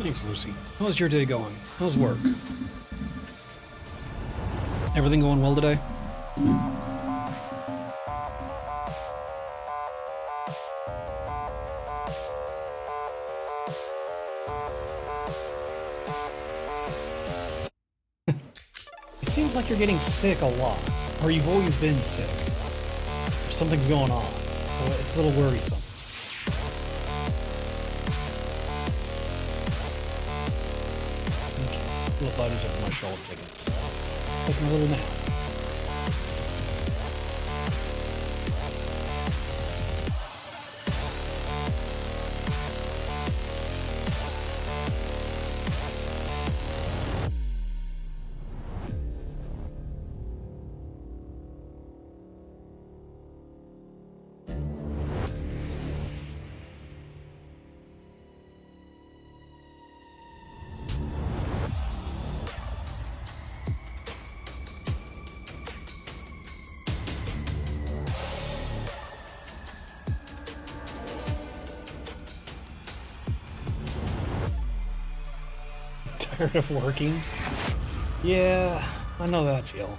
Thanks, Lucy. How's your day going? How's work? Everything going well today? It seems like you're getting sick a lot, or you've always been sick. Or something's going on, so it's a little worrisome. Little buddies over my shoulder taking a little nap. Tired of working? Yeah, I know that feel.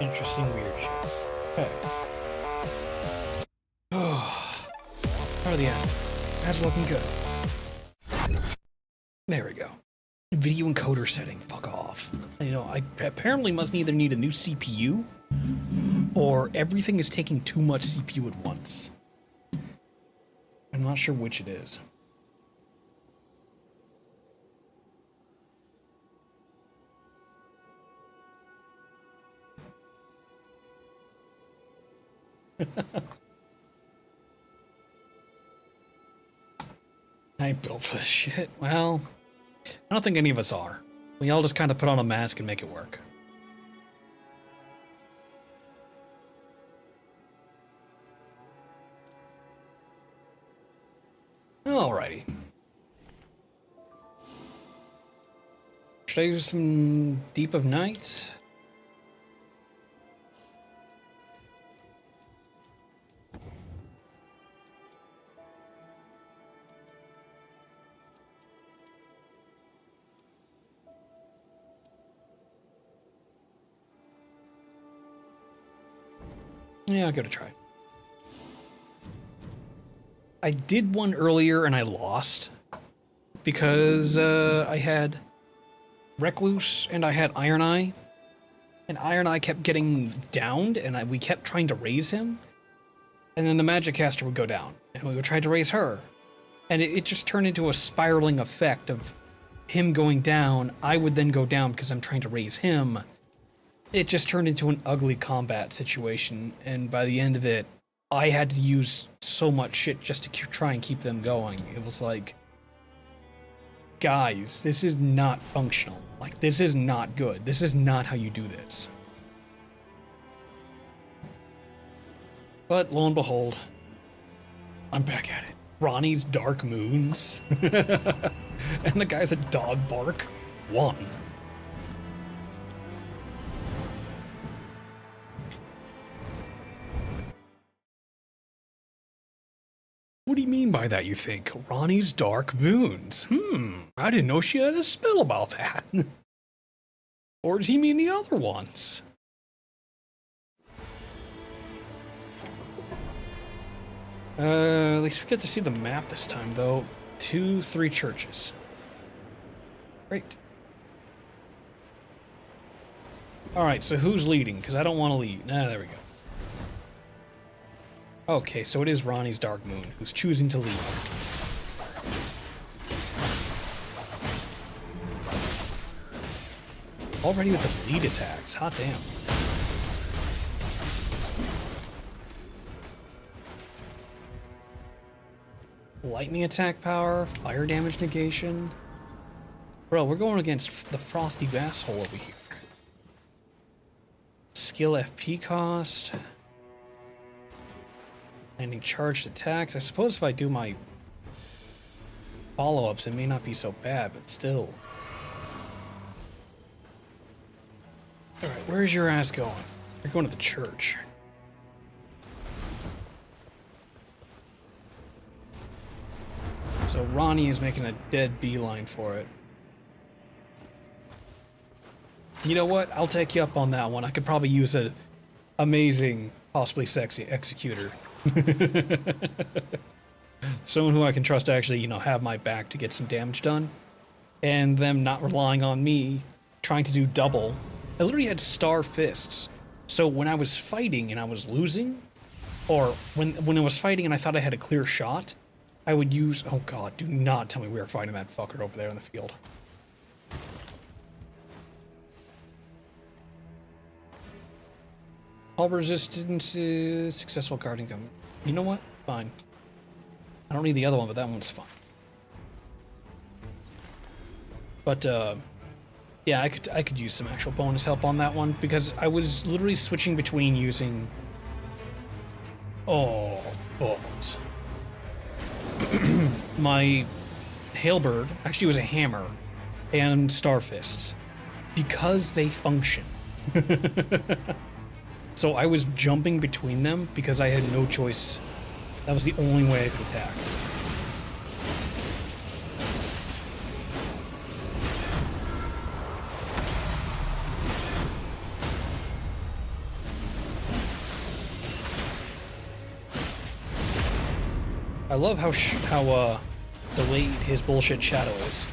Interesting weird shit. Okay. Oh, how are the assets? That's looking good. There we go. Video encoder setting. Fuck off. You know, I apparently must either need a new CPU, or everything is taking too much CPU at once. I'm not sure which it is. I ain't built for this shit. Well, I don't think any of us are. We all just kind of put on a mask and make it work. Alrighty. Should I do some Deep of Night? Yeah, I'll give it a try. I did one earlier and I lost because I had Recluse and I had Iron Eye, and Iron Eye kept getting downed, and we kept trying to raise him, and then the Magic Caster would go down, and we would try to raise her, and it just turned into a spiraling effect of him going down. I would then go down because I'm trying to raise him. It just turned into an ugly combat situation, and by the end of it, I had to use so much shit just to try and keep them going. It was like, guys, this is not functional. Like, this is not good. This is not how you do this. But lo and behold, I'm back at it. Ronnie's Dark Moons. And the guy's a dog bark. 1. What do you mean by that, you think? Ronnie's Dark Moons. I didn't know she had a spell about that. Or does he mean the other ones? At least we get to see the map this time, though. 2, 3 churches. Great. Alright, so who's leading? Because I don't want to lead. There we go. Okay, so it is Ronnie's Dark Moon who's choosing to lead. Already with the lead attacks. Hot damn. Lightning attack power, fire damage negation. Bro, we're going against the frosty asshole over here. Skill FP cost. Landing charged attacks. I suppose if I do my follow-ups, it may not be so bad, but still. Alright, where's your ass going? You're going to the church. So Ronnie is making a dead beeline for it. You know what? I'll take you up on that one. I could probably use a amazing, possibly sexy executor. Someone who I can trust to actually, you know, have my back to get some damage done. And them not relying on me, trying to do double. I literally had star fists. So when I was fighting and I was losing, or when I was fighting and I thought I had a clear shot, I would use... Oh god, do not tell me we were fighting that fucker over there in the field. All resistance is successful guarding them. You know what? Fine. I don't need the other one, but that one's fine. But, yeah, I could use some actual bonus help on that one, because I was literally switching between using... Oh, balls. My Halberd actually was a hammer and Starfists because they function. So I was jumping between them because I had no choice. That was the only way I could attack. I love how delayed his bullshit shadow is.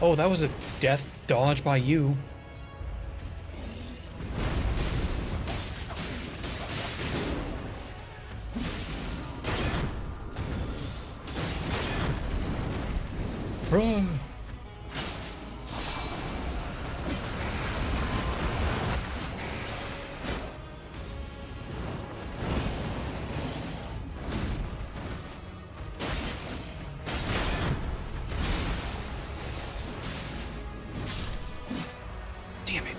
Oh, that was a death dodge by you. Run. Damn it.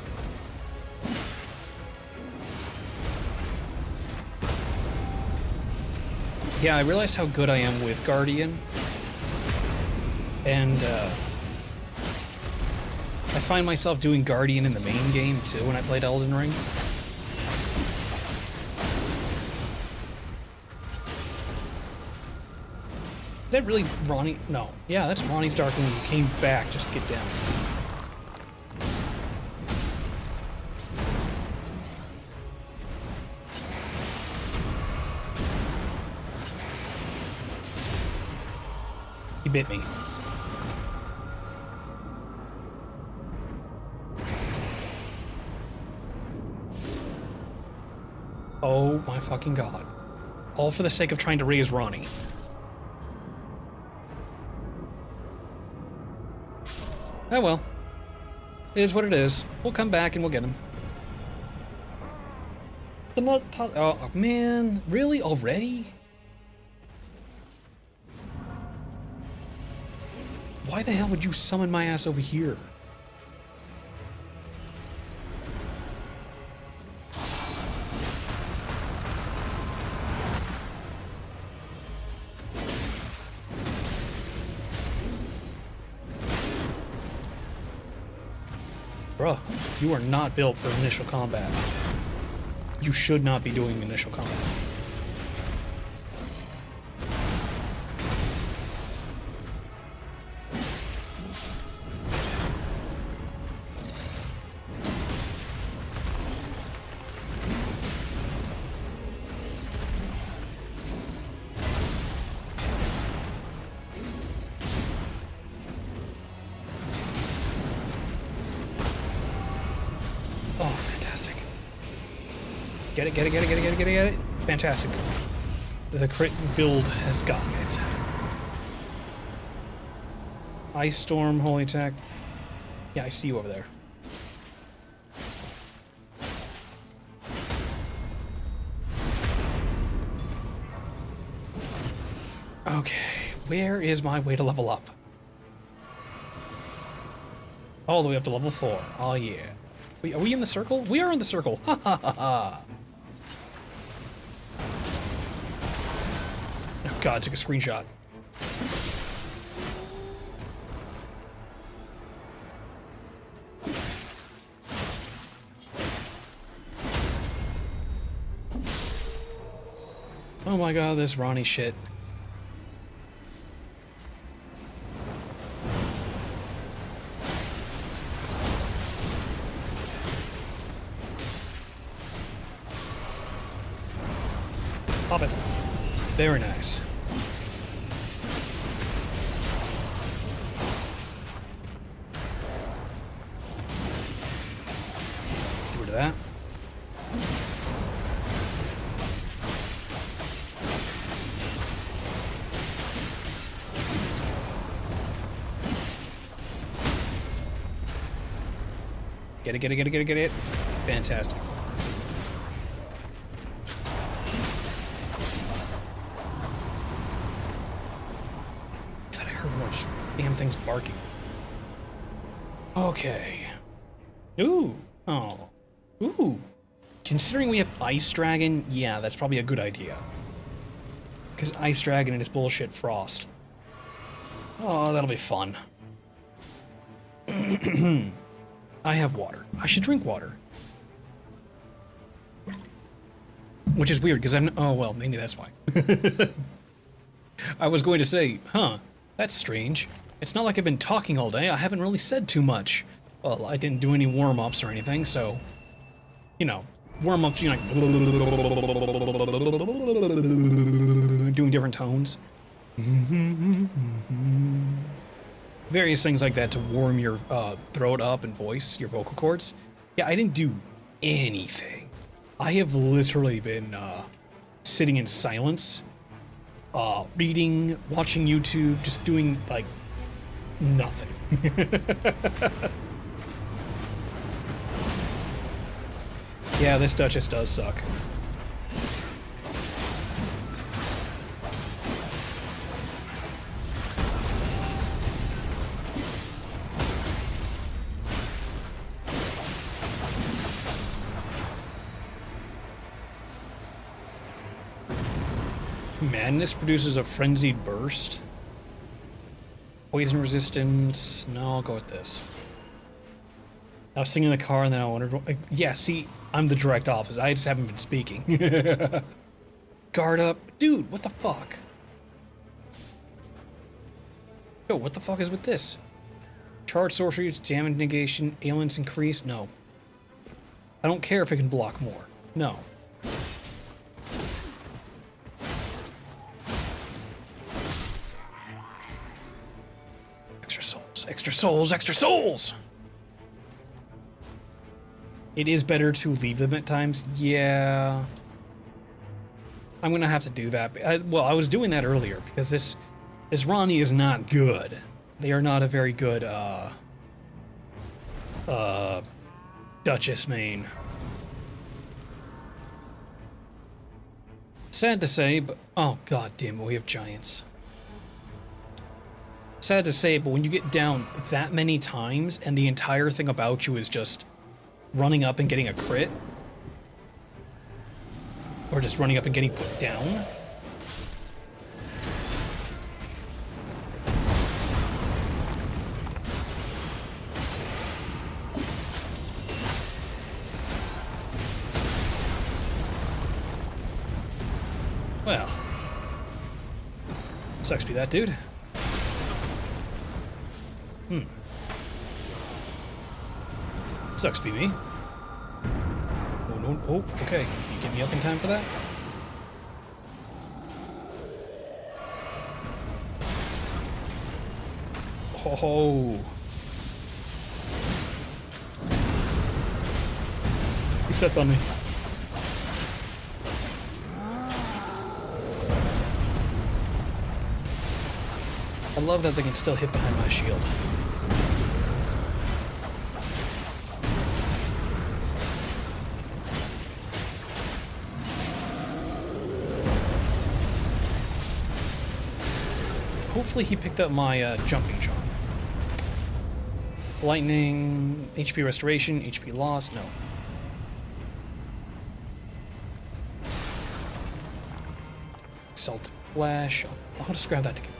Yeah, I realized how good I am with Guardian. And, I find myself doing Guardian in the main game, too, when I played Elden Ring. Is that really Ronnie? No. Yeah, that's Ronnie's Darkling who came back just to get down. He bit me. Oh my fucking god. All for the sake of trying to raise Ronnie. Oh well. It is what it is. We'll come back and we'll get him. Oh man, really? Already? Why the hell would you summon my ass over here? Bruh, you are not built for initial combat. You should not be doing initial combat. Oh, fantastic. Get it, get it, get it, get it, get it, get it, get it. Fantastic. The crit build has gotten it. Ice Storm, Holy Attack. Yeah, I see you over there. Okay, where is my way to level up? All the way up to level 4. Oh yeah. Wait, are we in the circle? We are in the circle. Ha ha ha ha. Oh god, I took a screenshot. Oh my god, this Ronnie shit. Pop it. Very nice. Get rid of that. Get it, get it, get it, get it, get it. Fantastic. I thought I heard more damn things barking. Okay. Ooh. Oh. Ooh. Considering we have Ice Dragon, yeah, that's probably a good idea. Because Ice Dragon and his bullshit Frost. Oh, that'll be fun. I have water. I should drink water. Which is weird, because I'm... Oh, well, maybe that's why. I was going to say, huh, that's strange. It's not like I've been talking all day. I haven't really said too much. Well, I didn't do any warm-ups or anything, so... You know, warm-ups, you know, like... Doing different tones. Various things like that to warm your throat up and voice, your vocal cords. Yeah, I didn't do anything. I have literally been sitting in silence, reading, watching YouTube, just doing, like, nothing. Yeah, this Duchess does suck. Madness produces a frenzied burst. Poison resistance. No, I'll go with this. I was singing in the car and then I wondered... Yeah, see, I'm the direct opposite. I just haven't been speaking. Guard up. Dude, what the fuck? Yo, what the fuck is with this? Charge sorceries, damage negation, ailments increase? No. I don't care if it can block more. No. Extra souls, extra souls, extra souls! It is better to leave them at times. Yeah. I'm gonna have to do that. Well, I was doing that earlier because this Ronnie is not good. They are not a very good, Duchess main. Sad to say, but... Oh, god damn it, we have giants. Sad to say, but when you get down that many times and the entire thing about you is just running up and getting a crit, or just running up and getting put down, well, sucks to be that dude. Sucks to be me. Oh, no. Oh, okay. You get me up in time for that? Oh. He stepped on me. I love that they can still hit behind my shield. hopefully he picked up my jumping charm. Lightning, HP restoration, HP loss, no. Salt flash, I'll just grab that together.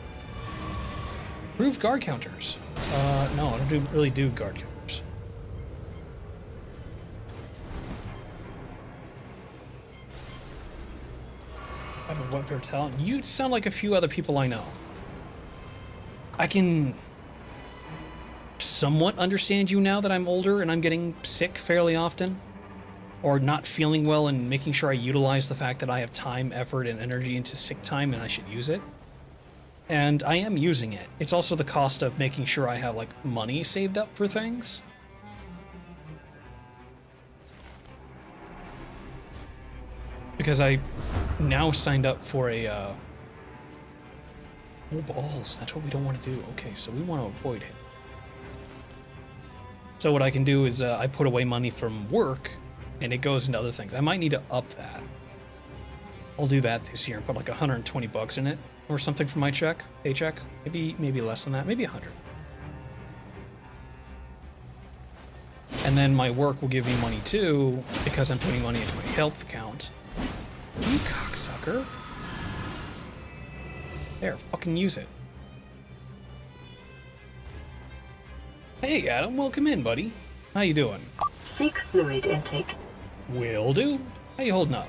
Improved guard counters. No, I don't really do guard counters. I have a weapon talent. You sound like a few other people I know. I can somewhat understand you now that I'm older and I'm getting sick fairly often. Or not feeling well and making sure I utilize the fact that I have time, effort, and energy into sick time and I should use it. And I am using it. It's also the cost of making sure I have, like, money saved up for things. Because I now signed up for a, Oh, balls. That's what we don't want to do. Okay, so we want to avoid him. So what I can do is I put away money from work, and it goes into other things. I might need to up that. I'll do that this year and put like 120 bucks in it or something for my paycheck. Maybe less than that, maybe 100. And then my work will give me money too because I'm putting money into my health account. You cocksucker. There, fucking use it. Hey Adam, welcome in, buddy. How you doing? Seek fluid intake. Will do. How you holding up?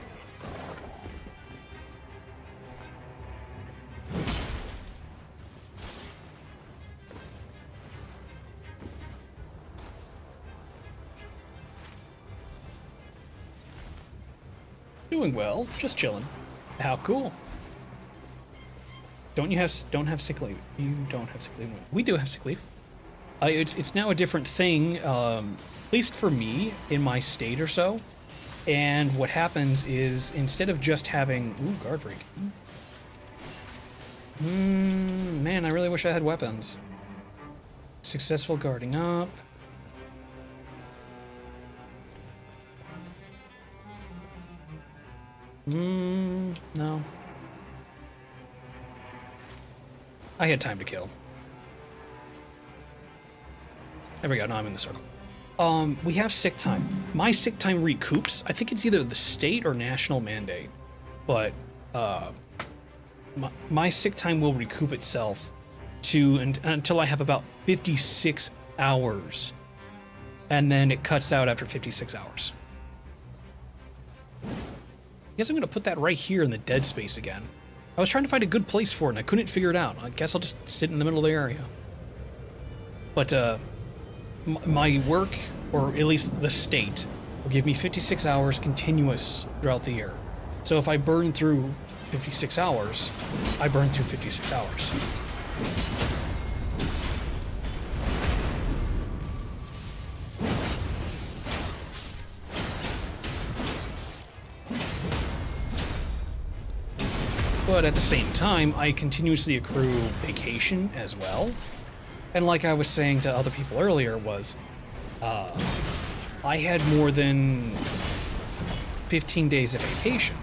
Doing well, just chilling. How cool. Don't have sick leave? You don't have sick leave. We do have sick leave. It's now a different thing, at least for me, in my state or so. And what happens is, instead of just having... Ooh, guard break. Man, I really wish I had weapons. Successful guarding up. No. I had time to kill. There we go, now I'm in the circle. We have sick time. My sick time recoups. I think it's either the state or national mandate. But, my sick time will recoup itself until I have about 56 hours. And then it cuts out after 56 hours. I guess I'm going to put that right here in the dead space again. I was trying to find a good place for it and I couldn't figure it out. I guess I'll just sit in the middle of the area. But, my work, or at least the state, will give me 56 hours continuous throughout the year. So if I burn through 56 hours, I burn through 56 hours. But at the same time, I continuously accrue vacation as well. And like I was saying to other people earlier was, I had more than 15 days of vacation.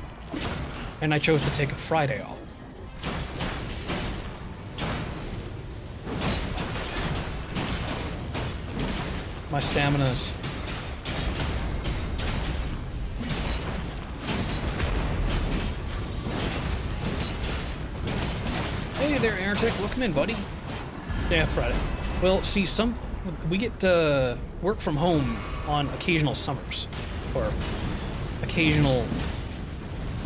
And I chose to take a Friday off. My stamina's... Hey there, Airtech. Welcome in, buddy. Yeah, Friday. Well, see, we get work from home on occasional summers, or occasional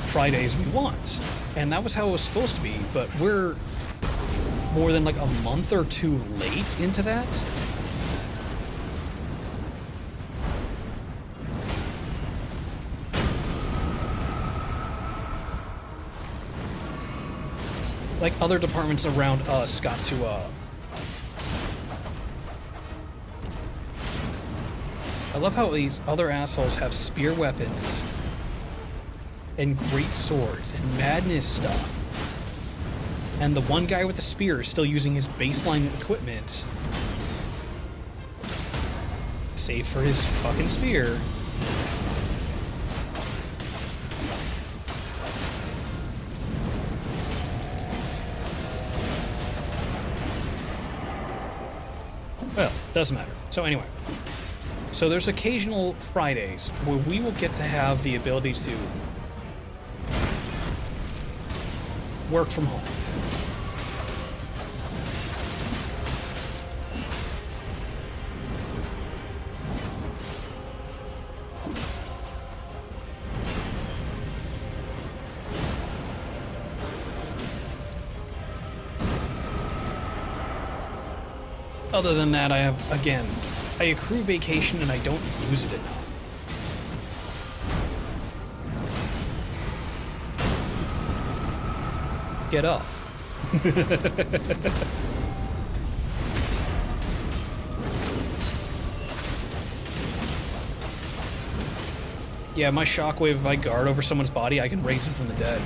Fridays we want, and that was how it was supposed to be, but we're more than like a month or two late into that. Like, other departments around us got to, I love how these other assholes have spear weapons and great swords and madness stuff. And the one guy with the spear is still using his baseline equipment. Save for his fucking spear. Well, doesn't matter. So anyway, so there's occasional Fridays where we will get to have the ability to work from home. Other than that, I accrue vacation and I don't use it enough. Get up. Yeah, my shockwave, if I guard over someone's body, I can raise them from the dead.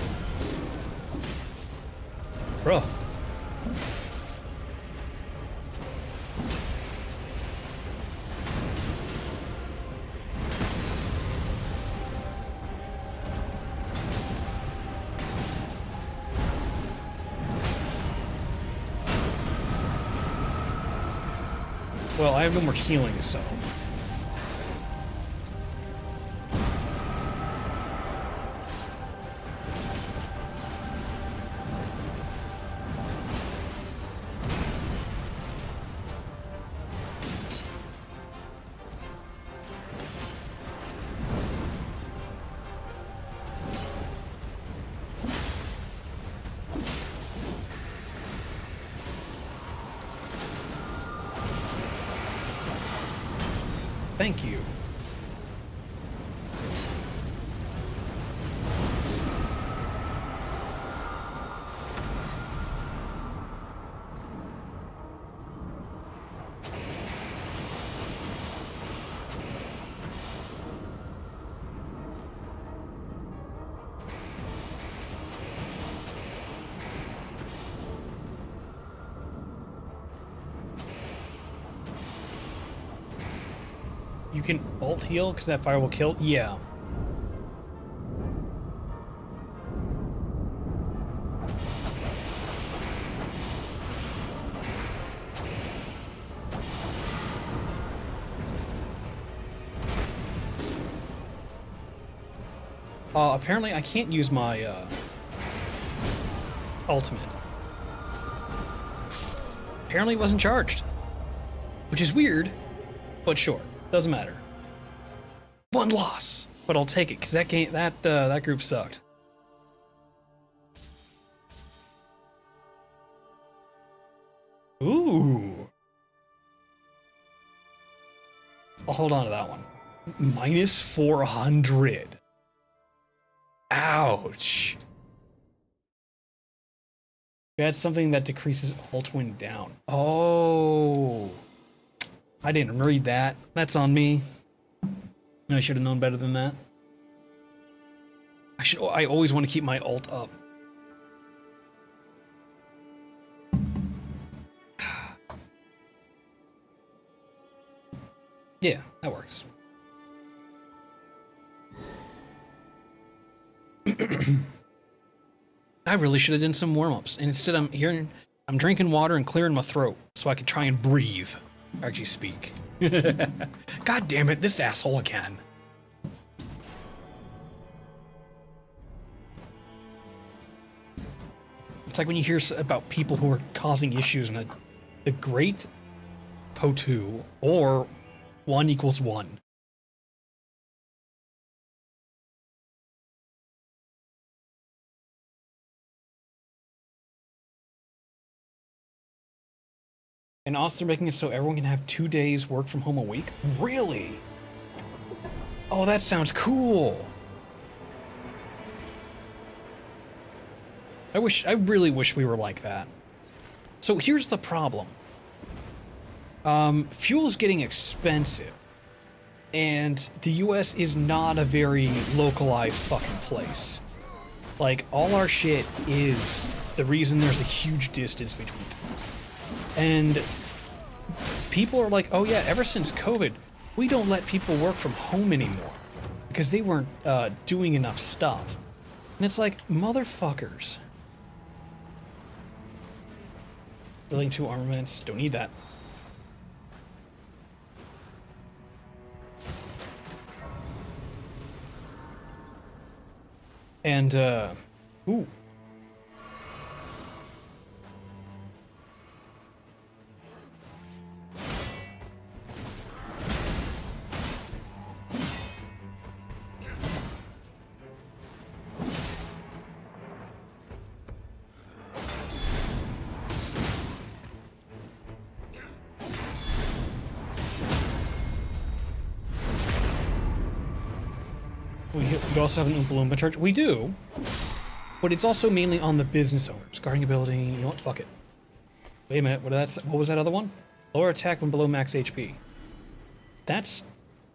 Bruh. Well, I have no more healing, so... Thank you. You can alt heal because that fire will kill? Yeah. Apparently I can't use my ultimate. Apparently it wasn't charged. Which is weird, but sure. Doesn't matter. One loss, but I'll take it because that group sucked. Ooh. I'll hold on to that one. Minus 400. Ouch. You had something that decreases ult when down. Oh. I didn't read that. That's on me. I should have known better than that. I always want to keep my ult up. Yeah, that works. I really should have done some warm-ups, and instead I'm drinking water and clearing my throat so I can try and breathe. Actually speak. God damn it, this asshole again. It's like when you hear about people who are causing issues in the Great PO2 or 1 equals 1. And also they're making it so everyone can have 2 days work from home a week? Really? Oh, that sounds cool. I really wish we were like that. So here's the problem. Fuel is getting expensive. And the US is not a very localized fucking place. Like, all our shit is the reason there's a huge distance between things. And people are like, oh yeah, ever since COVID, we don't let people work from home anymore because they weren't doing enough stuff. And it's like, motherfuckers. Building 2 armaments, don't need that. And, ooh. We also have an Oompa Loompa church. We do, but it's also mainly on the business owners. Guarding ability, you know what? Fuck it. Wait a minute, what was that other one? Lower attack when below max HP. That's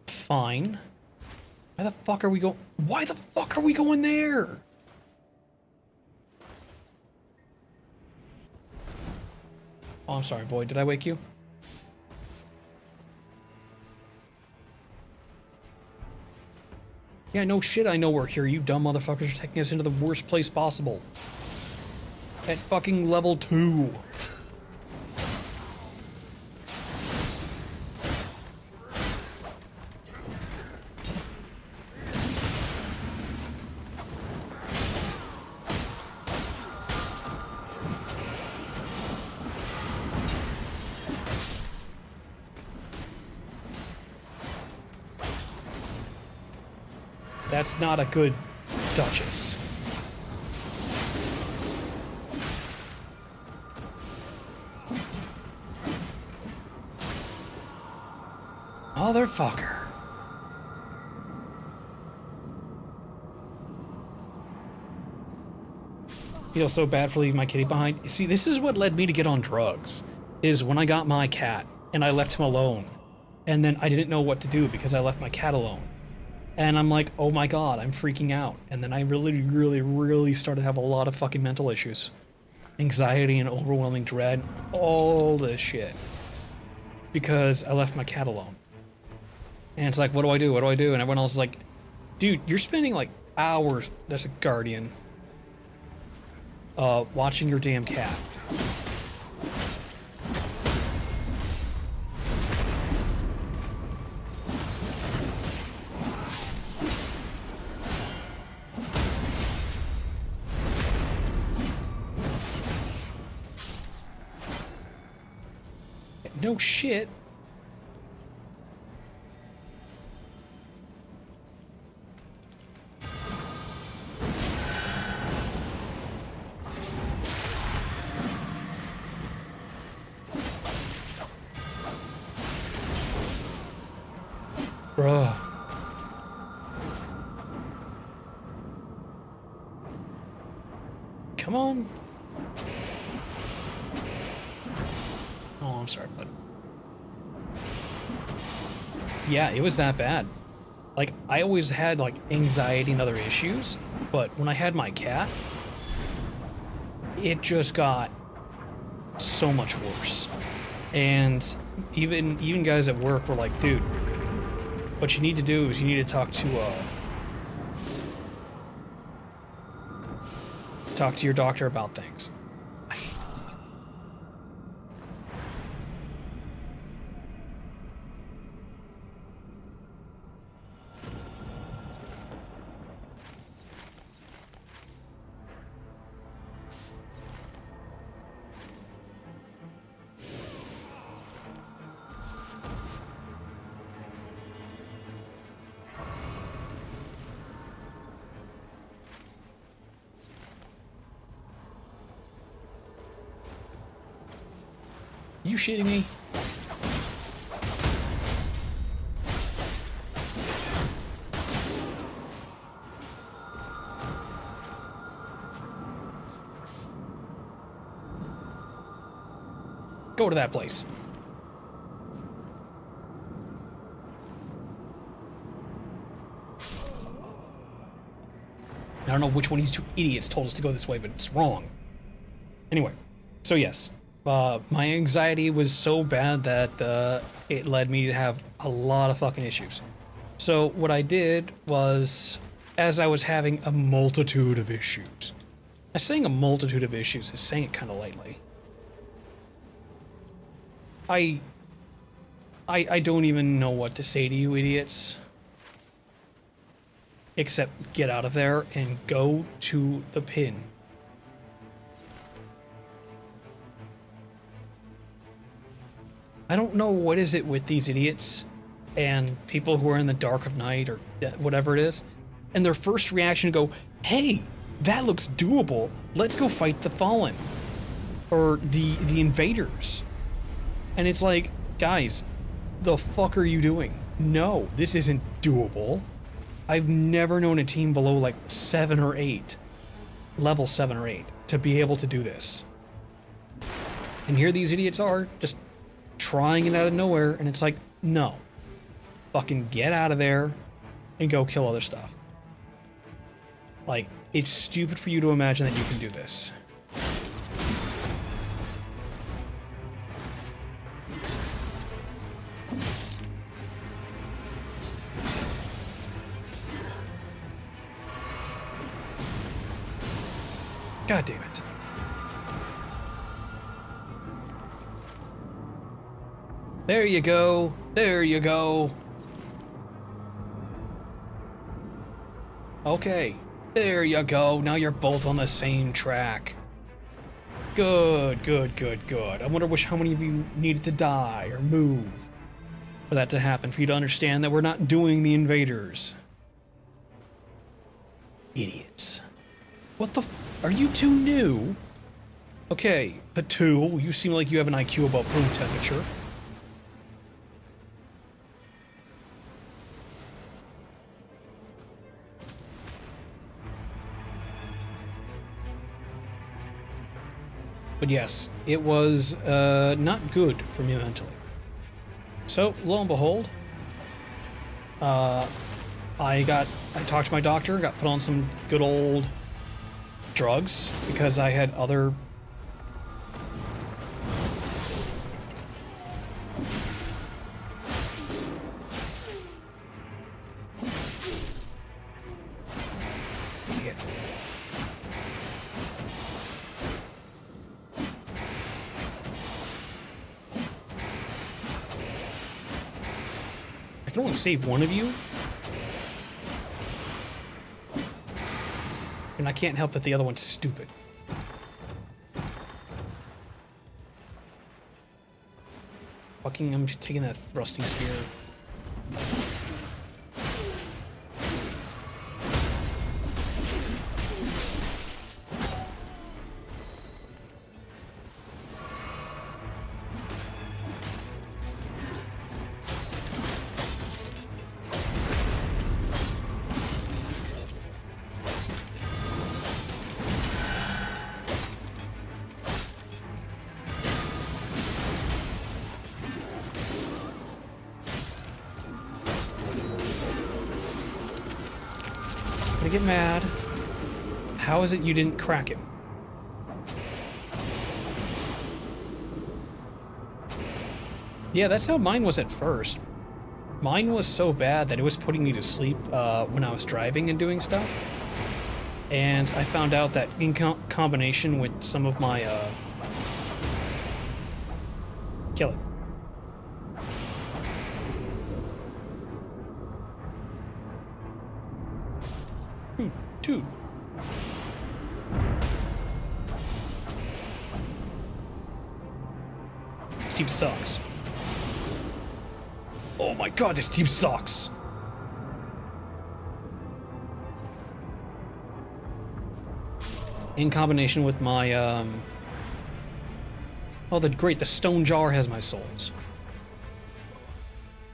fine. Why the fuck are we going? Why the fuck are we going there? Oh, I'm sorry, boy. Did I wake you? Yeah, no shit, I know we're here. You dumb motherfuckers are taking us into the worst place possible. At fucking level 2. That's not a good Duchess. Motherfucker. Feel so bad for leaving my kitty behind. See, this is what led me to get on drugs. Is when I got my cat and I left him alone. And then I didn't know what to do because I left my cat alone. And I'm like, oh my god, I'm freaking out. And then I really started to have a lot of fucking mental issues. Anxiety and overwhelming dread. All this shit. Because I left my cat alone. And it's like, what do I do? What do I do? And everyone else is like, dude, you're spending like hours as a guardian watching your damn cat. No shit. Bruh. Come on. Oh, I'm sorry, bud. Yeah, it was that bad. Like, I always had, like, anxiety and other issues, but when I had my cat, it just got so much worse. And even guys at work were like, dude, what you need to do is you need to talk to your doctor about things. You shitting me? Go to that place. I don't know which one of you two idiots told us to go this way, but it's wrong. Anyway, so yes. My anxiety was so bad that it led me to have a lot of fucking issues. So what I did was, as I was having a multitude of issues. I'm saying a multitude of issues is saying it kind of lightly. I don't even know what to say to you idiots. except get out of there and go to the pin. I don't know what is it with these idiots and people who are in the dark of night or whatever it is, and their first reaction to go, hey, that looks doable, let's go fight the Fallen or the invaders. And it's like, guys, the fuck are you doing? No, this isn't doable. I've never known a team below like 7 or 8, level 7 or 8, to be able to do this. And here these idiots are, just trying it out of nowhere, and it's like, no. Fucking get out of there and go kill other stuff. Like, it's stupid for you to imagine that you can do this. God damn it. There you go. There you go. Okay. There you go. Now you're both on the same track. Good, good, good, good. I wonder how many of you needed to die or move for that to happen, for you to understand that we're not doing the invaders. Idiots. What the are you two new? Okay, Patu, you seem like you have an IQ above room temperature. But yes, it was not good for me mentally. So, lo and behold, I talked to my doctor, got put on some good old drugs because I had other I can only save one of you. And I can't help that the other one's stupid. Fucking, I'm taking that thrusting spear. Get mad. How is it you didn't crack him? Yeah, that's how mine was at first. Mine was so bad that it was putting me to sleep when I was driving and doing stuff. And I found out that in combination with some of my kill it. Dude. This team sucks. Oh my god, this team sucks. In combination with my, oh, the stone jar has my souls.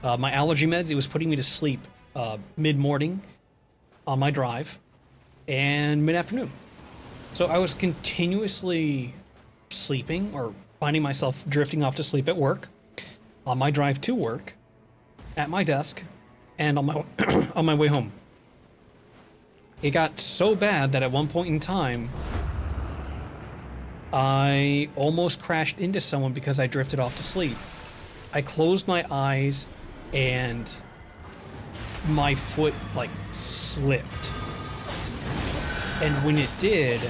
My allergy meds, it was putting me to sleep mid-morning on my drive and mid-afternoon. So I was continuously sleeping or finding myself drifting off to sleep at work, on my drive to work, at my desk, and on my on my way home. It got so bad that at one point in time, I almost crashed into someone because I drifted off to sleep. I closed my eyes and my foot like slipped. And when it did,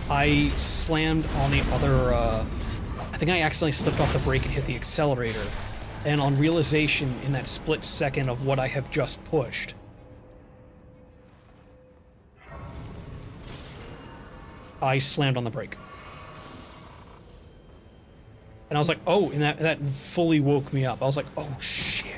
I slammed on the other, I think I accidentally slipped off the brake and hit the accelerator. And on realization in that split second of what I have just pushed, I slammed on the brake. And I was like, oh, and that fully woke me up. I was like, oh shit.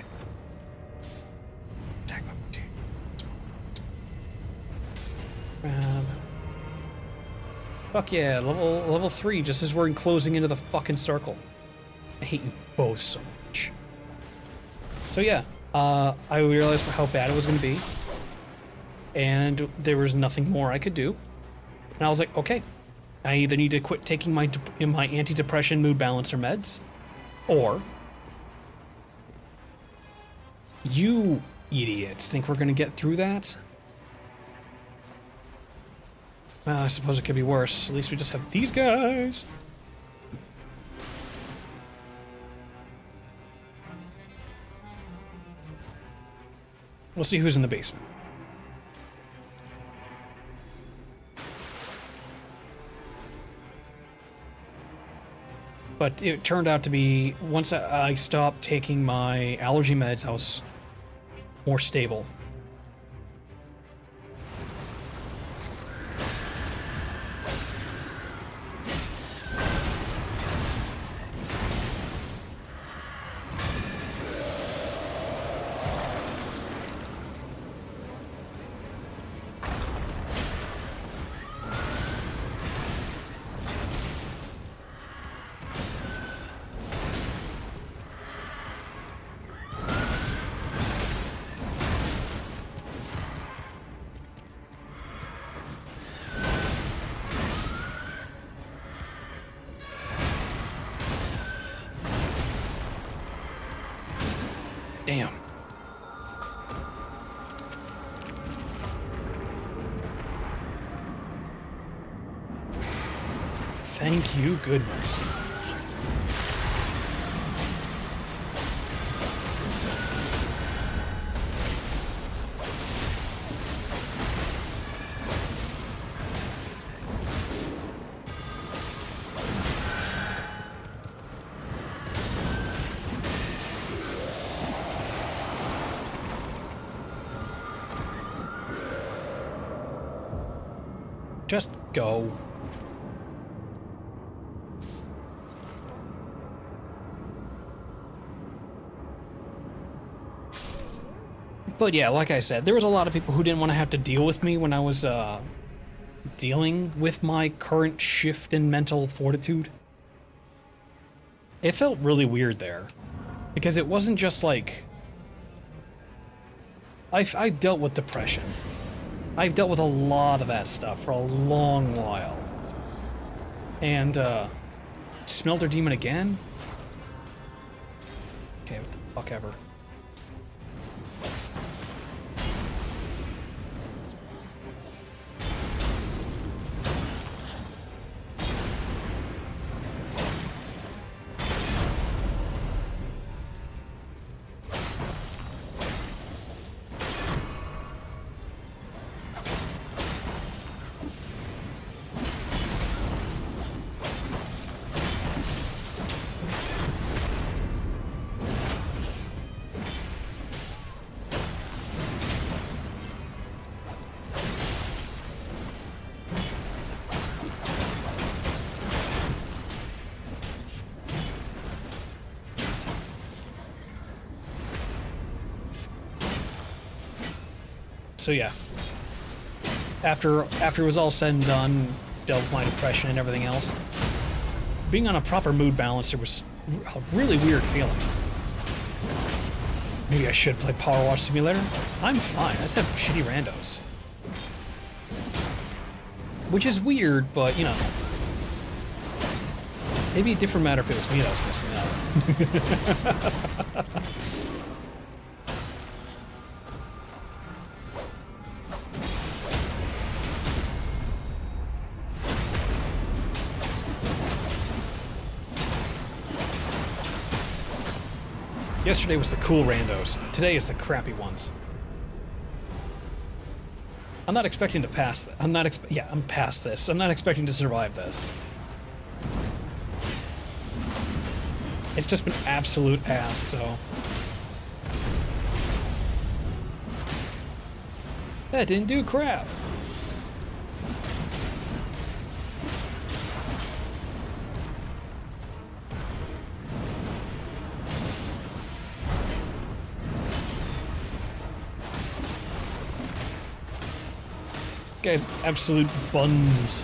Fuck yeah, level 3, just as we're closing into the fucking circle. I hate you both so much. So yeah, I realized how bad it was going to be, and there was nothing more I could do. And I was like, okay, I either need to quit taking my antidepressant mood balancer meds, or you idiots think we're going to get through that? Well, I suppose it could be worse. At least we just have these guys. We'll see who's in the basement. But it turned out to be, once I stopped taking my allergy meds, I was more stable. Damn. Thank you, goodness. Just go. But yeah, like I said, there was a lot of people who didn't want to have to deal with me when I was dealing with my current shift in mental fortitude. It felt really weird there, because it wasn't just like... I dealt with depression. I've dealt with a lot of that stuff for a long while. And, Smelter Demon again? Okay, what the fuck ever. So yeah, after it was all said and done, dealt with my depression and everything else, being on a proper mood balancer was a really weird feeling. Maybe I should play Power Wash Simulator? I'm fine, I just have shitty randos. Which is weird, but you know, maybe a different matter if it was me that was missing out. Yesterday was the cool randos. Today is the crappy ones. I'm not expecting to pass that. I'm past this. I'm not expecting to survive this. It's just been absolute ass, so... That didn't do crap. Guy's absolute buns.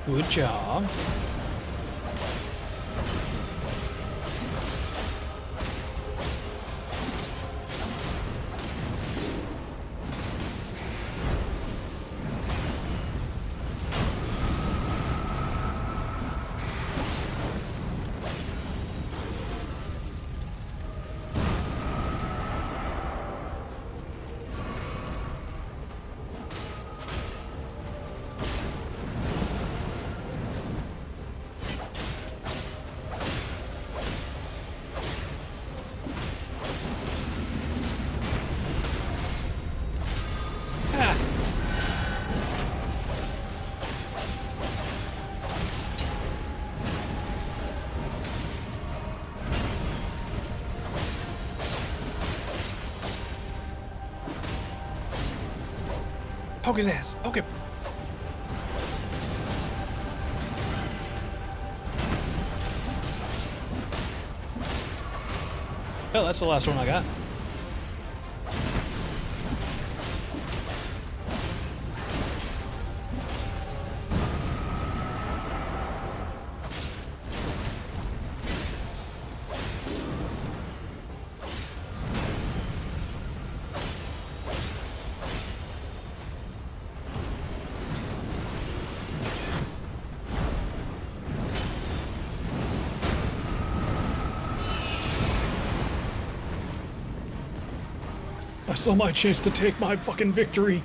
Good job. Poke his ass. Poke him. Oh, that's the last one I got. I saw my chance to take my fucking victory.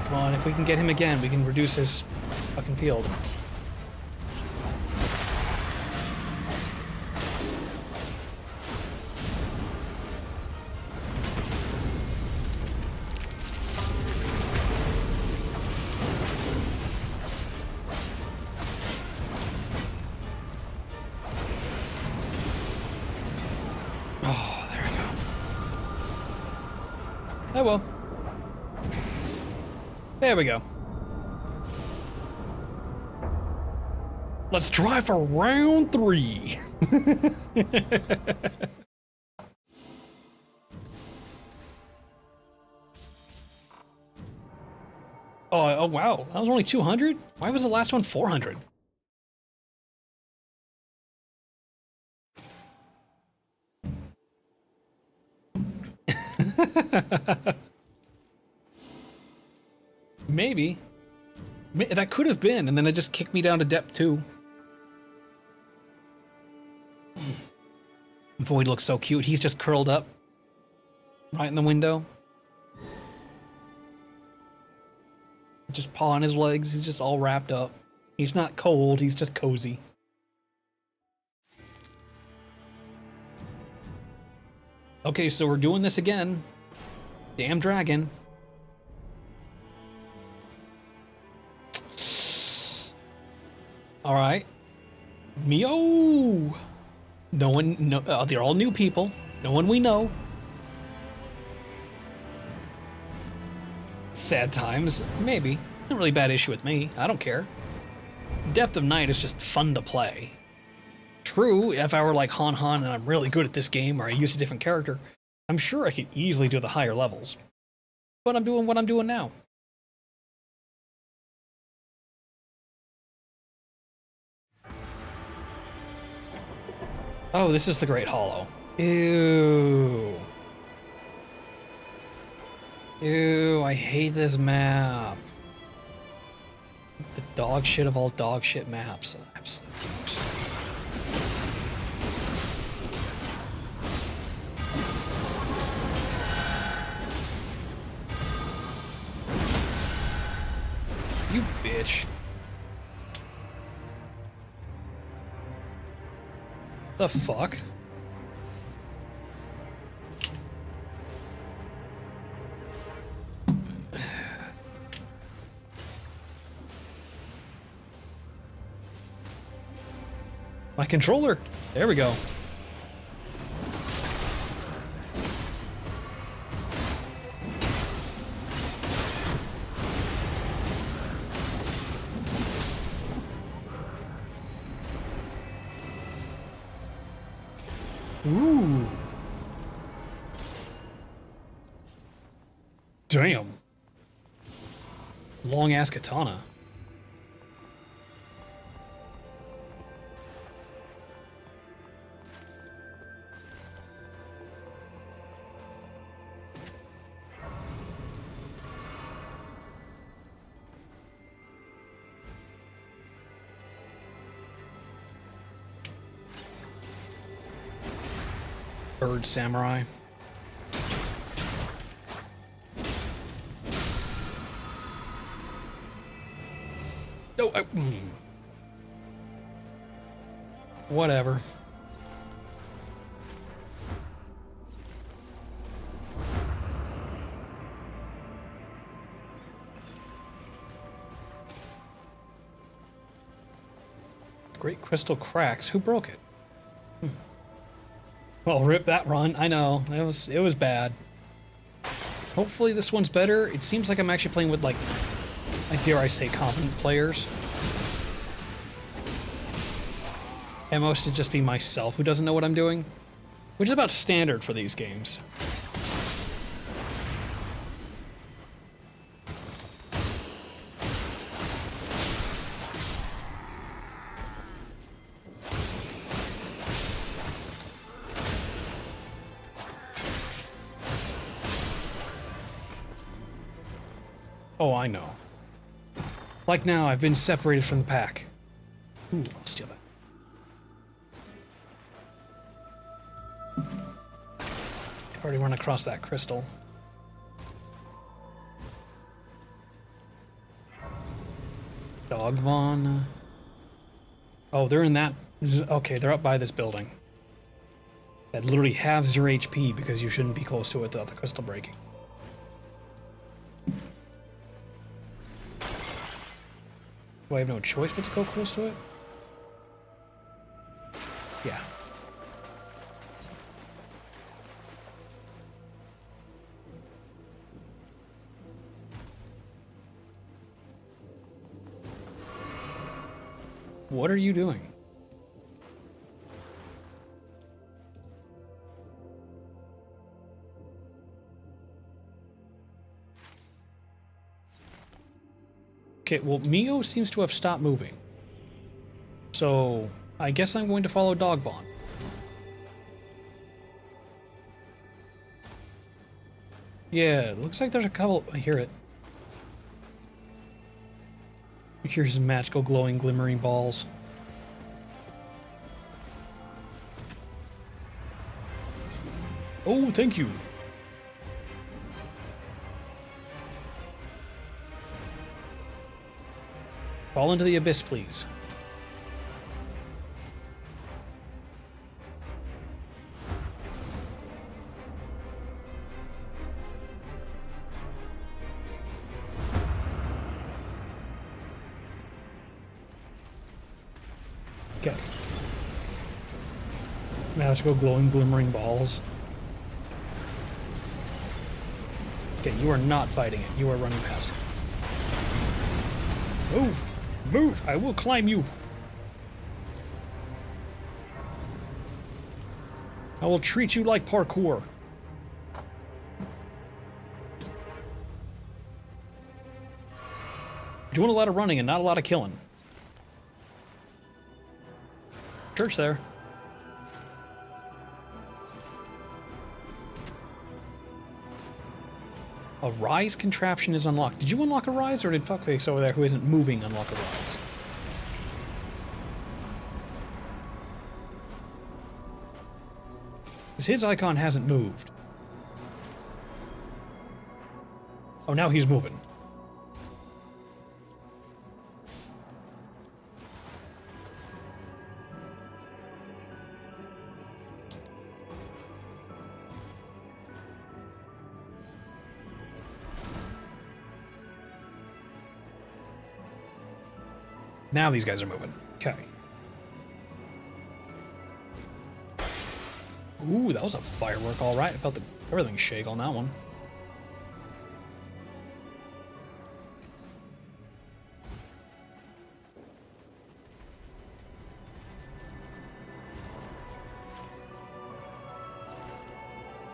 Come on, if we can get him again, we can reduce his fucking field. Oh, there we go. Oh well. There we go. Let's try for round 3. Oh wow, that was only 200? Why was the last one 400? Maybe. That could have been, and then it just kicked me down to depth 2. Void looks so cute. He's just curled up right in the window. Just pawing his legs. He's just all wrapped up. He's not cold. He's just cozy. Okay, so we're doing this again. Damn dragon. All right. Meow. No one, no, they're all new people. No one we know. Sad times, maybe. Not really bad issue with me. I don't care. Depth of Night is just fun to play. True, if I were like Han and I'm really good at this game, or I use a different character, I'm sure I could easily do the higher levels. But I'm doing what I'm doing now. Oh, this is the Great Hollow. Ew. Ew, I hate this map. The dog shit of all dog shit maps. You bitch. The fuck? My controller. There we go. Ooh. Damn. Long ass katana. Bird samurai. No, whatever. Great crystal cracks. Who broke it? Well, rip that run. I know. It was bad. Hopefully this one's better. It seems like I'm actually playing with, like dare I say, competent players. At most it'd just be myself who doesn't know what I'm doing. Which is about standard for these games. Oh, I know. Like now, I've been separated from the pack. Ooh, I'll steal that. I've already run across that crystal. Dogvon. Oh, they're in that... Okay, they're up by this building. That literally halves your HP because you shouldn't be close to it without the crystal breaking. Do I have no choice but to go close to it? Yeah. What are you doing? Okay, well, Mio seems to have stopped moving. So, I guess I'm going to follow Dogbon. Yeah, it looks like there's a couple... I hear it. Here's some magical glowing glimmering balls. Oh, thank you. Fall into the abyss, please. Okay. Magical glowing glimmering balls. Okay, you are not fighting it. You are running past it. Move! Move! I will climb you! I will treat you like parkour. Doing a lot of running and not a lot of killing. Church there. A rise contraption is unlocked. Did you unlock a rise, or did Fuckface over there, who isn't moving, unlock a rise? Because his icon hasn't moved. Oh, now he's moving. Now these guys are moving. Okay. Ooh, that was a firework, all right. I felt everything shake on that one.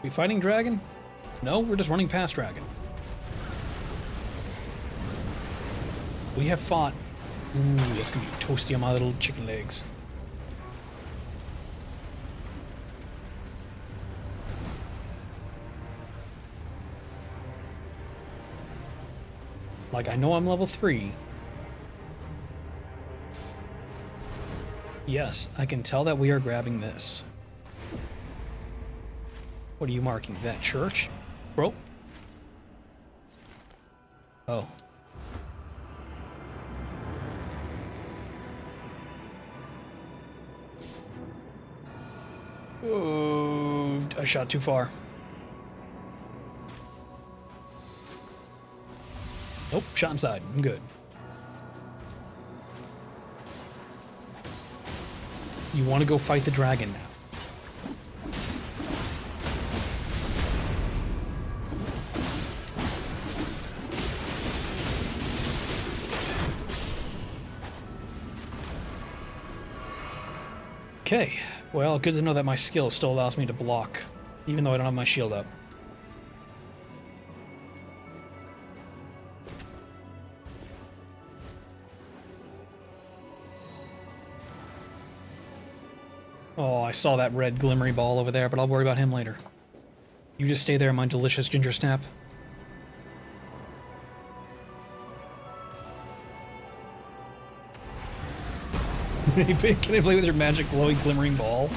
We fighting dragon? No, we're just running past dragon. We have fought. Ooh, that's gonna be toasty on my little chicken legs. Like, I know I'm level 3. Yes, I can tell that we are grabbing this. What are you marking? That church? Bro? Oh. Oh, I shot too far. Nope, shot inside. I'm good. You want to go fight the dragon now. Okay, well, good to know that my skill still allows me to block, even though I don't have my shield up. Oh, I saw that red glimmery ball over there, but I'll worry about him later. You just stay there, my delicious ginger snap. Can I play with your magic glowy glimmering ball?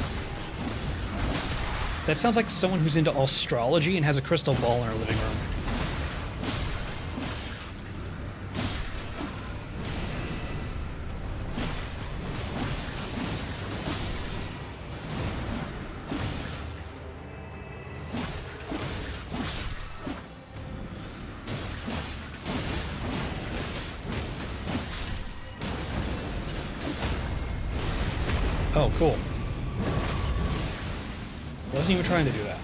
That sounds like someone who's into astrology and has a crystal ball in her living room. Oh, cool. Wasn't even trying to do that.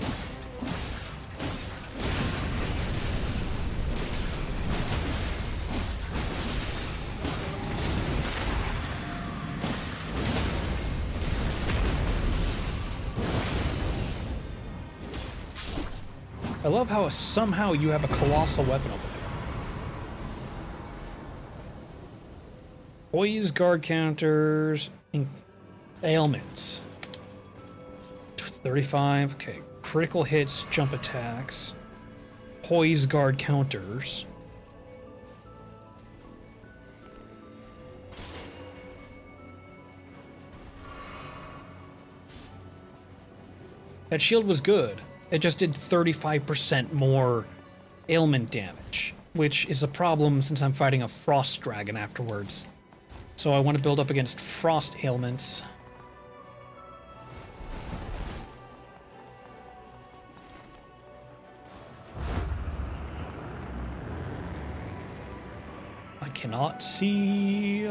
I love how somehow you have a colossal weapon over there. Poise, guard counters, and ailments. 35, okay. Critical hits, jump attacks. Poise, guard counters. That shield was good. It just did 35% more ailment damage, which is a problem since I'm fighting a frost dragon afterwards. So I want to build up against frost ailments. I cannot see.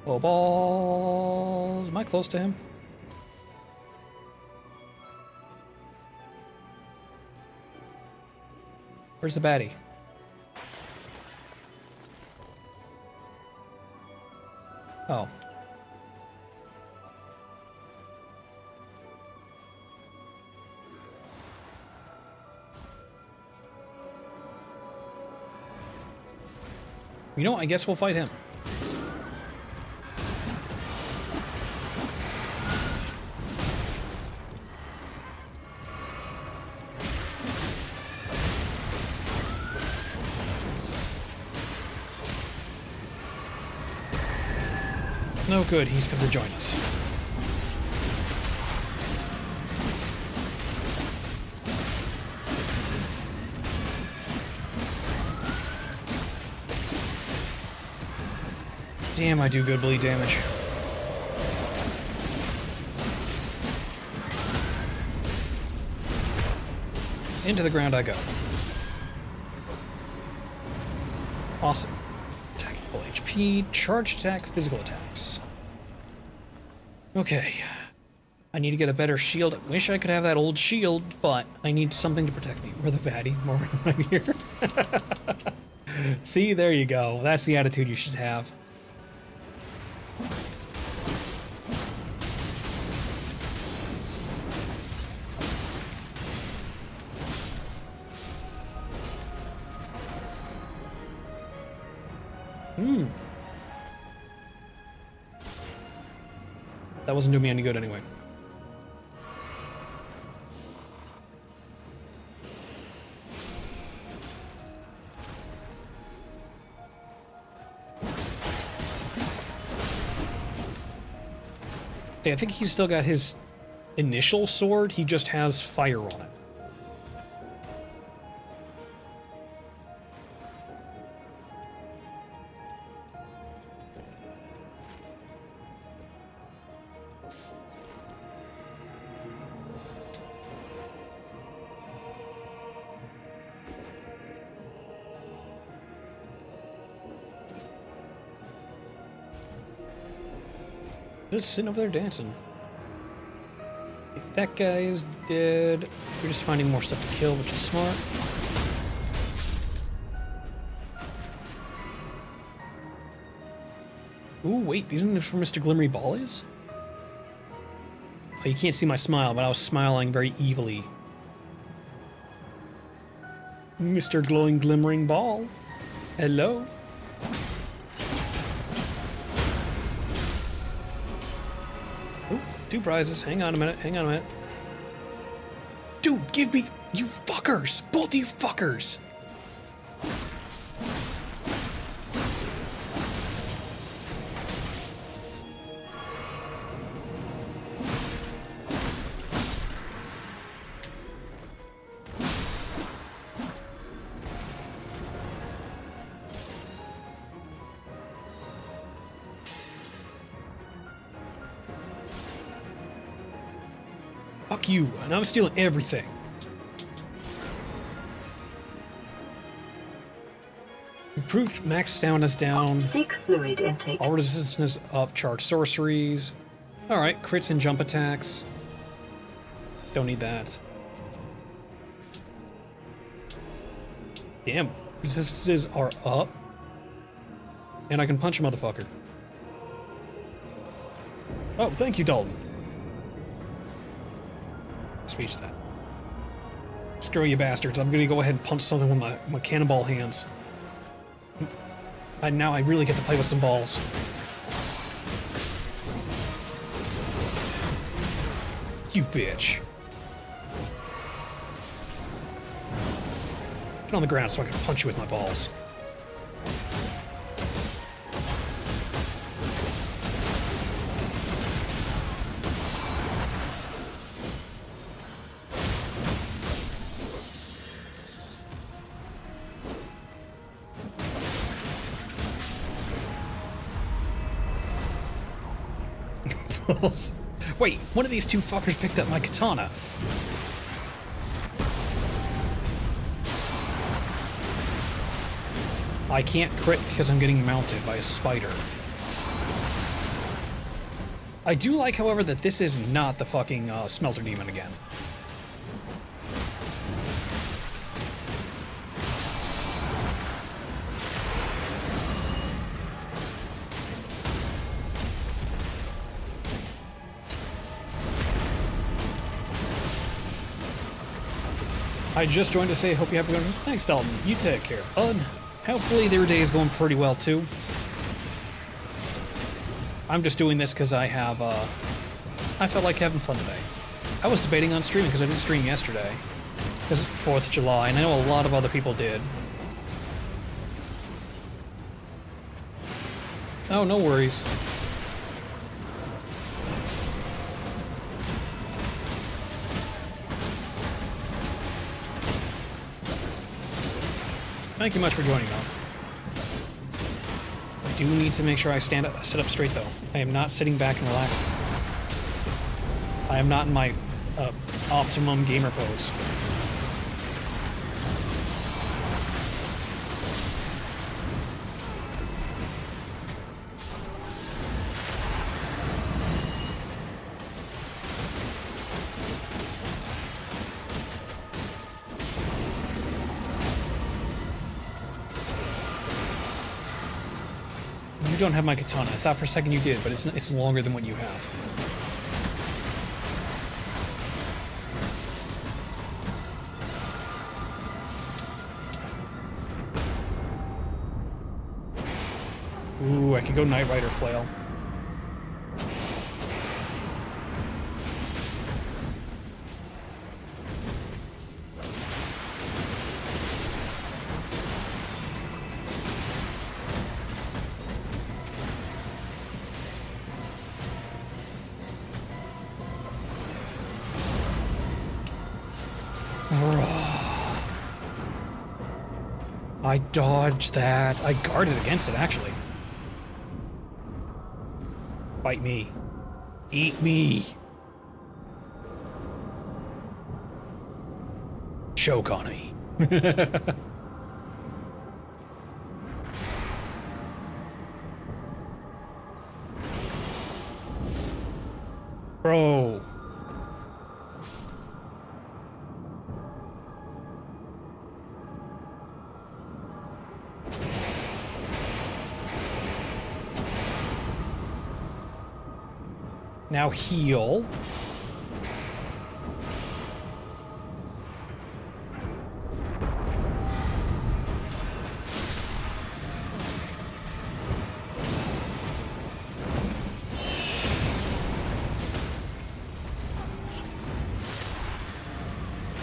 Oh, balls. Am I close to him? Where's the baddie? Oh. You know, I guess we'll fight him. No good, he's come to join us. Damn, I do good bleed damage. Into the ground I go. Awesome. Attacking Full HP, charge attack, physical attacks. Okay. I need to get a better shield. I wish I could have that old shield, but I need something to protect me. Where the baddie? More right here. See, there you go. That's the attitude you should have. That wasn't doing me any good anyway. I think he's still got his initial sword, he just has fire on it. Just sitting over there dancing. That guy is dead. We're just finding more stuff to kill, which is smart. Ooh, wait, isn't this where Mr. Glimmery Ball is? Oh, you can't see my smile, but I was smiling very evilly. Mr. Glowing Glimmering Ball. Hello? Ooh, 2 prizes. Hang on a minute, hang on a minute. Dude, give me... You fuckers! Both of you fuckers! Fuck you, and I'm stealing everything. Improved max stamina's down. Seek fluid intake. All resistance is up. Charge sorceries. Alright, crits and jump attacks. Don't need that. Damn, resistances are up. And I can punch a motherfucker. Oh, thank you, Dalton. Speech that. Screw you bastards. I'm gonna go ahead and punch something with my cannonball hands. Now I really get to play with some balls. You bitch. Get on the ground so I can punch you with my balls. Wait, one of these 2 fuckers picked up my katana. I can't crit because I'm getting mounted by a spider. I do like, however, that this is not the fucking smelter demon again. I just joined to say, hope you have a good one. Thanks, Dalton. You take care, bud. Hopefully their day is going pretty well, too. I'm just doing this because I felt like having fun today. I was debating on streaming because I didn't stream yesterday. Because it's 4th of July, and I know a lot of other people did. Oh, no worries. Thank you much for joining, though. I do need to make sure I sit up straight, though. I am not sitting back and relaxing. I am not in my optimum gamer pose. you don't have my katana. I thought for a second you did, but it's longer than what you have. Ooh, I could go Knight Rider flail. I dodged that. I guarded against it, actually. Bite me. Eat me. Choke on me. Bro. Now heal.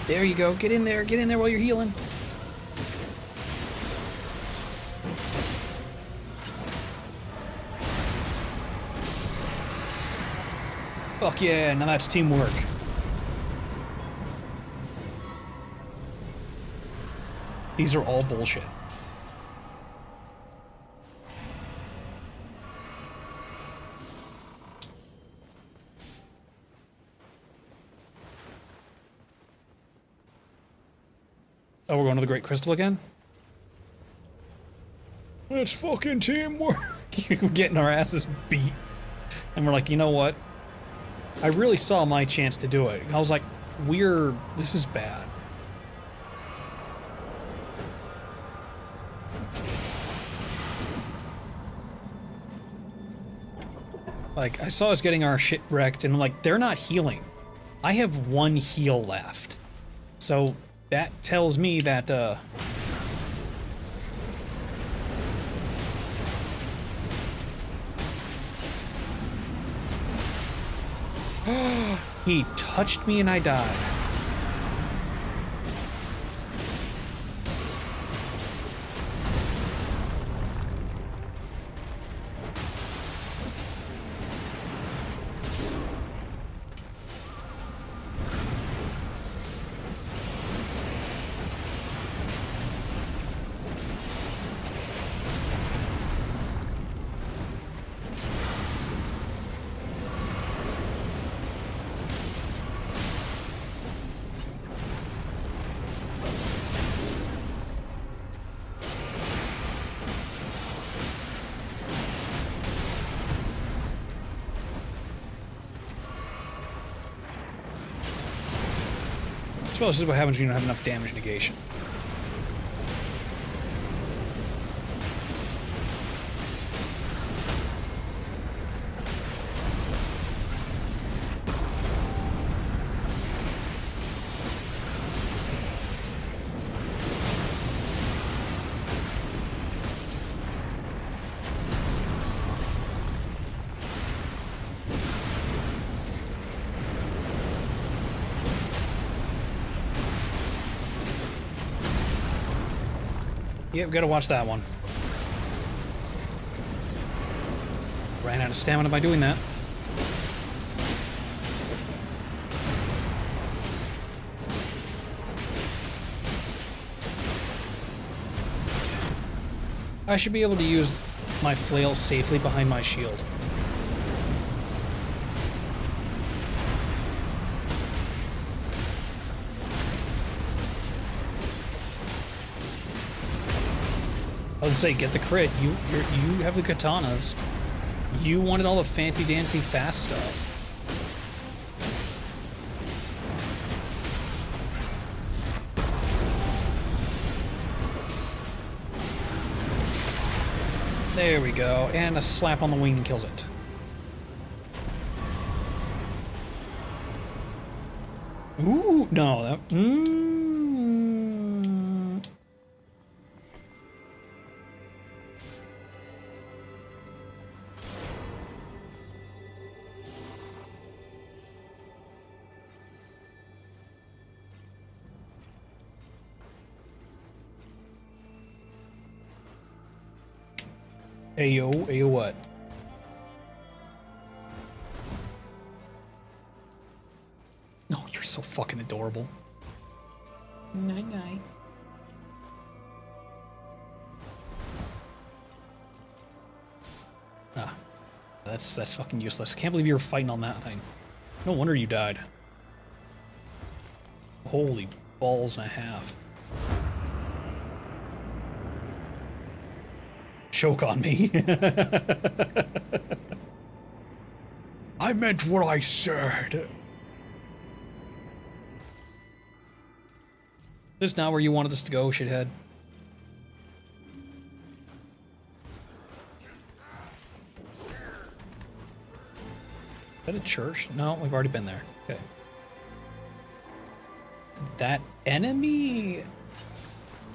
There you go. Get in there. Get in there while you're healing. Fuck yeah, now that's teamwork. These are all bullshit. Oh, we're going to the Great Crystal again? It's fucking teamwork. We're getting our asses beat. And we're like, you know what? I really saw my chance to do it. I was like, this is bad. Like, I saw us getting our shit wrecked, and I'm like, they're not healing. I have one heal left. So, that tells me that, he touched me and I died. Well, this is what happens when you don't have enough damage negation. Yep, gotta watch that one. Ran out of stamina by doing that. I should be able to use my flail safely behind my shield. I would say, get the crit. You have the katanas. You wanted all the fancy dancy fast stuff. There we go. And a slap on the wing kills it. Ooh, no. That, Ayo, ayo what? Oh, you're so fucking adorable. Night night. Ah, that's fucking useless. Can't believe you were fighting on that thing. No wonder you died. Holy balls and a half. Choke on me. I meant what I said. This is not where you wanted us to go, shithead. Is that a church? No, we've already been there. Okay. That enemy?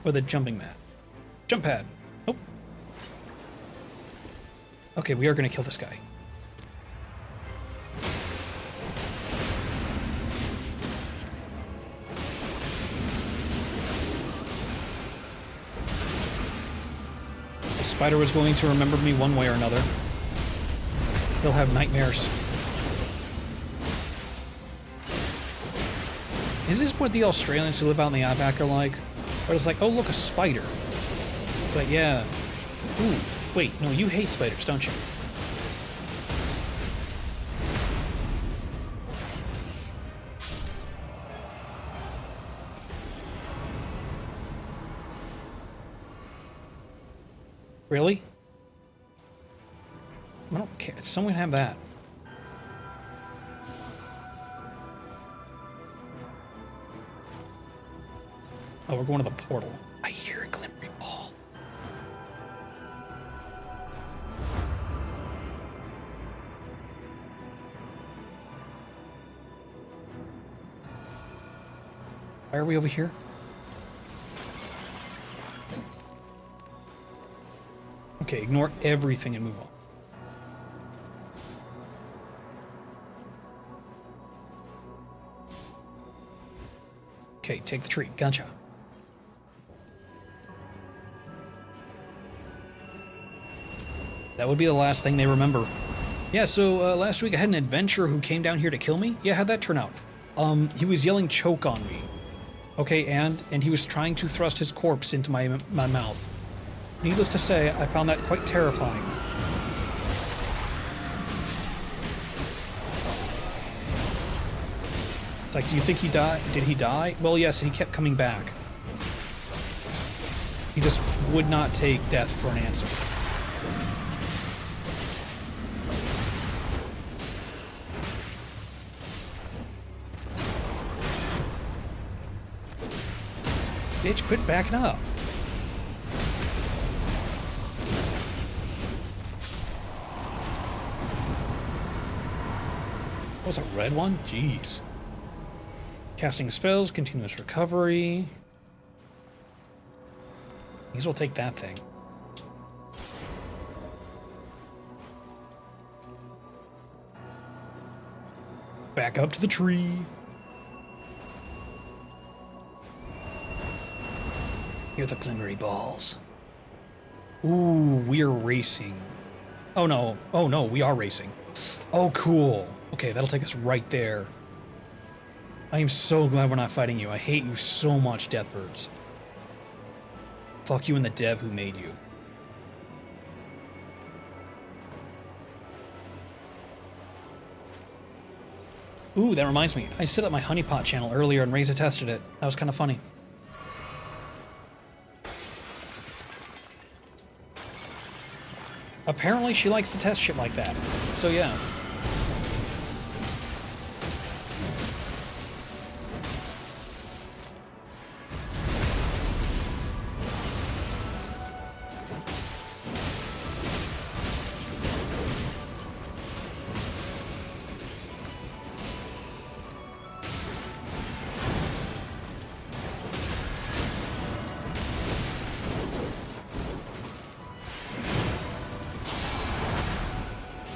Or the jumping mat? Jump pad. Nope. Okay, we are gonna kill this guy. The spider was going to remember me one way or another. He'll have nightmares. Is this what the Australians who live out in the outback are like? Where it's like, oh look, a spider. It's like, yeah. Ooh, wait, no, you hate spiders, don't you? Really? I don't care. Someone have that. Oh, we're going to the portal. I hear a glimmering ball. Why are we over here? Okay, ignore everything and move on. Okay, take the tree. Gotcha. That would be the last thing they remember. Yeah, so last week I had an adventurer who came down here to kill me. Yeah, how'd that turn out? He was yelling choke on me. Okay, and he was trying to thrust his corpse into my mouth. Needless to say, I found that quite terrifying. It's like, do you think he died? Did he die? Well, yes, and he kept coming back. He just would not take death for an answer. Bitch, quit backing up. What was a red one? Jeez. Casting spells, continuous recovery. These will take that thing. Back up to the tree. Hear the glimmery balls. Ooh, we're racing. Oh no, we are racing. Oh, cool. Okay, that'll take us right there. I am so glad we're not fighting you. I hate you so much, Deathbirds. Fuck you and the dev who made you. Ooh, that reminds me. I set up my honeypot channel earlier and Reza tested it. That was kind of funny. Apparently she likes to test shit like that. So yeah.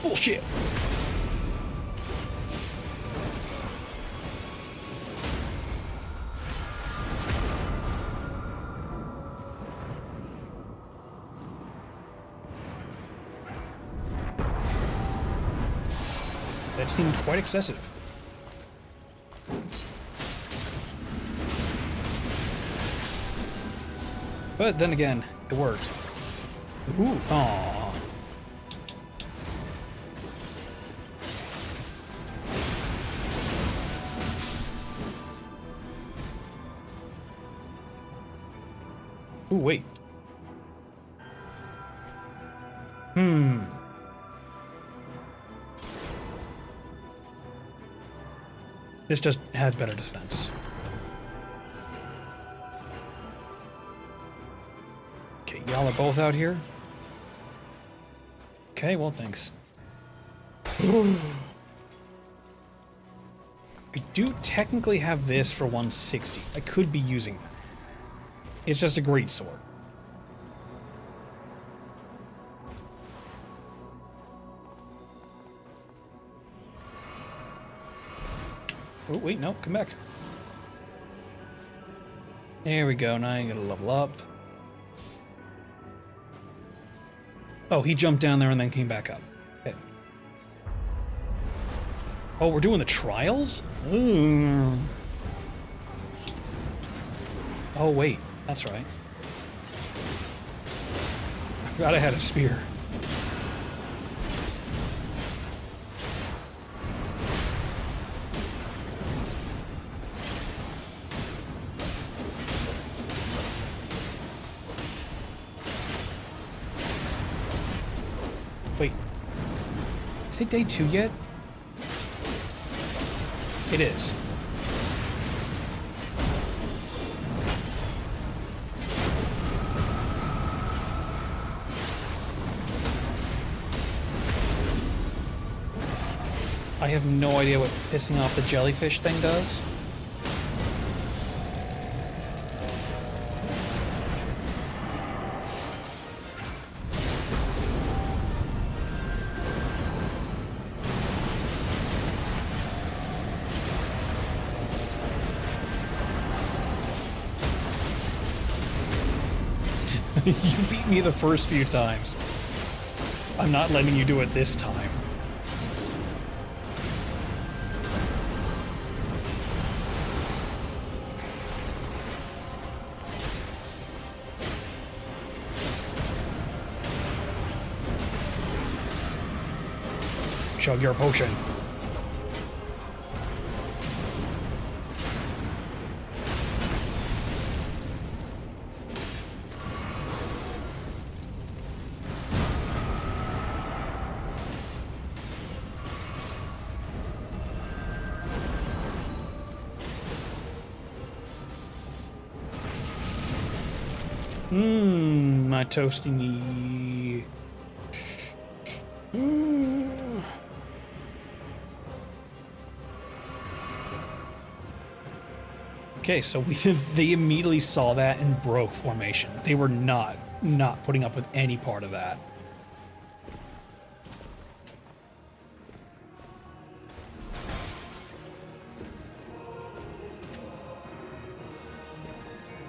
Bullshit. That seemed quite excessive. But then again, it worked. Ooh, aww. Ooh, wait. This just has better defense. Okay, y'all are both out here? Okay, well, thanks. I do technically have this for 160. I could be using that. It's just a great sword. Oh, wait, no, come back. There we go, now I gotta level up. Oh, he jumped down there and then came back up. Okay. Oh, we're doing the trials? Ooh. Oh, wait, that's right. I forgot I had a spear. Wait, is it day 2 yet? It is. I have no idea what pissing off the jellyfish thing does. You beat me the first few times. I'm not letting you do it this time. Chug your potion. My toasty knee. Okay, so they immediately saw that and broke formation. They were not putting up with any part of that.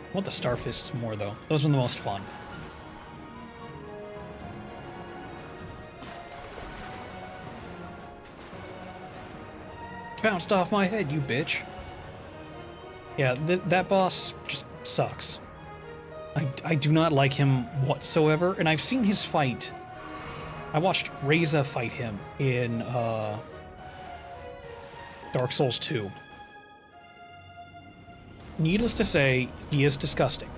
I want the Star Fists more, though. Those are the most fun. Bounced off my head, you bitch. Yeah, that boss just sucks. I do not like him whatsoever, and I've seen his fight. I watched Reza fight him in Dark Souls 2. Needless to say, he is disgusting.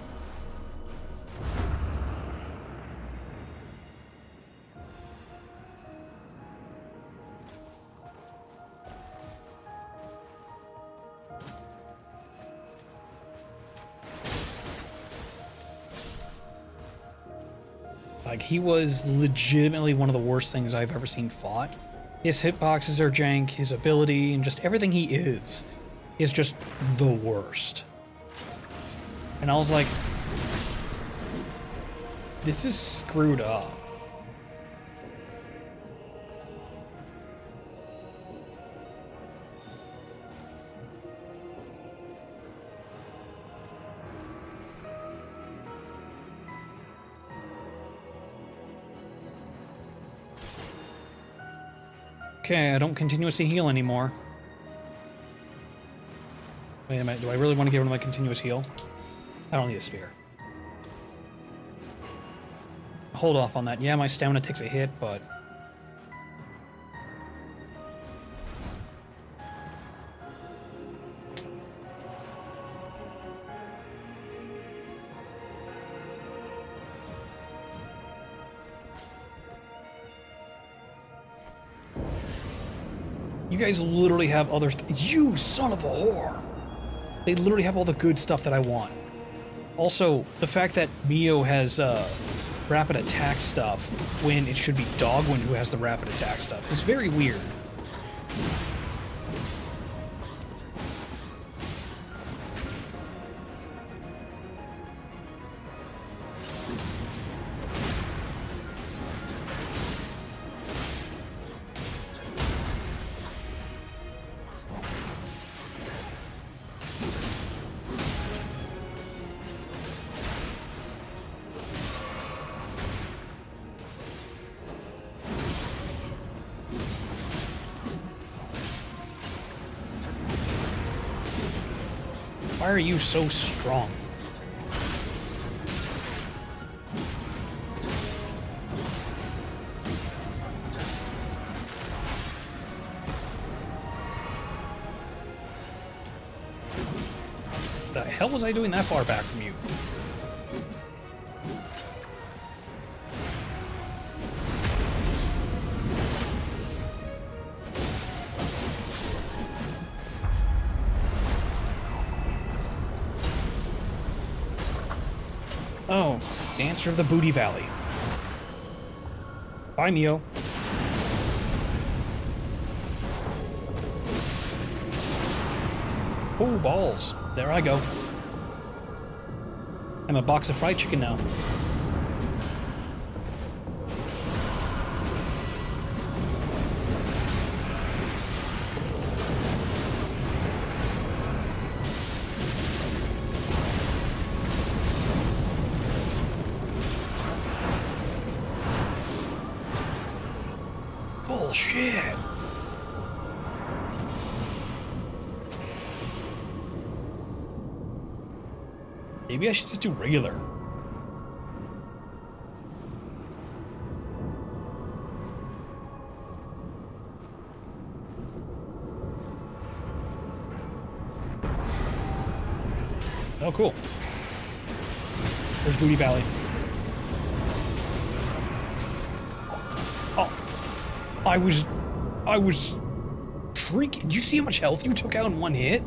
Like, he was legitimately one of the worst things I've ever seen fought. His hitboxes are jank, his ability, and just everything he is just the worst. And I was like, this is screwed up. Okay, I don't continuously heal anymore. Wait a minute, do I really want to give him my continuous heal? I don't need a spear. Hold off on that. Yeah, my stamina takes a hit, but... You guys literally have other... You son of a whore! They literally have all the good stuff that I want. Also, the fact that Mio has rapid attack stuff when it should be Dogwin who has the rapid attack stuff is very weird. Why are you so strong? The hell was I doing that far back from you? Oh, Dancer of the Booty Valley. Bye, Mio. Oh, balls. There I go. I'm a box of fried chicken now. Bullshit. Maybe I should just do regular. Oh, cool. There's Booty Valley. Oh, I was shrinking. Did you see how much health you took out in one hit?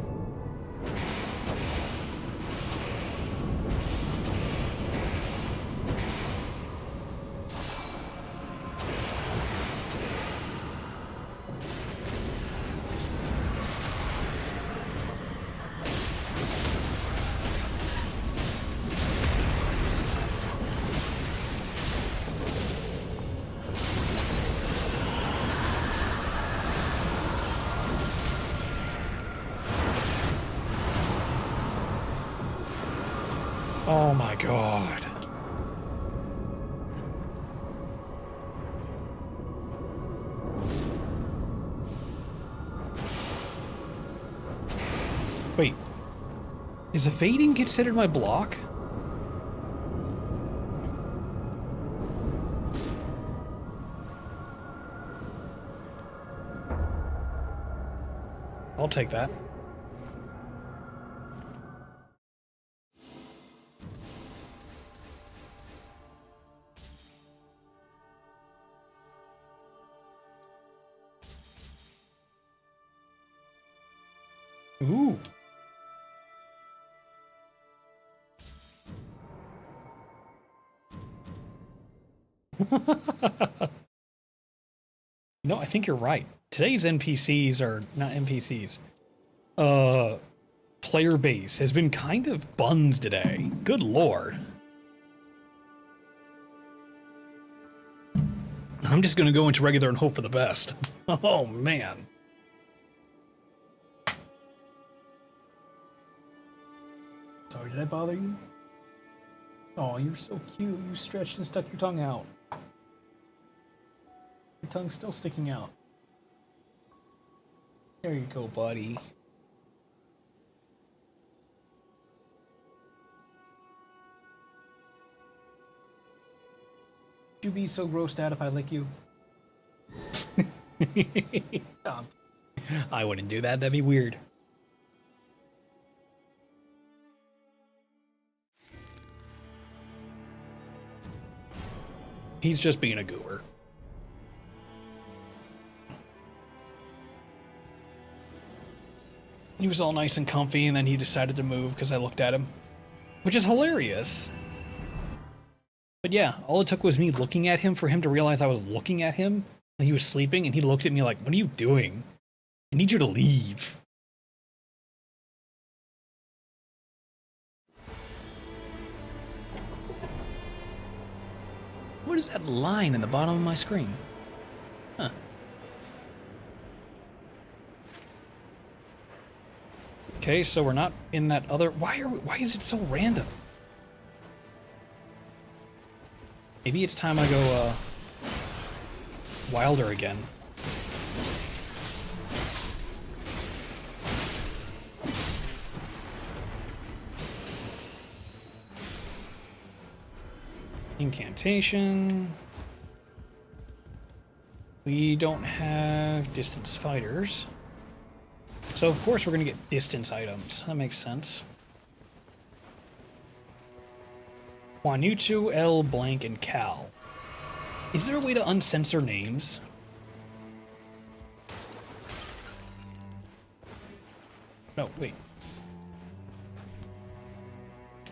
Oh my god. Wait. Is evading considered my block? I'll take that. Ooh. No, I think you're right. Today's NPCs are not NPCs. Player base has been kind of buns today. Good lord. I'm just gonna go into regular and hope for the best. Oh man. Sorry, did I bother you? Oh, you're so cute. You stretched and stuck your tongue out. Your tongue's still sticking out. There you go, buddy. Would you be so grossed out if I lick you? Oh, I wouldn't do that. That'd be weird. He's just being a goober. He was all nice and comfy, and then he decided to move because I looked at him. Which is hilarious. But yeah, all it took was me looking at him for him to realize I was looking at him. And he was sleeping, and he looked at me like, "What are you doing? I need you to leave." What is that line in the bottom of my screen? Huh. Okay, so we're not in that other... Why is it so random? Maybe it's time I go, wilder again. Incantation. We don't have distance fighters. So of course we're gonna get distance items. That makes sense. Juanutu, L, Blank, and Cal. Is there a way to uncensor names? No, wait.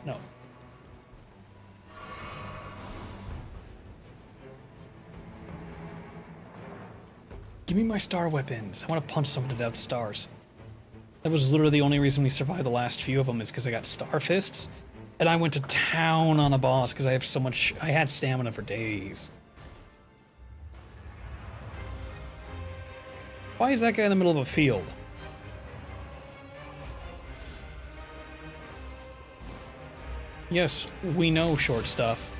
No. Give me my star weapons. I want to punch someone to death with stars. That was literally the only reason we survived the last few of them, is because I got star fists. And I went to town on a boss because I have so much... I had stamina for days. Why is that guy in the middle of a field? Yes, we know short stuff.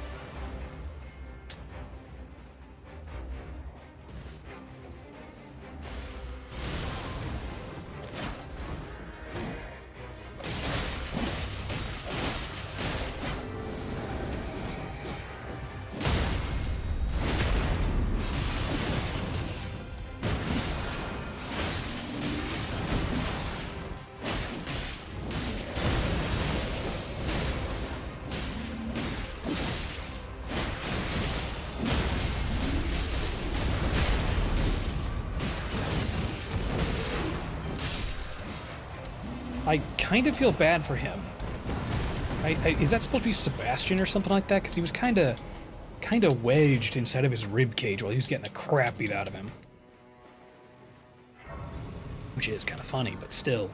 I kind of feel bad for him. Is that supposed to be Sebastian or something like that? Because he was kind of wedged inside of his rib cage while he was getting the crap beat out of him. Which is kind of funny, but still.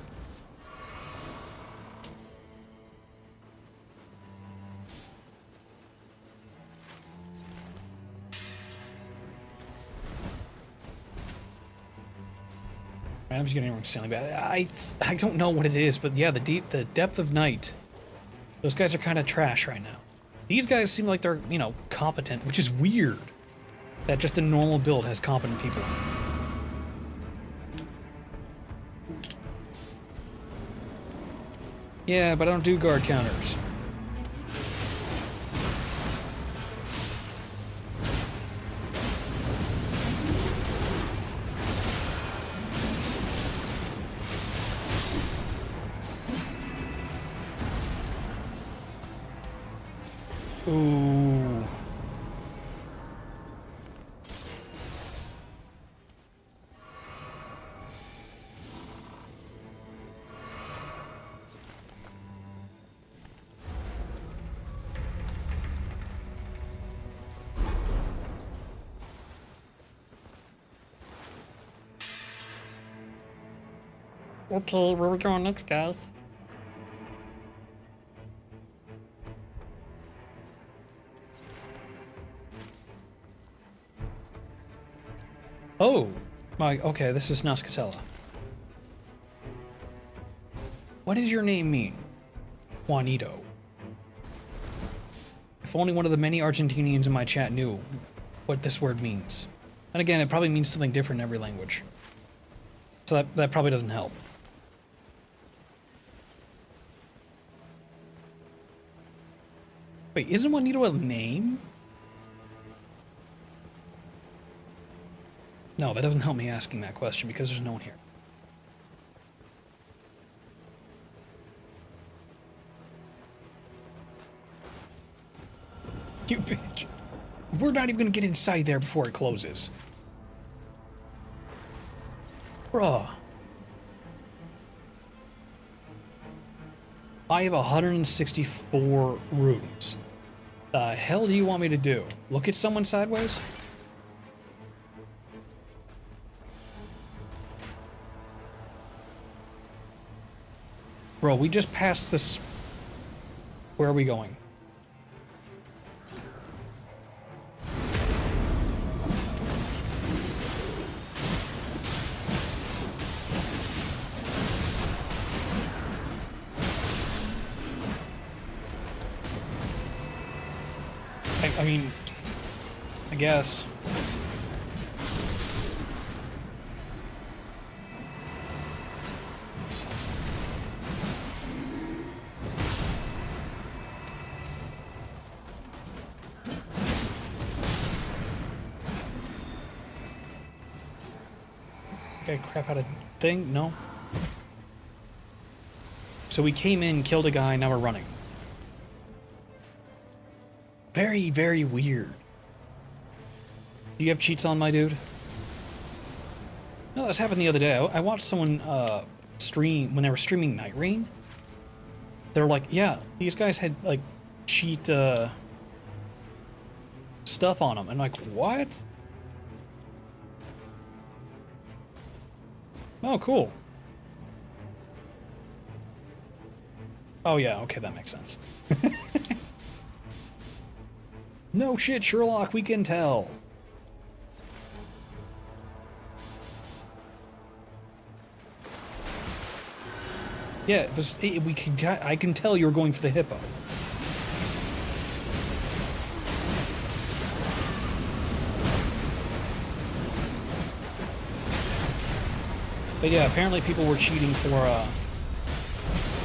I'm just getting everyone sounding bad. I don't know what it is, but yeah, the depth of night. Those guys are kind of trash right now. These guys seem like they're, you know, competent, which is weird. That just a normal build has competent people. Yeah, but I don't do guard counters. Ooh. Okay, where are we going next, guys? Oh, okay, this is Nascatella. What does your name mean? Juanito. If only one of the many Argentinians in my chat knew what this word means. And again, it probably means something different in every language. So that probably doesn't help. Wait, isn't Juanito a name? No, that doesn't help me asking that question because there's no one here. You bitch. We're not even gonna get inside there before it closes. Bruh. I have 164 rooms. The hell do you want me to do? Look at someone sideways? Bro, we just passed this. Where are we going? I mean, I guess. Okay, crap out of thing? No. So we came in, killed a guy, now we're running. Very, very weird. Do you have cheats on, my dude? No, this happened the other day. I watched someone stream, when they were streaming NightReign. They were like, yeah, these guys had, like, cheat stuff on them. And like, what? Oh, cool. Oh, yeah, okay, that makes sense. No shit, Sherlock, we can tell. Yeah, I can tell you were going for the hippo. But yeah, apparently people were cheating for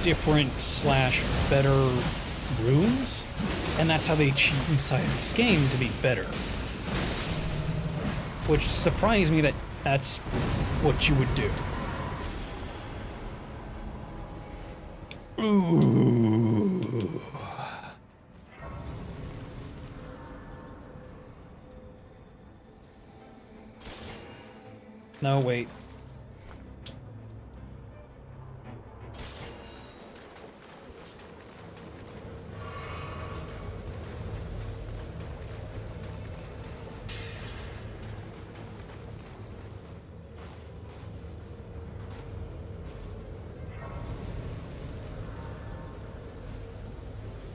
different / better rooms, and that's how they cheat inside this game to be better. Which surprised me that that's what you would do. Ooh. No, wait.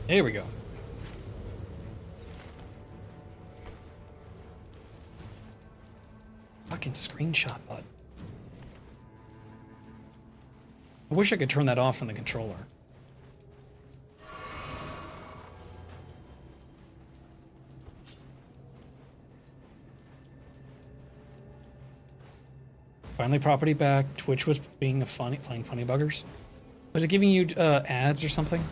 Here we go. Fucking screenshot button. I wish I could turn that off from the controller. Finally property back. Twitch was being playing funny buggers. Was it giving you ads or something?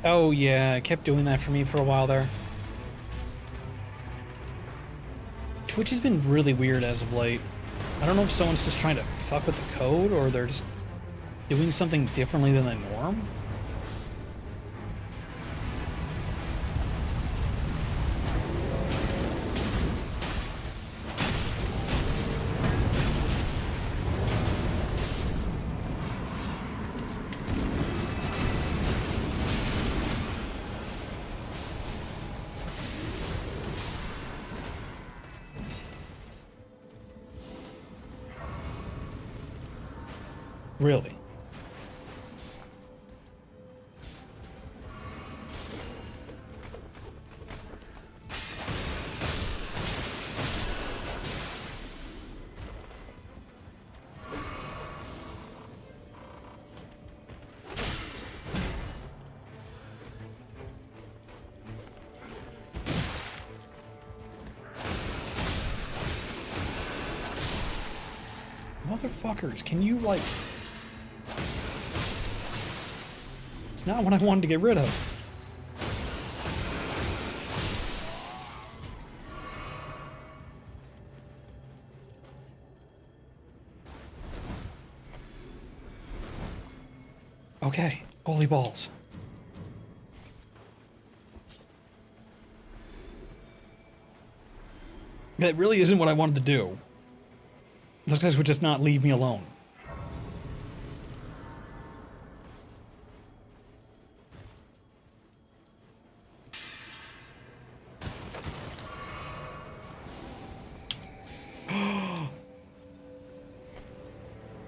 Oh yeah, it kept doing that for me for a while there. Twitch has been really weird as of late. I don't know if someone's just trying to fuck with the code or they're just doing something differently than the norm. Really? Motherfuckers, can you, like... It's not what I wanted to get rid of. Okay, holy balls. That really isn't what I wanted to do. Those guys would just not leave me alone.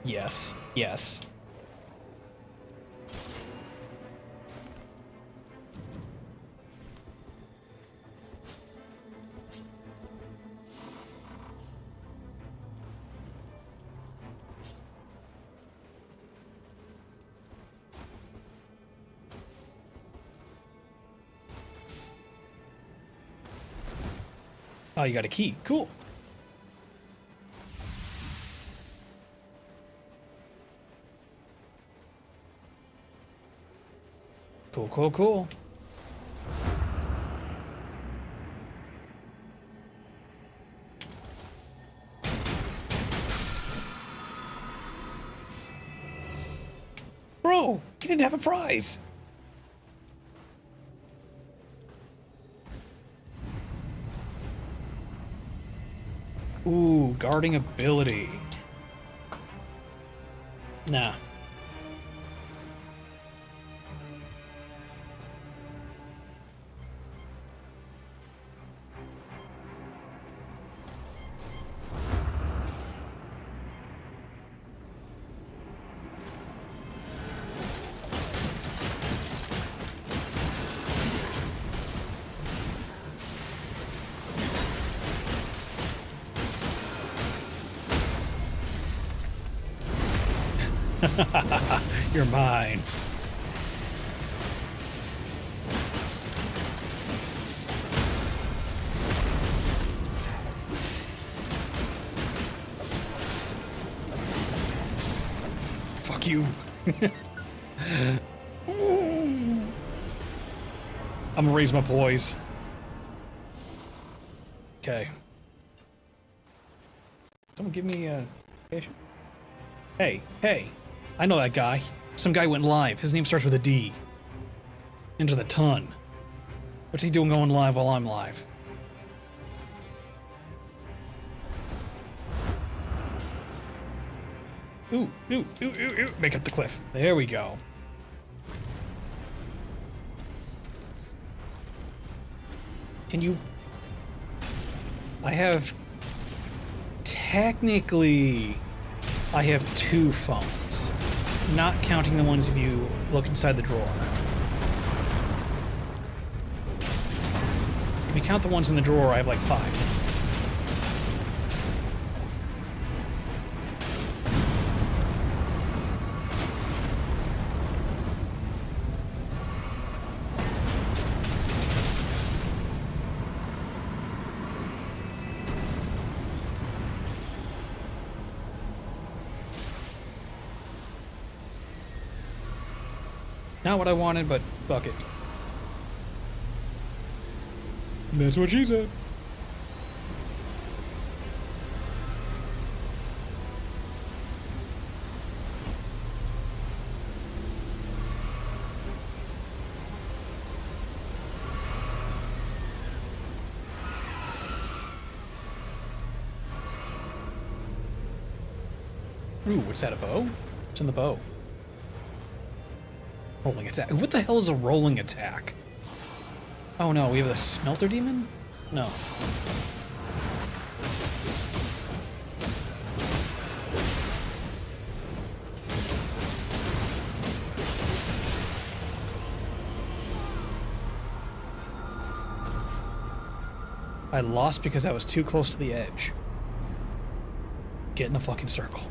Yes, yes. Oh, you got a key. Cool. Cool, cool, cool. Bro, you didn't have a prize. Ooh, guarding ability. Nah. You're mine. Fuck you. I'm gonna raise my poise. Okay. Someone give me a patient. Hey, hey. I know that guy. Some guy went live. His name starts with a D. Into the ton. What's he doing going live while I'm live? Ooh, ooh, ooh, ooh, ooh. Make up the cliff. There we go. Can you... I have... Technically... I have 2 phones. Not counting the ones if you look inside the drawer. If you count the ones in the drawer, I have like 5. Not what I wanted, but fuck it. That's what she said. Ooh, what's that, a bow? What's in the bow? Rolling attack. What the hell is a rolling attack? Oh no, we have the smelter demon? No. I lost because I was too close to the edge. Get in the fucking circle.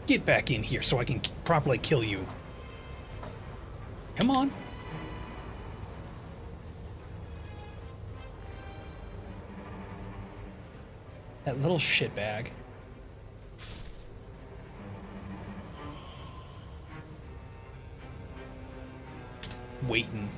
Get back in here so I can properly kill you. Come on. That little shitbag. Waiting.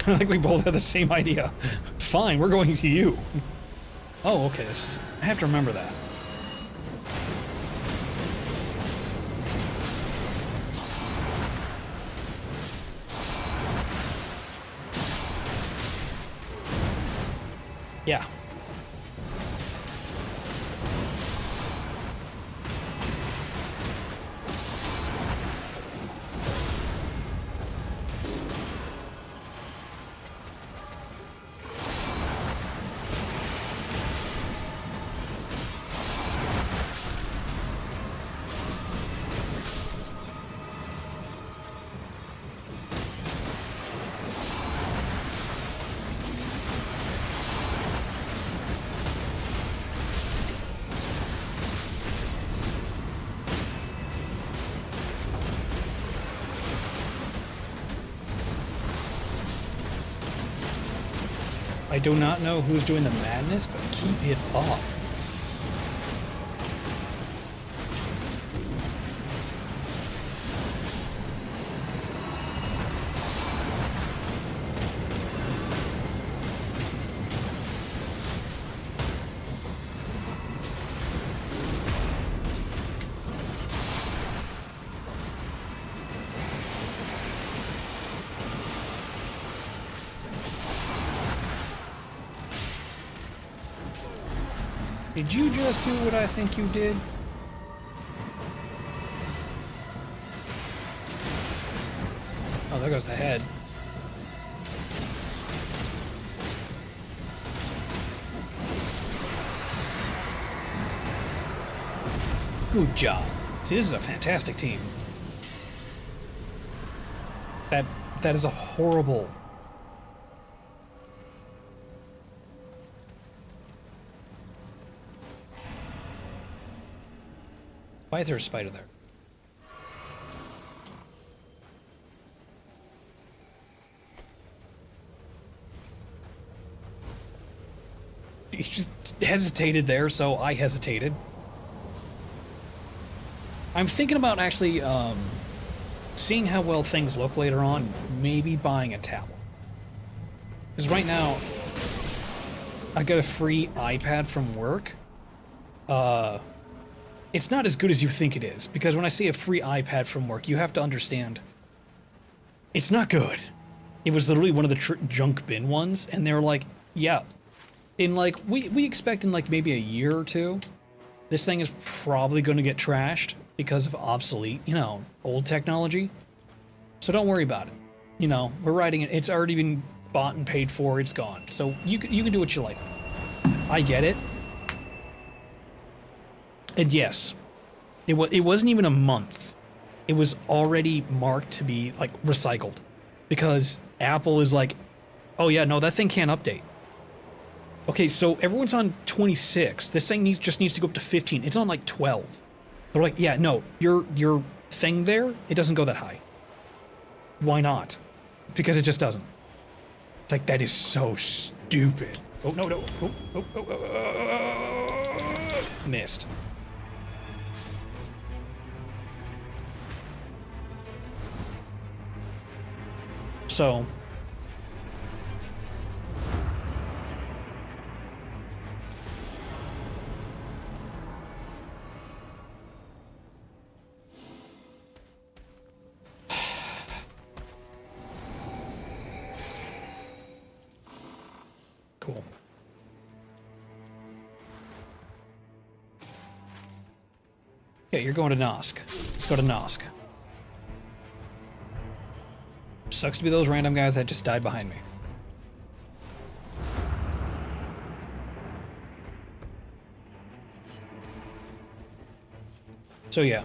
I think we both have the same idea. Fine, we're going to you. Oh, okay. I have to remember that. Yeah. I do not know who's doing the madness, but keep it up. Did you just do what I think you did? Oh, there goes the head. Good job. See, this is a fantastic team. That is a horrible... Why is there a spider there? He just hesitated there, so I hesitated. I'm thinking about actually seeing how well things look later on, maybe buying a tablet. Because right now, I got a free iPad from work. It's not as good as you think it is, because when I say a free iPad from work, you have to understand, it's not good. It was literally one of the junk bin ones, and they were like, yeah, in like, we expect in like maybe a year or two, this thing is probably going to get trashed because of obsolete, you know, old technology. So don't worry about it. You know, we're writing it. It's already been bought and paid for. It's gone. So you can do what you like. I get it. And yes, it wasn't even a month. It was already marked to be like recycled, because Apple is like, oh yeah, no, that thing can't update. Okay, so everyone's on 26. This thing just needs to go up to 15. It's on like 12. They're like, yeah, no, your thing there, it doesn't go that high. Why not? Because it just doesn't. It's like, that is so stupid. Oh no. Missed. So cool. Okay, you're going to Nosk. Let's go to Nosk. Sucks to be those random guys that just died behind me. So yeah,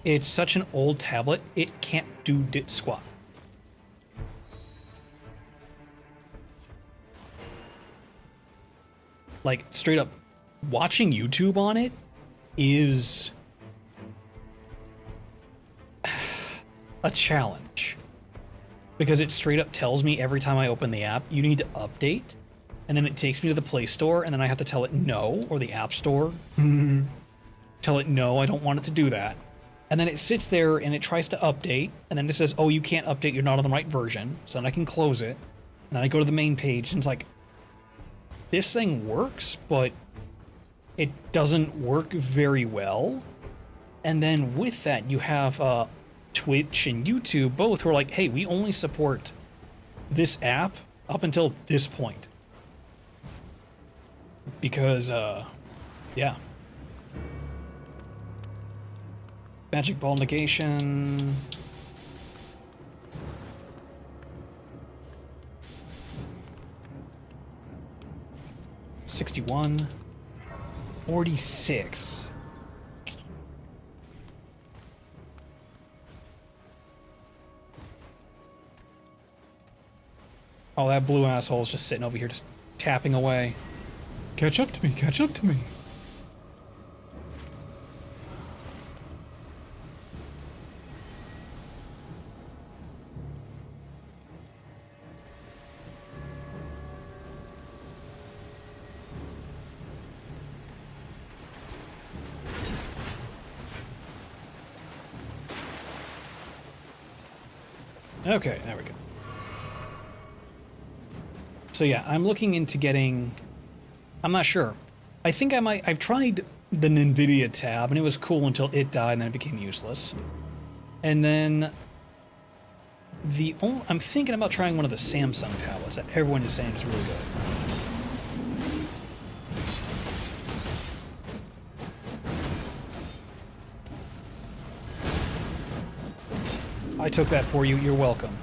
it's such an old tablet, it can't do dit squat. Like, straight up, watching YouTube on it is a challenge. Because it straight up tells me every time I open the app, you need to update. And then it takes me to the Play Store, and then I have to tell it no, or the App Store. Tell it no, I don't want it to do that. And then it sits there and it tries to update, and then it says, oh, you can't update, you're not on the right version. So then I can close it. And then I go to the main page, and it's like, this thing works, but it doesn't work very well. And then with that, you have Twitch and YouTube both who are like, hey, we only support this app up until this point. Because, yeah. Magic Ball negation. $61. 46. Oh, that blue asshole is just sitting over here just tapping away. Catch up to me, catch up to me. Okay, there we go. So yeah, I'm looking into getting... I'm not sure. I think I might... I've tried the NVIDIA tab, and it was cool until it died, and then it became useless. And then... I'm thinking about trying one of the Samsung tablets that everyone is saying is really good. I took that for you. You're welcome.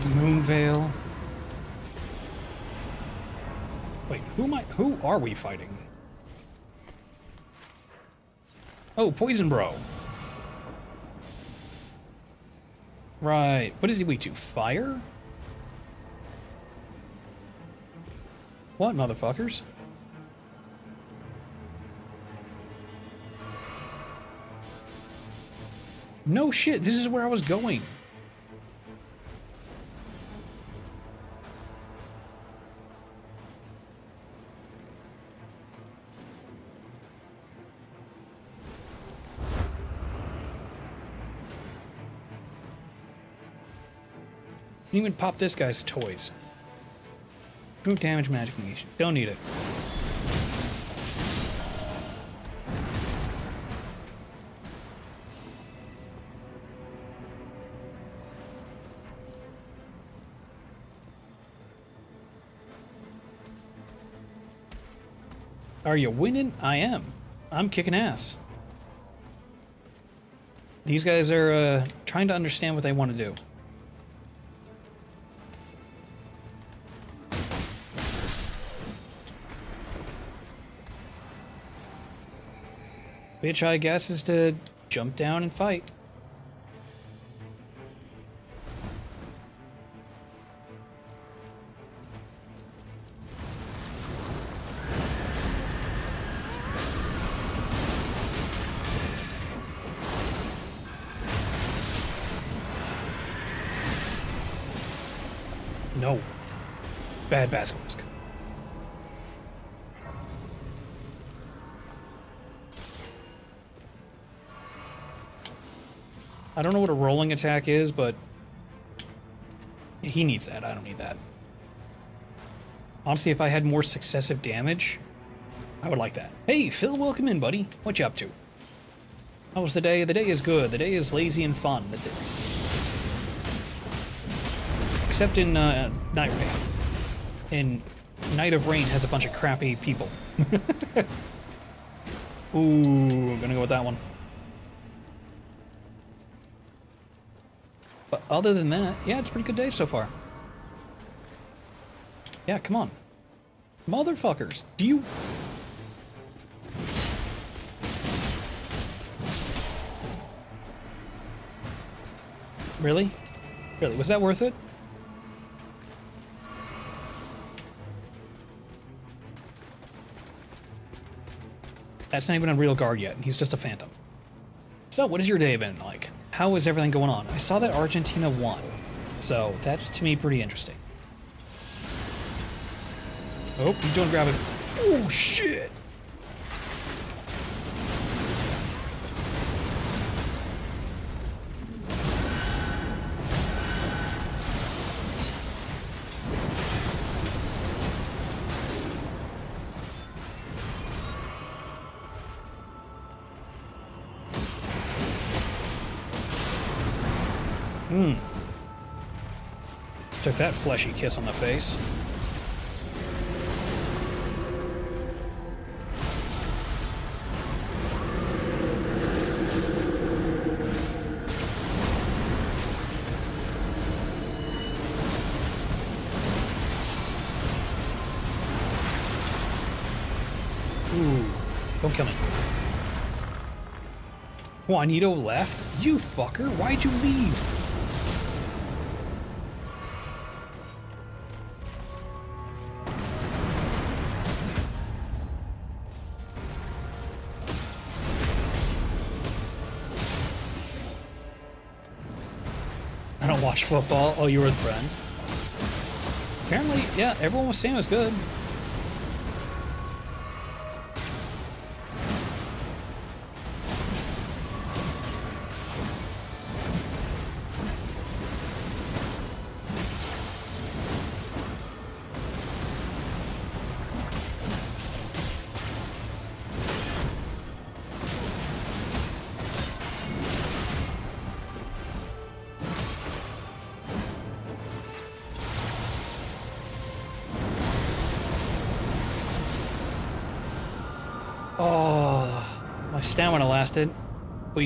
Moonvale. Wait, who are we fighting? Oh, Poison Bro. Right. What is he weak to? Fire? What, motherfuckers? No shit, this is where I was going. Didn't even pop this guy's toys. Group damage, magic negation. Don't need it. Are you winning? I am. I'm kicking ass. These guys are trying to understand what they want to do. Which I guess is to jump down and fight. No. Bad basilisk. I don't know what a rolling attack is, but he needs that. I don't need that. Honestly, if I had more successive damage, I would like that. Hey, Phil, welcome in, buddy. What you up to? How was the day? The day is good. The day is lazy and fun. Except in NightReign. In NightReign has a bunch of crappy people. Ooh, I'm gonna go with that one. But other than that, yeah, it's a pretty good day so far. Yeah, come on. Motherfuckers. Do you... Really? Really? Was that worth it? That's not even a real guard yet. He's just a phantom. So, what has your day been like? How is everything going on? I saw that Argentina won. So, that's, to me, pretty interesting. Oh, he's doing grab it. Oh, shit! Took that fleshy kiss on the face. Ooh, don't kill me. Juanito left? You fucker, why'd you leave? I don't watch football. Oh, you were with friends? Apparently, yeah, everyone was saying it was good. Oh, my stamina lasted. I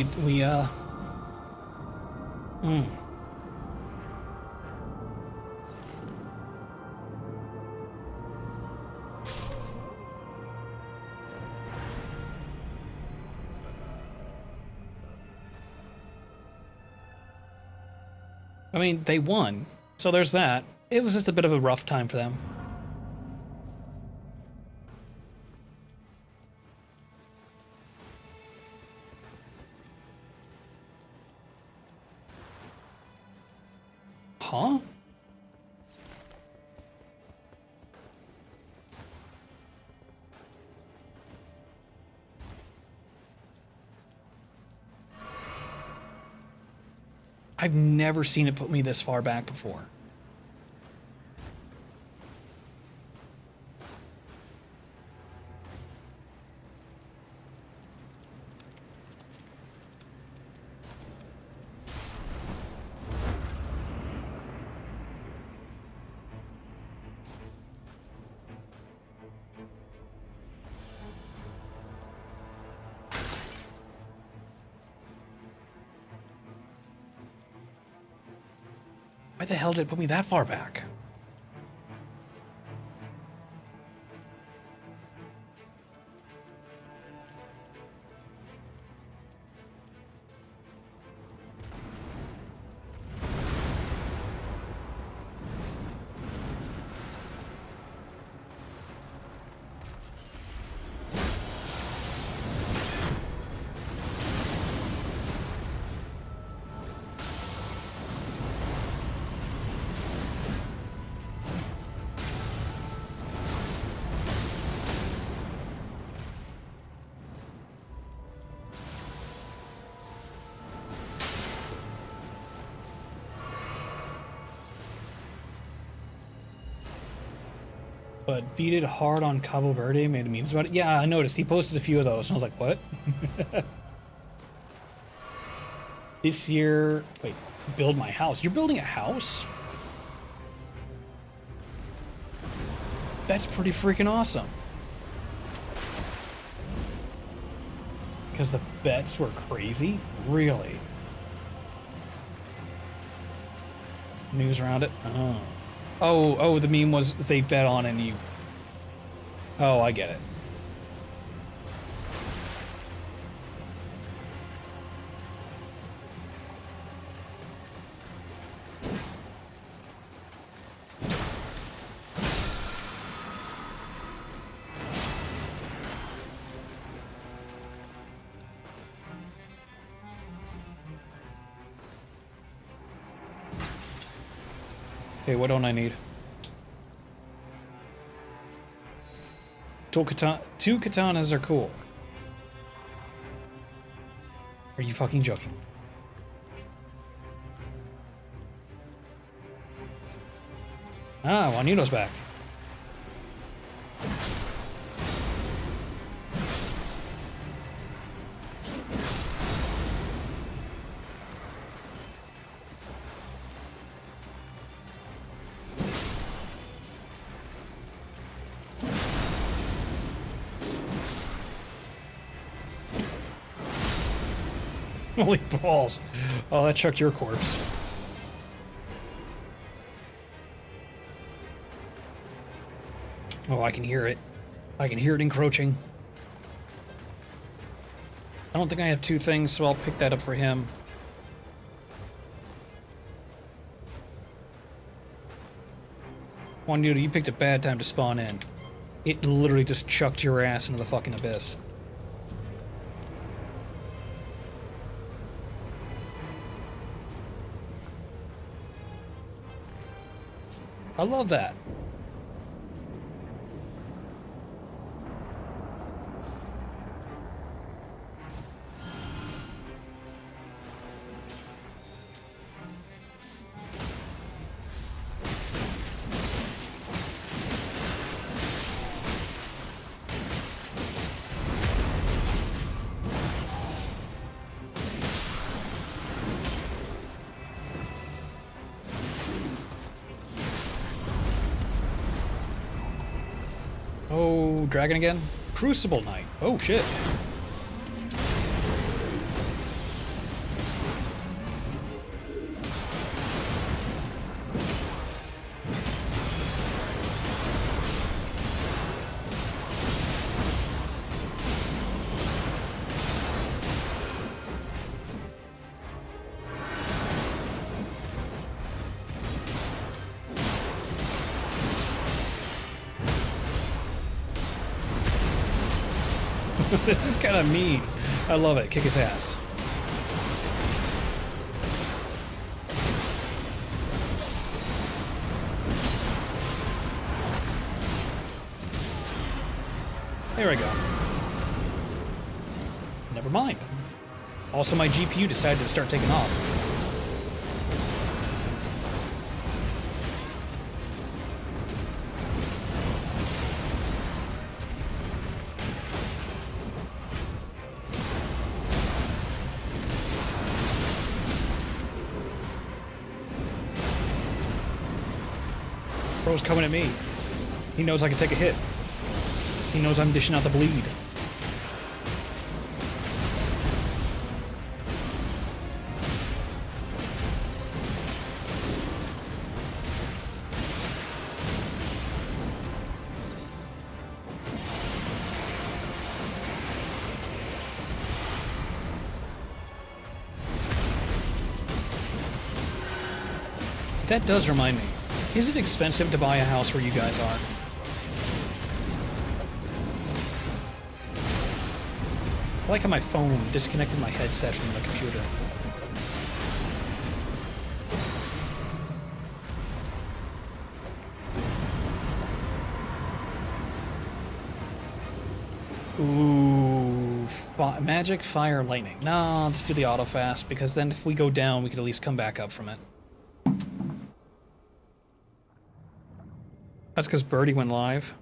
mean, they won, so there's that. It was just a bit of a rough time for them. Huh? I've never seen it put me this far back before. Why the hell did it put me that far back? But beat it hard on Cabo Verde, made memes about it. Yeah, I noticed. He posted a few of those, and I was like, what? This year... Wait, build my house. You're building a house? That's pretty freaking awesome. Because the bets were crazy? Really? News around it? Oh. Oh, the meme was they bet on and you... Oh, I get it. Okay, what don't I need? Two katanas are cool. Are you fucking joking? Ah, Juanito's back. Holy balls. Oh, that chucked your corpse. Oh, I can hear it. I can hear it encroaching. I don't think I have two things, so I'll pick that up for him. Juanito, you picked a bad time to spawn in. It literally just chucked your ass into the fucking abyss. I love that. Oh, dragon again? Crucible Knight. Oh, shit. This is kind of mean. I love it. Kick his ass. There we go. Never mind. Also, my GPU decided to start taking off. Bro's coming at me. He knows I can take a hit. He knows I'm dishing out the bleed. That does remind me. Is it expensive to buy a house where you guys are? I like how my phone disconnected my headset from the computer. Ooh, magic, fire, lightning. No, let's do the auto fast, because then if we go down, we could at least come back up from it. That's because Birdie went live.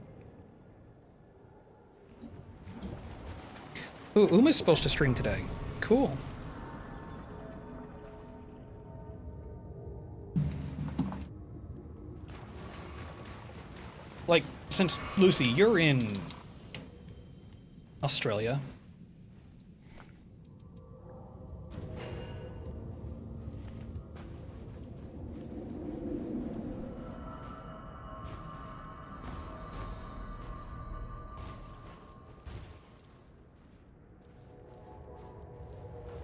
Ooh, Uma's supposed to stream today. Cool. Like, since, Lucy, you're in Australia.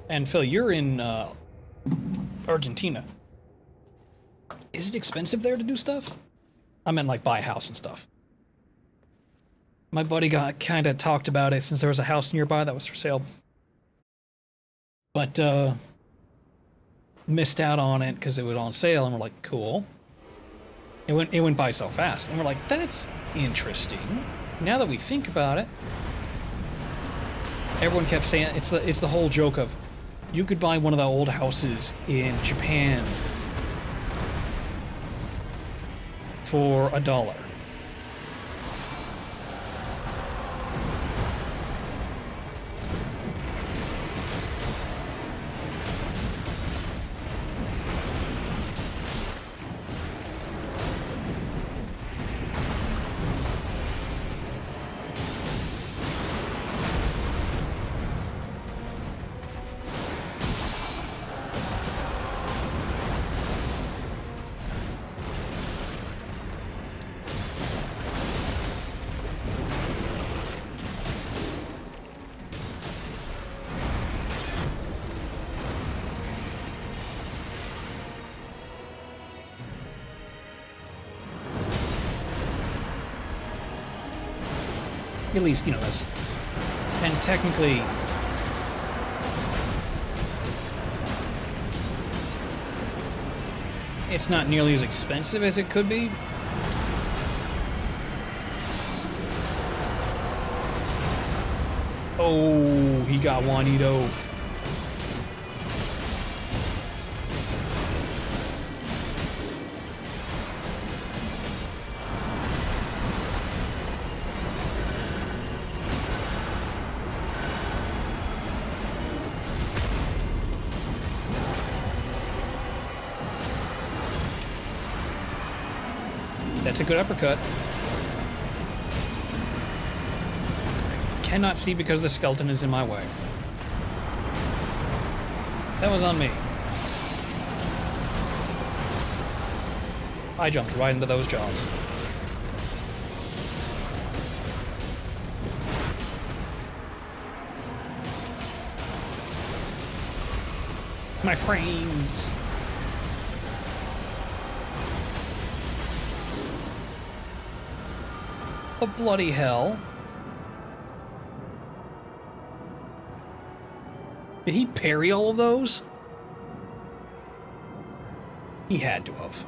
And Phil, you're in Argentina. Is it expensive there to do stuff? I meant like buy a house and stuff. My buddy got kind of talked about it since there was a house nearby that was for sale. But missed out on it because it was on sale, and we're like, cool. It went by so fast, and we're like, that's interesting. Now that we think about it, everyone kept saying it's the whole joke of you could buy one of the old houses in Japan for $1. At least, you know, this. And technically, it's not nearly as expensive as it could be. Oh, he got Juanito. That's a good uppercut. Cannot see because the skeleton is in my way. That was on me. I jumped right into those jaws. My frames. Oh, bloody hell. Did he parry all of those? He had to have.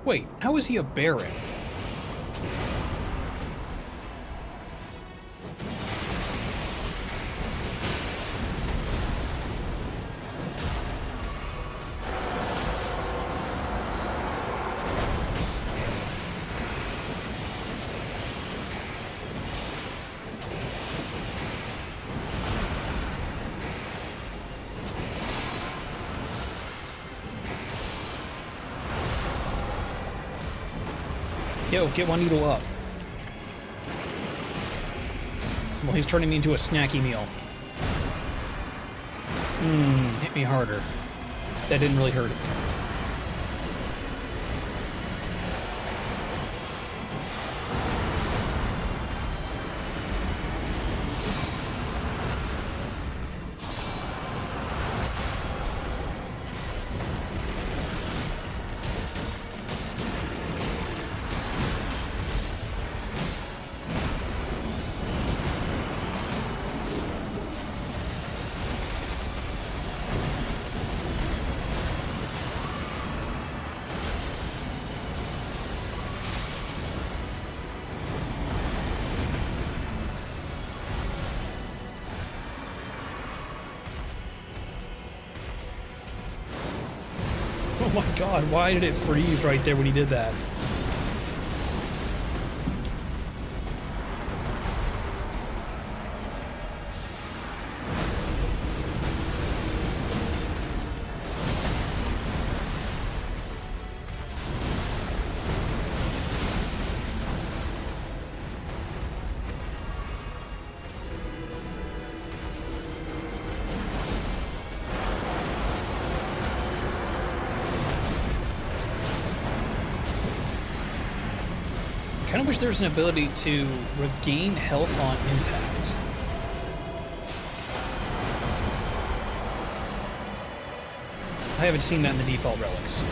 Wait, how is he a Baron? Yo, get Juanito up. Well, he's turning me into a snacky meal. Hit me harder. That didn't really hurt it. Oh my god, why did it freeze right there when he did that? wish there's an ability to regain health on impact. I haven't seen that in the default relics.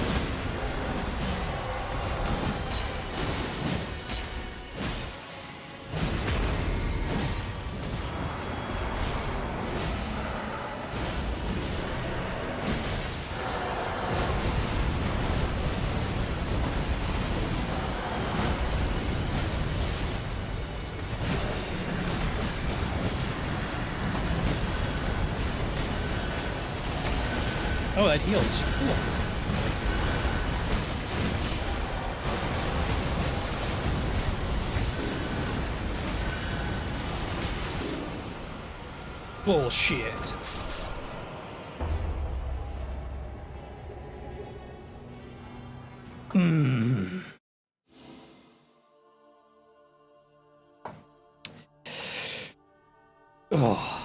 Oh, that heals. Cool. Bullshit. Oh.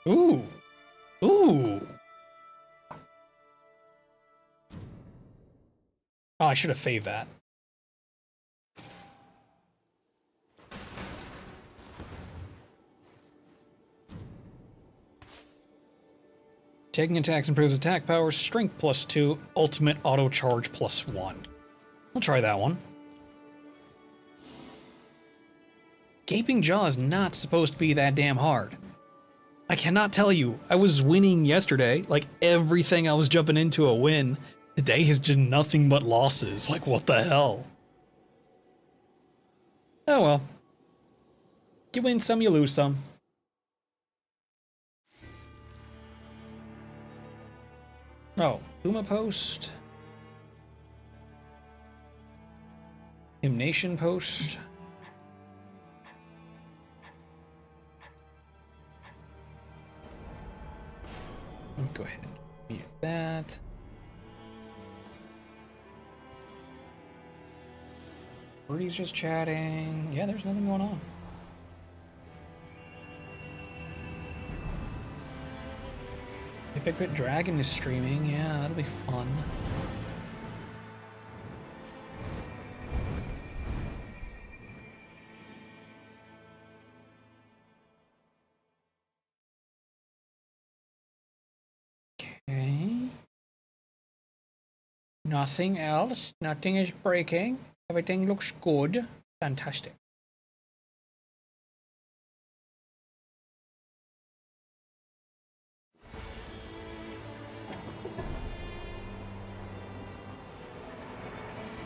Ooh. Ooh. Oh, I should have faved that. Taking attacks improves attack power, strength +2, ultimate auto charge +1. I'll try that one. Gaping Jaw is not supposed to be that damn hard. I cannot tell you, I was winning yesterday, like everything I was jumping into a win. Today has just nothing but losses, like what the hell? Oh well. You win some, you lose some. Oh, Puma Post. Hymnation Post. Go ahead and mute that. Birdie's just chatting. Yeah, there's nothing going on. Hypocrite Dragon is streaming. Yeah, that'll be fun. Okay. Nothing else. Nothing is breaking. Everything looks good. Fantastic.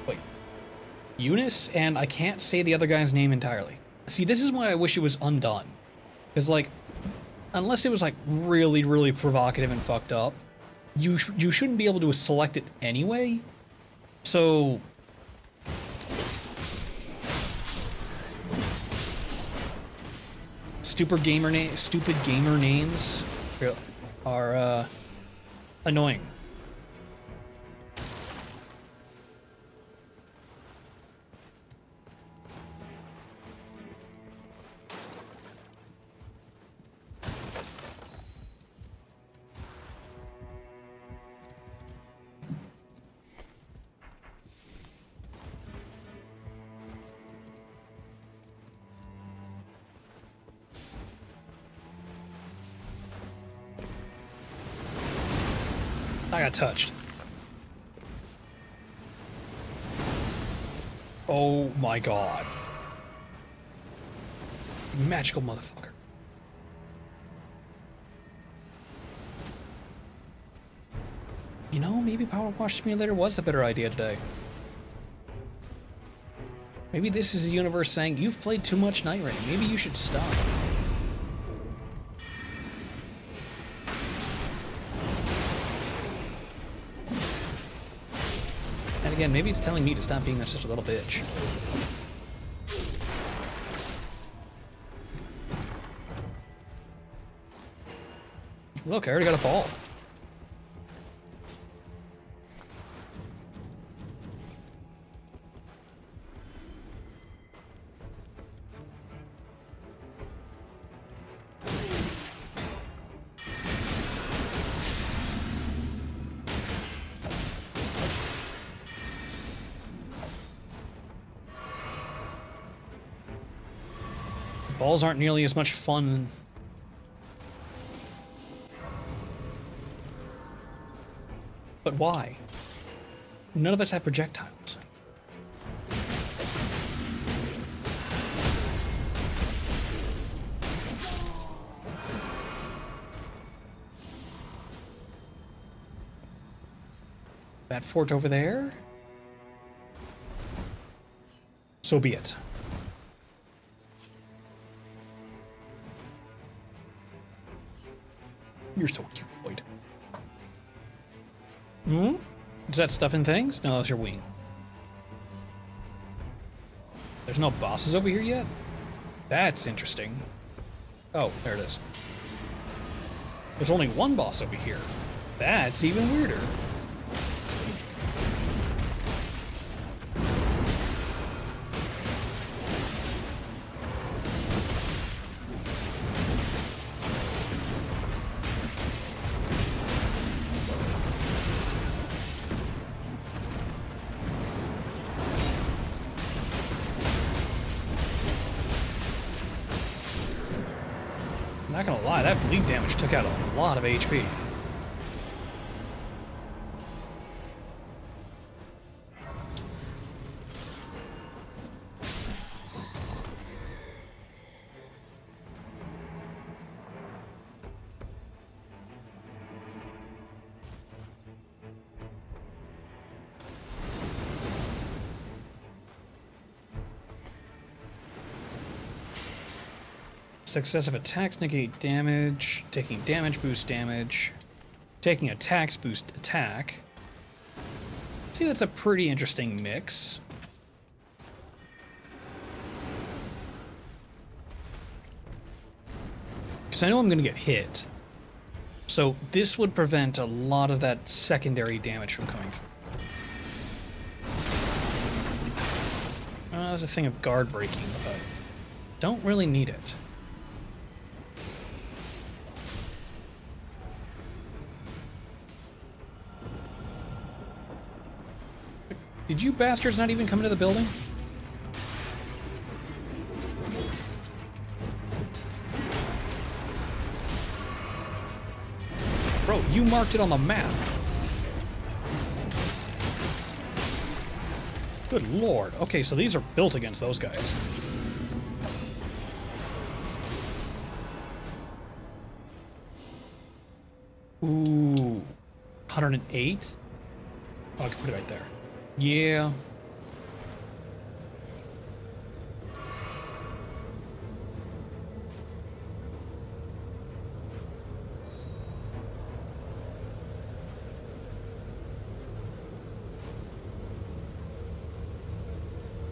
Wait. Eunice, and I can't say the other guy's name entirely. See, this is why I wish it was undone. Because, like, unless it was, like, really, really provocative and fucked up, you shouldn't be able to select it anyway. So... stupid gamer names are, annoying. I got touched. Oh my god. Magical motherfucker. You know, maybe Power Wash Simulator was a better idea today. Maybe this is the universe saying, you've played too much NightReign. Maybe you should stop. Again, maybe it's telling me to stop being such a little bitch. Look, I already got a ball. Balls aren't nearly as much fun. But why? None of us have projectiles. That fort over there? So be it. You're so cute, Lloyd. Hmm? Is that stuff in things? No, that's your wing. There's no bosses over here yet? That's interesting. Oh, there it is. There's only one boss over here. That's even weirder. Not gonna lie, that bleed damage took out a lot of HP. Successive attacks negate damage. Taking damage boost damage. Taking attacks boost attack. See, that's a pretty interesting mix. Because I know I'm going to get hit. So this would prevent a lot of that secondary damage from coming through. There's a thing of guard breaking, but don't really need it. Did you bastards not even come into the building? Bro, you marked it on the map. Good lord. Okay, so these are built against those guys. Ooh. 108? Oh, I can put it right there. Yeah.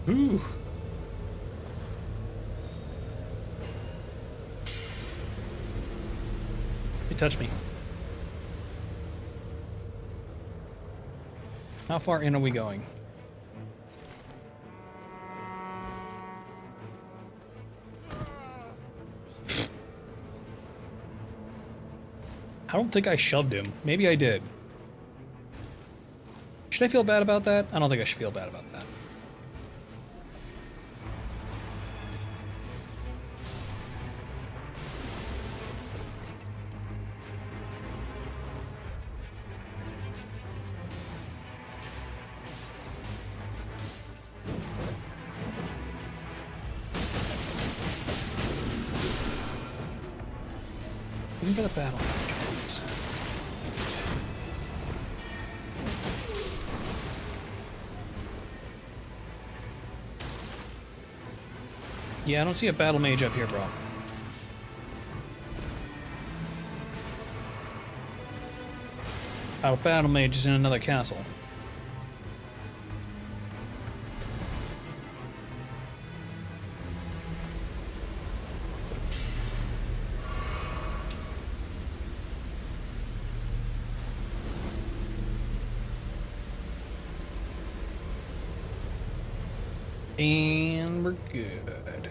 Ooh. It touched me. How far in are we going? I don't think I shoved him. Maybe I did. Should I feel bad about that? I don't think I should feel bad about that. Looking for the battle. Yeah, I don't see a battle mage up here, bro. Our battle mage is in another castle. And we're good.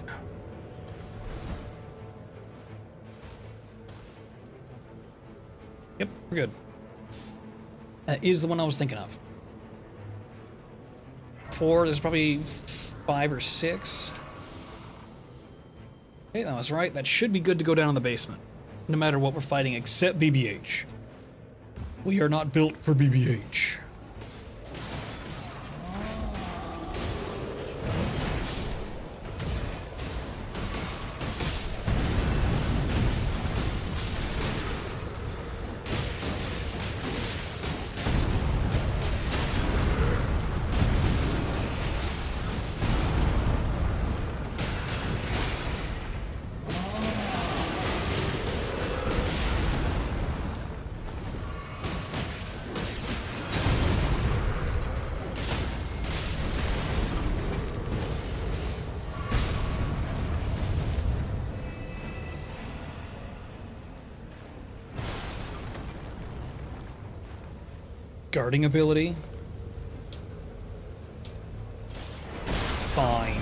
Yep, we're good. That is the one I was thinking of. 4, there's probably 5 or 6. Okay, that was right. That should be good to go down in the basement. No matter what we're fighting, except BBH. We are not built for BBH. Guarding ability. Fine.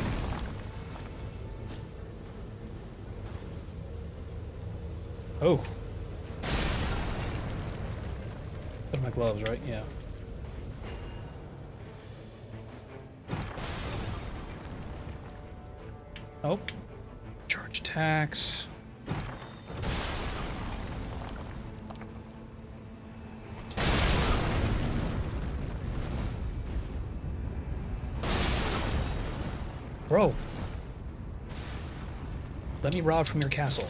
Oh. Put my gloves, right? Yeah. Oh. Charge attacks. Bro. Let me rob from your castle.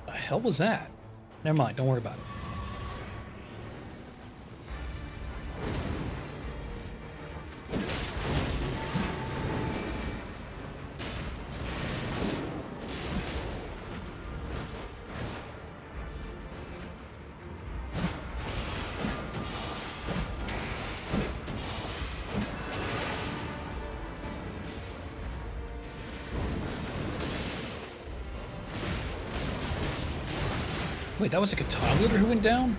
The hell was that? Never mind, don't worry about it. Wait, that was a katana wielder who went down?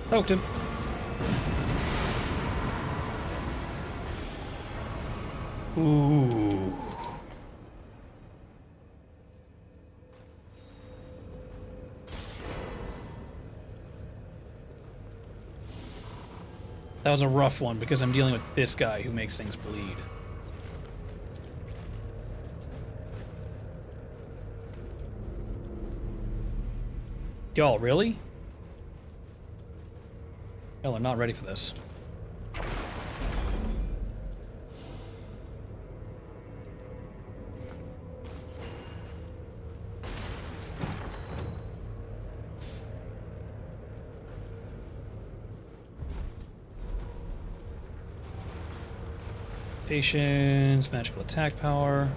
Poked him. Ooh. That was a rough one because I'm dealing with this guy who makes things bleed. Y'all, really? Y'all are not ready for this. Patience, magical attack power.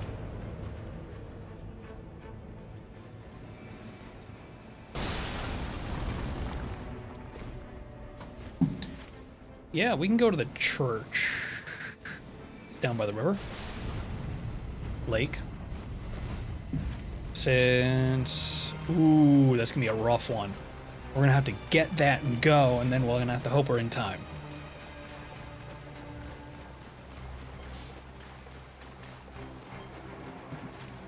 Yeah, we can go to the church. Down by the river. Lake. Since... Ooh, that's gonna be a rough one. We're gonna have to get that and go, and then we're gonna have to hope we're in time.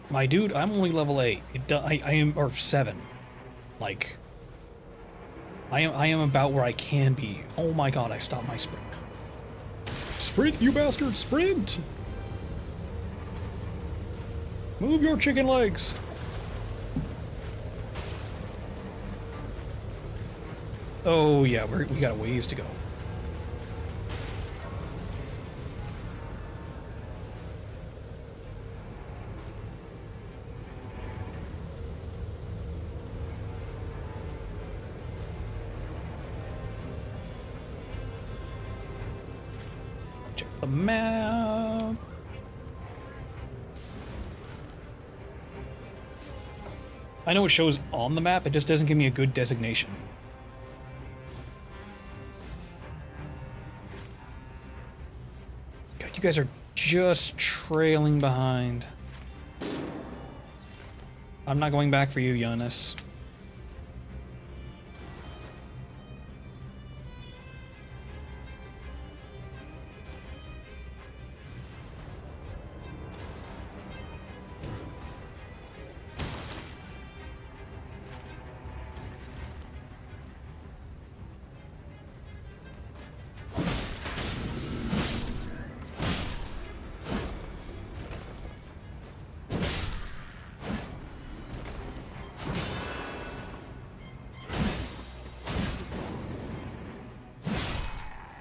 My dude, I'm only level 8. I am... or 7. Like... I am about where I can be. Oh my god, I stopped my sprint. Sprint, you bastard! Sprint! Move your chicken legs! Oh yeah, we got a ways to go. Check the map. I know it shows on the map, it just doesn't give me a good designation. You guys are just trailing behind. I'm not going back for you, Jonas.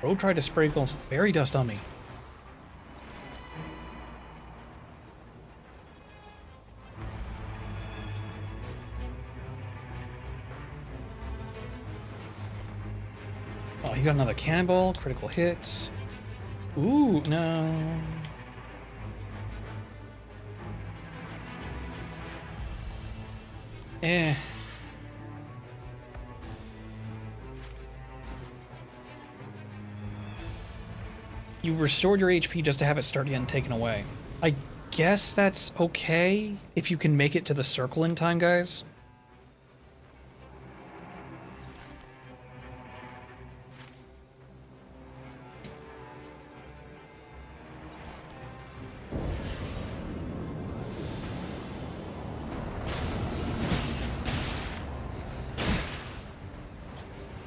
Bro tried to sprinkle fairy dust on me. Oh, he got another cannonball, critical hits. Ooh, no. Eh. You restored your HP just to have it start getting taken away. I guess that's okay if you can make it to the circle in time, guys.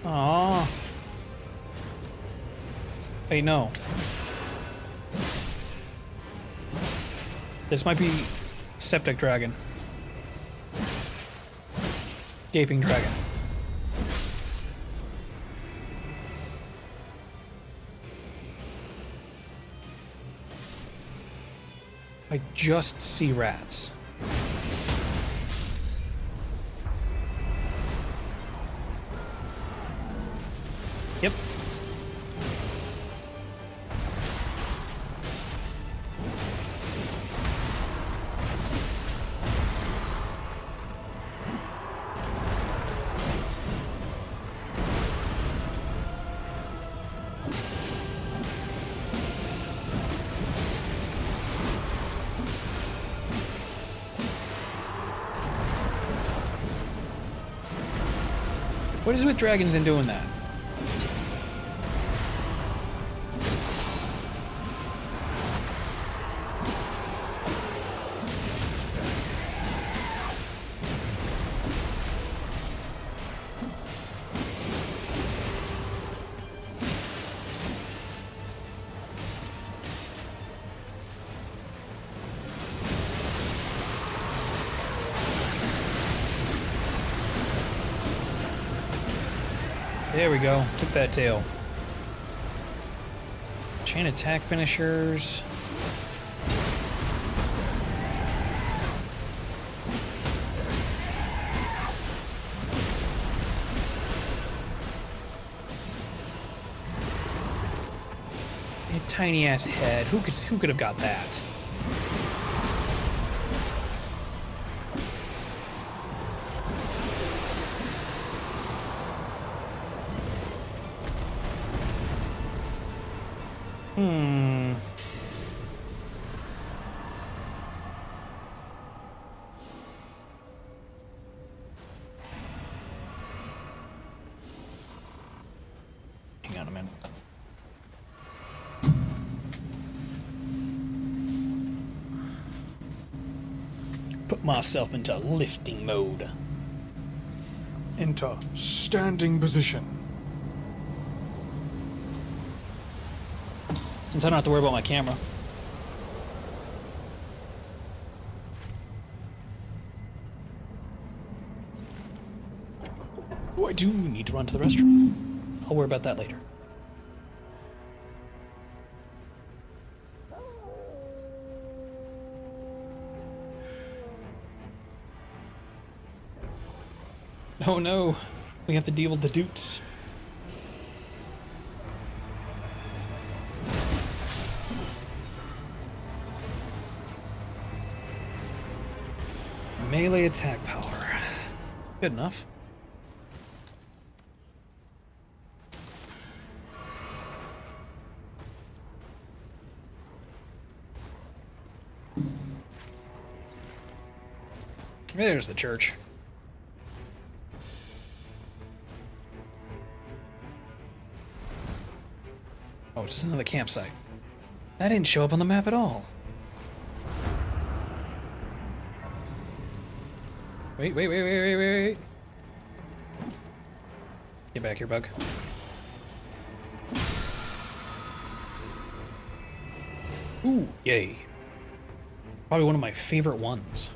Aww. Hey, no. This might be Septic Dragon. Gaping Dragon. I just see rats. Yep. What is with dragons and doing that? There we go. Took that tail. Chain attack finishers. A tiny ass head. Who could have got that? Hang on a minute. Put myself into lifting mode. Into standing position. Since I don't have to worry about my camera. Oh, I do need to run to the restroom. I'll worry about that later. Oh no, we have to deal with the Dutes. Melee attack power. Good enough. There's the church. Oh, it's just another campsite. That didn't show up on the map at all. Wait. Get back here, bug. Ooh, yay. Probably one of my favorite ones.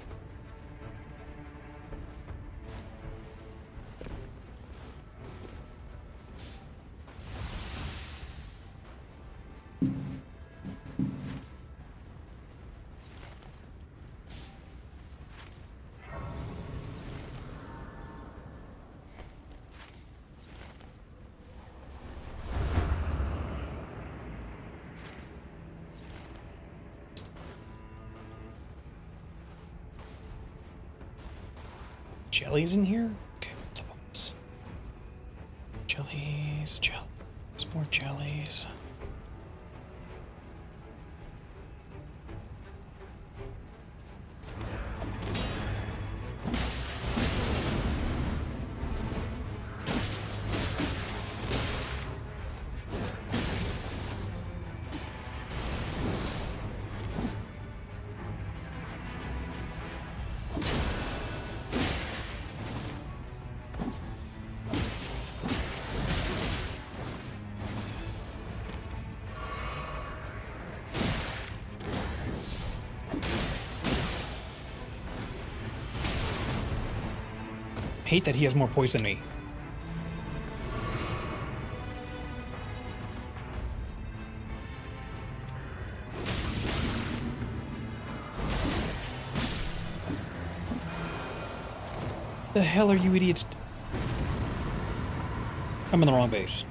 Jellies in here? Okay, what's up with this? Jellies, more jellies. Hate that he has more poison than me. The hell are you idiots? I'm in the wrong base.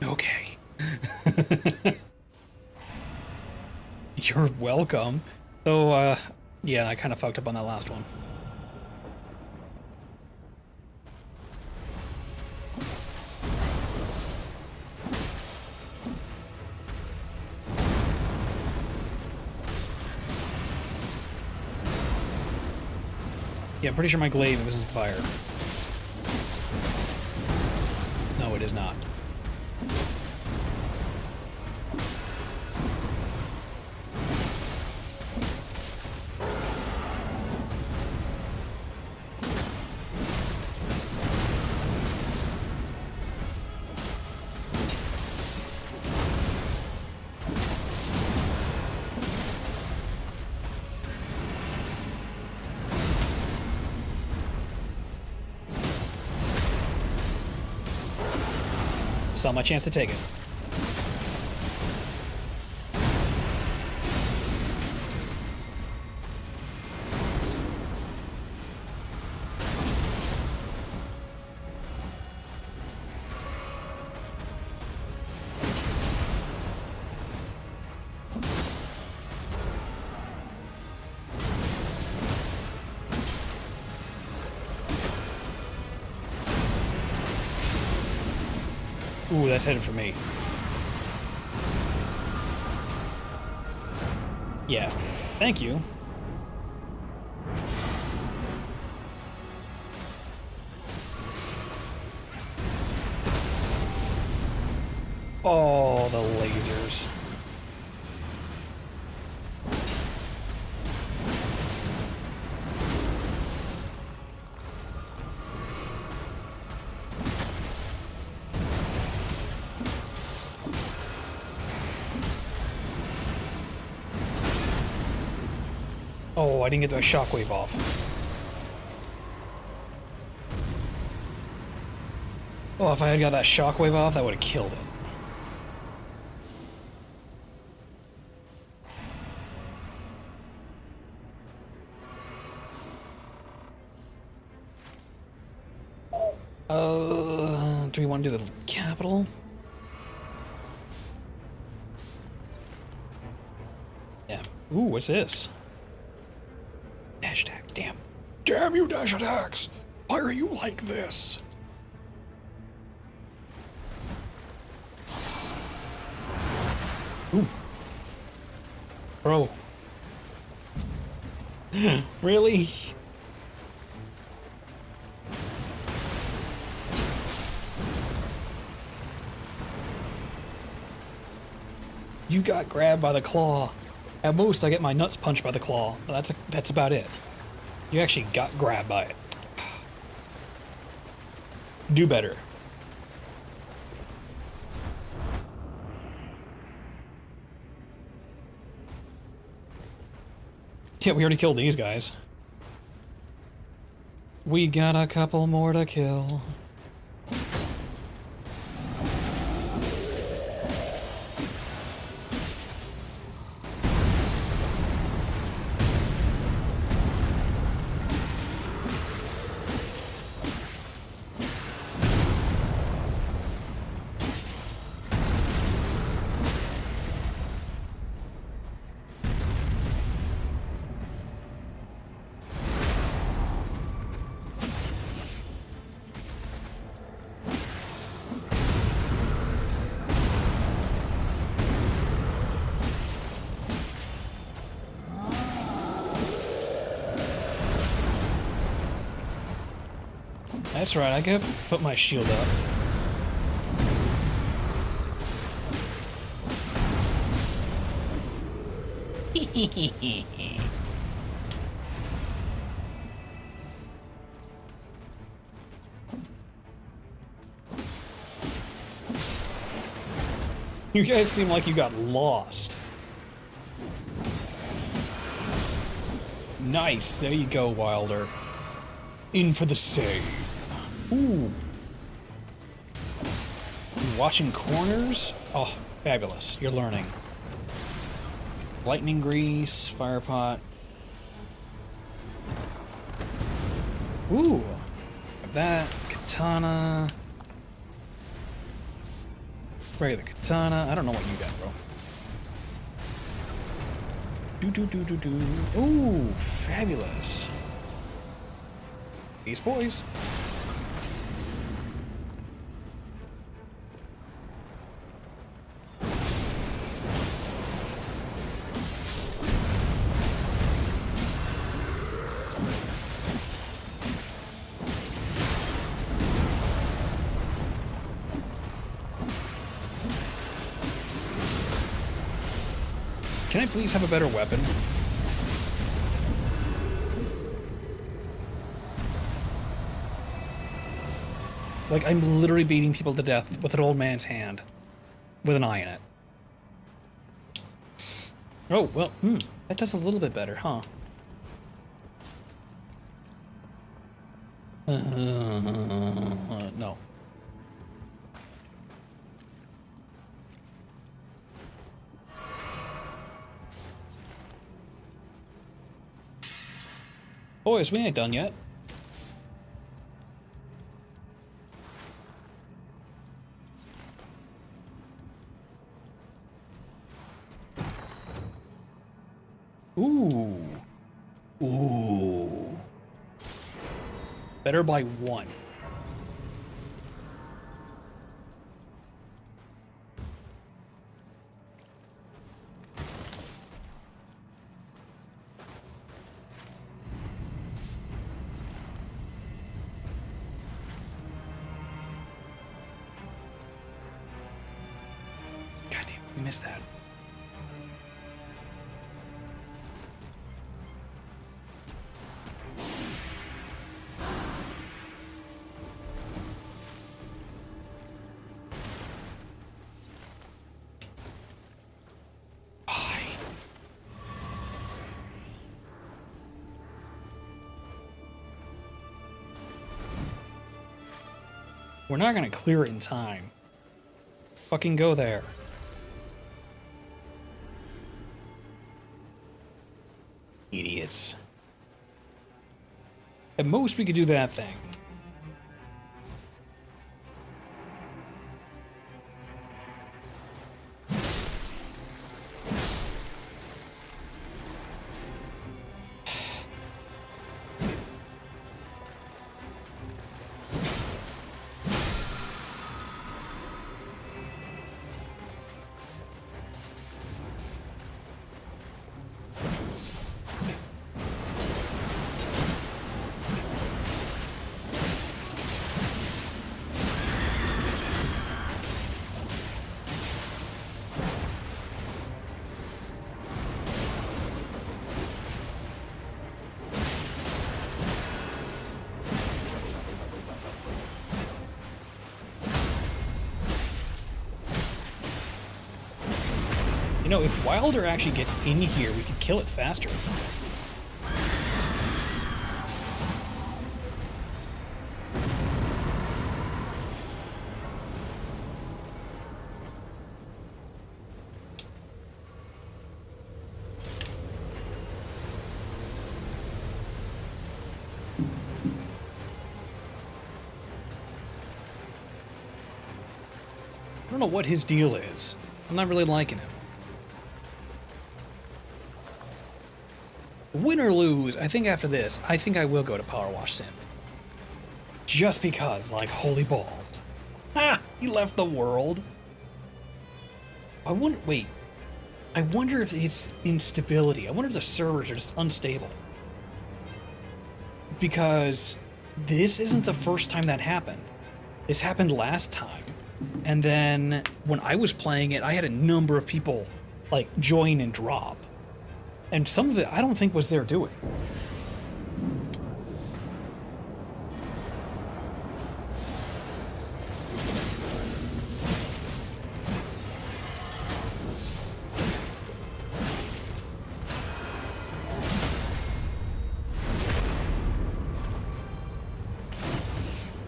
Okay. You're welcome. Though, yeah, I kind of fucked up on that last one. Yeah, I'm pretty sure my glaive isn't fire. No, it is not. Saw my chance to take it. Ooh, that's headed for me. Yeah. Thank you. Oh, the lasers. Oh, I didn't get that shockwave off. Oh, if I had got that shockwave off, that would have killed it. Do we want to do the capital? Yeah. Ooh, what's this? Dash attack, damn. Damn you, dash attacks! Why are you like this? Ooh. Bro. Really? You got grabbed by the claw. At most, I get my nuts punched by the claw. That's about it. You actually got grabbed by it. Do better. Yeah, we already killed these guys. We got a couple more to kill. That's right, I could put my shield up. You guys seem like you got lost. Nice, there you go, Wilder. In for the save. Ooh. Watching corners? Oh, fabulous. You're learning. Lightning grease, fire pot. Ooh. Got that. Katana. Regular katana. I don't know what you got, bro. Ooh, fabulous. These boys. Can I please have a better weapon? Like, I'm literally beating people to death with an old man's hand. With an eye in it. Oh, well, that does a little bit better, huh? No. Boys, we ain't done yet. Ooh. Ooh. Better by one. We missed that. We're not gonna clear it in time. Fucking go there. Idiots. At most, we could do that thing. You know, if Wilder actually gets in here, we could kill it faster. I don't know what his deal is. I'm not really liking him. Win or lose, I think after this, I think I will go to Power Wash Sim. Just because, like, holy balls. Ah! He left the world! I wonder, wait. I wonder if it's instability. I wonder if the servers are just unstable. Because this isn't the first time that happened. This happened last time. And then, when I was playing it, I had a number of people, like, join and drop. And some of it, I don't think was their doing.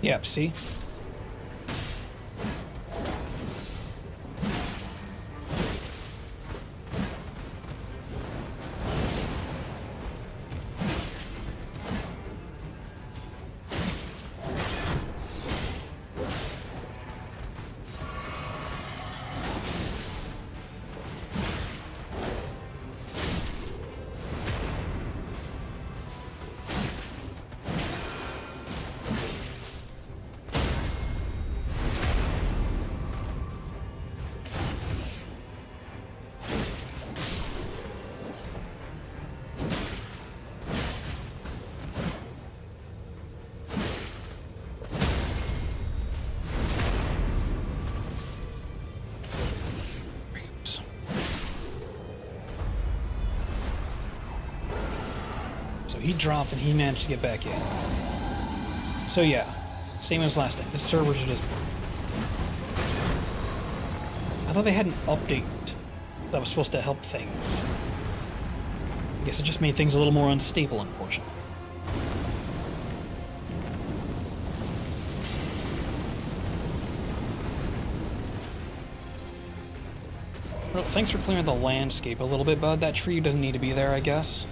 Yep, see? He dropped and he managed to get back in. So yeah, same as last time. The servers are just... I thought they had an update that was supposed to help things. I guess it just made things a little more unstable, unfortunately. Well, thanks for clearing the landscape a little bit, bud. That tree doesn't need to be there, I guess.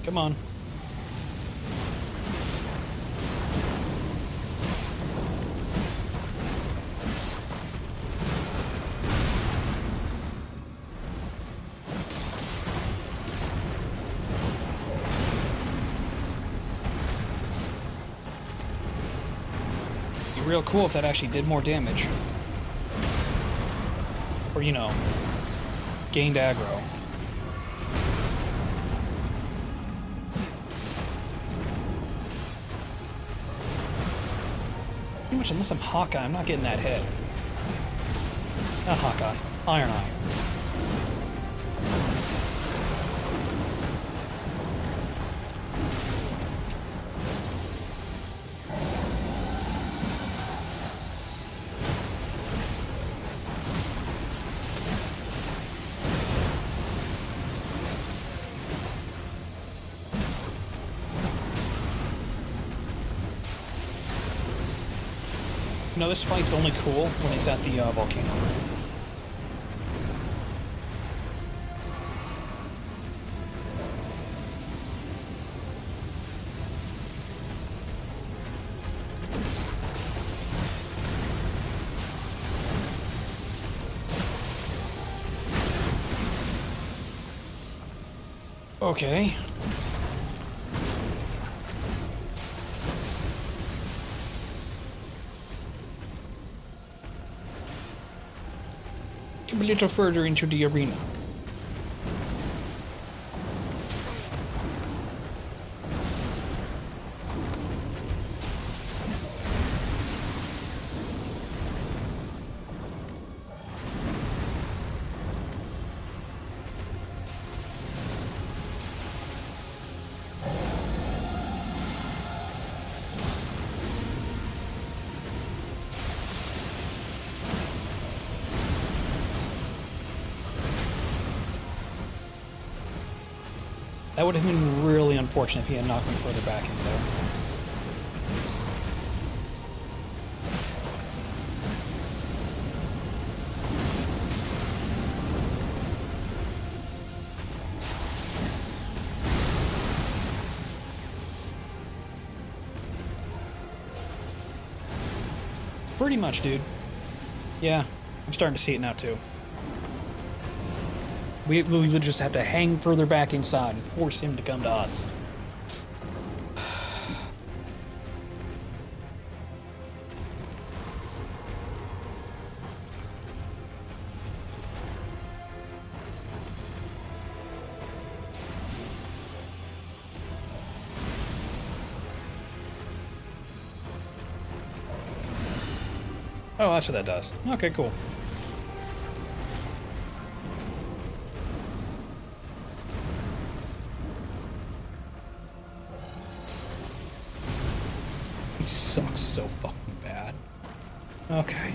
Come on. real cool if that actually did more damage. Or, you know, gained aggro. Pretty much, unless I'm Hawkeye, I'm not getting that hit. Not Hawkeye. Iron Eye. You know, this fight's only cool when he's at the volcano. Okay. Come a little further into the arena. That would have been really unfortunate if he had knocked me further back in there. Pretty much, dude. Yeah, I'm starting to see it now, too. We would just have to hang further back inside and force him to come to us. Oh, that's what that does. Okay, cool. He sucks so fucking bad. Okay.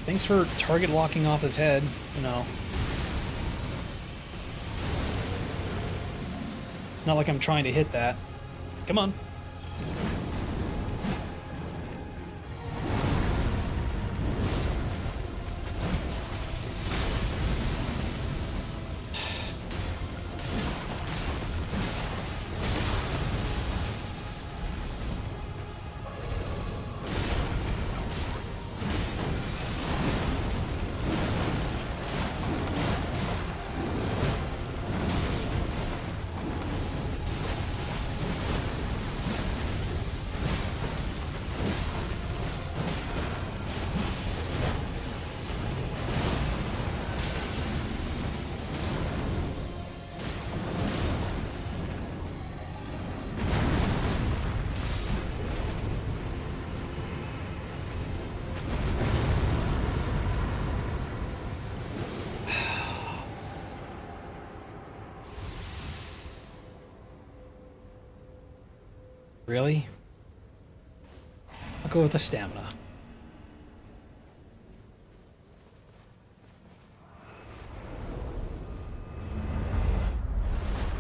Thanks for target locking off his head, you know. Not like I'm trying to hit that. Come on. Really? I'll go with the stamina.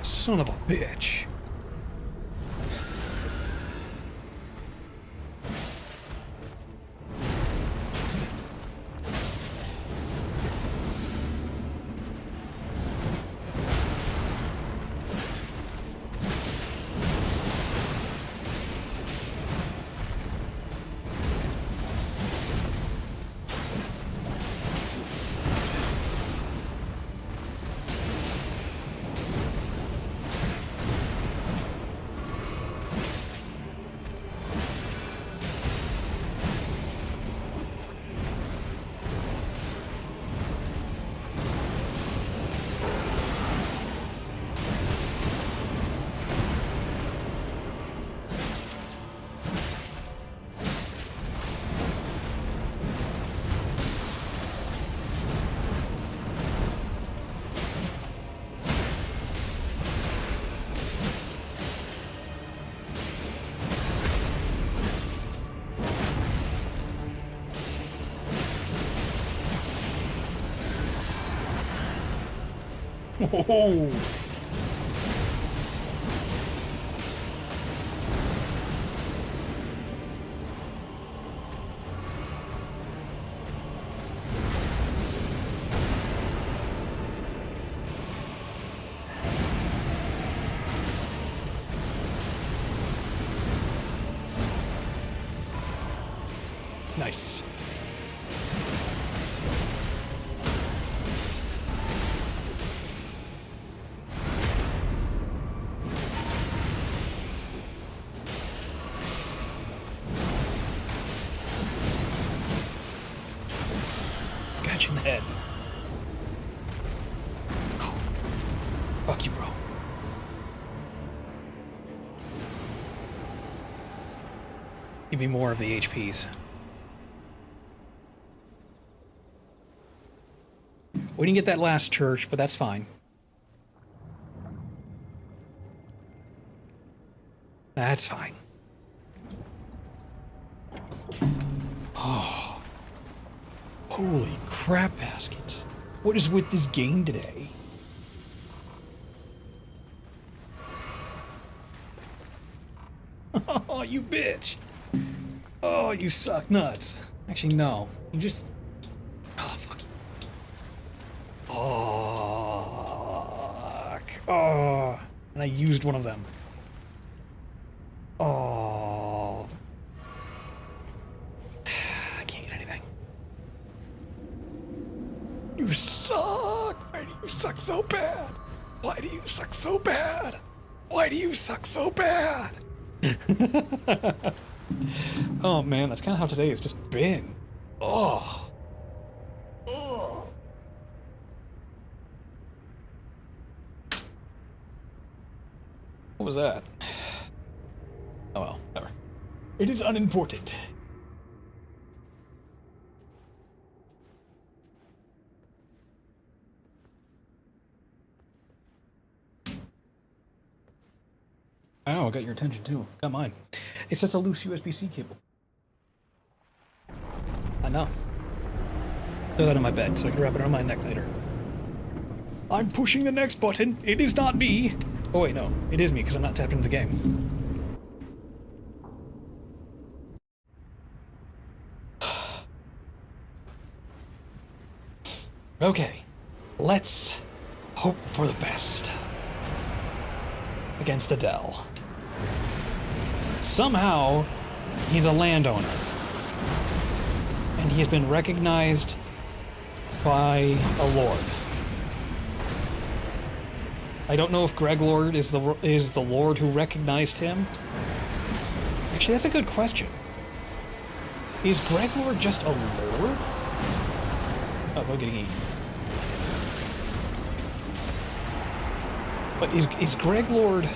Son of a bitch. Whoa. Nice. Got you in the head. Oh. Fuck you, bro. Give me more of the HPs. We didn't get that last church, but that's fine. That's fine. Oh. Holy crap baskets. What is with this game today? Oh, you bitch. Oh, you suck nuts. Actually, no. You just... Oh, fuck you. Oh, oh, and I used one of them. Oh, I can't get anything. You suck. Why do you suck so bad? Why do you suck so bad? Why do you suck so bad? Oh man, that's kind of how today has just been. Oh. Oh. What was that? Oh well, whatever. It is unimportant. I know, I got your attention too. Got mine. It's just a loose USB-C cable. I know. Throw that on my bed so I can wrap it around my neck later. I'm pushing the next button. It is not me. Oh wait, no. It is me because I'm not tapped into the game. Okay. Let's hope for the best. Against Adele. Somehow, he's a landowner. And he has been recognized by a lord. I don't know if Greg Lord is the lord who recognized him. Actually, that's a good question. Is Greg Lord just a lord? Oh, we're getting eaten. But is Greg Lord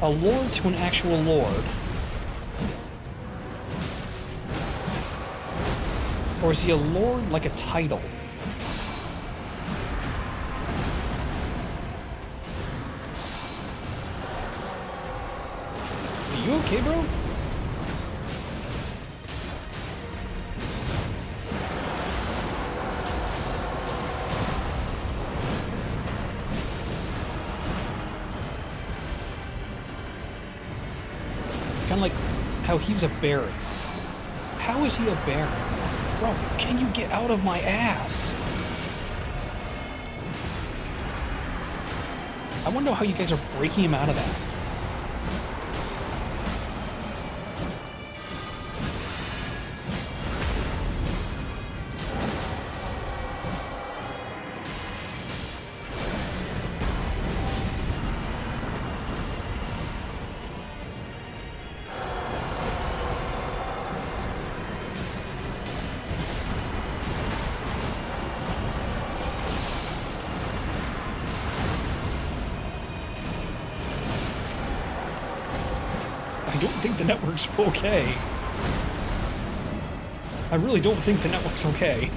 a lord to an actual lord? Or is he a lord like a title? Are you okay, bro? Kind of like how he's a baron. How is he a baron? Bro, can you get out of my ass? I wonder how you guys are breaking him out of that. I don't think the network's okay. I really don't think the network's okay.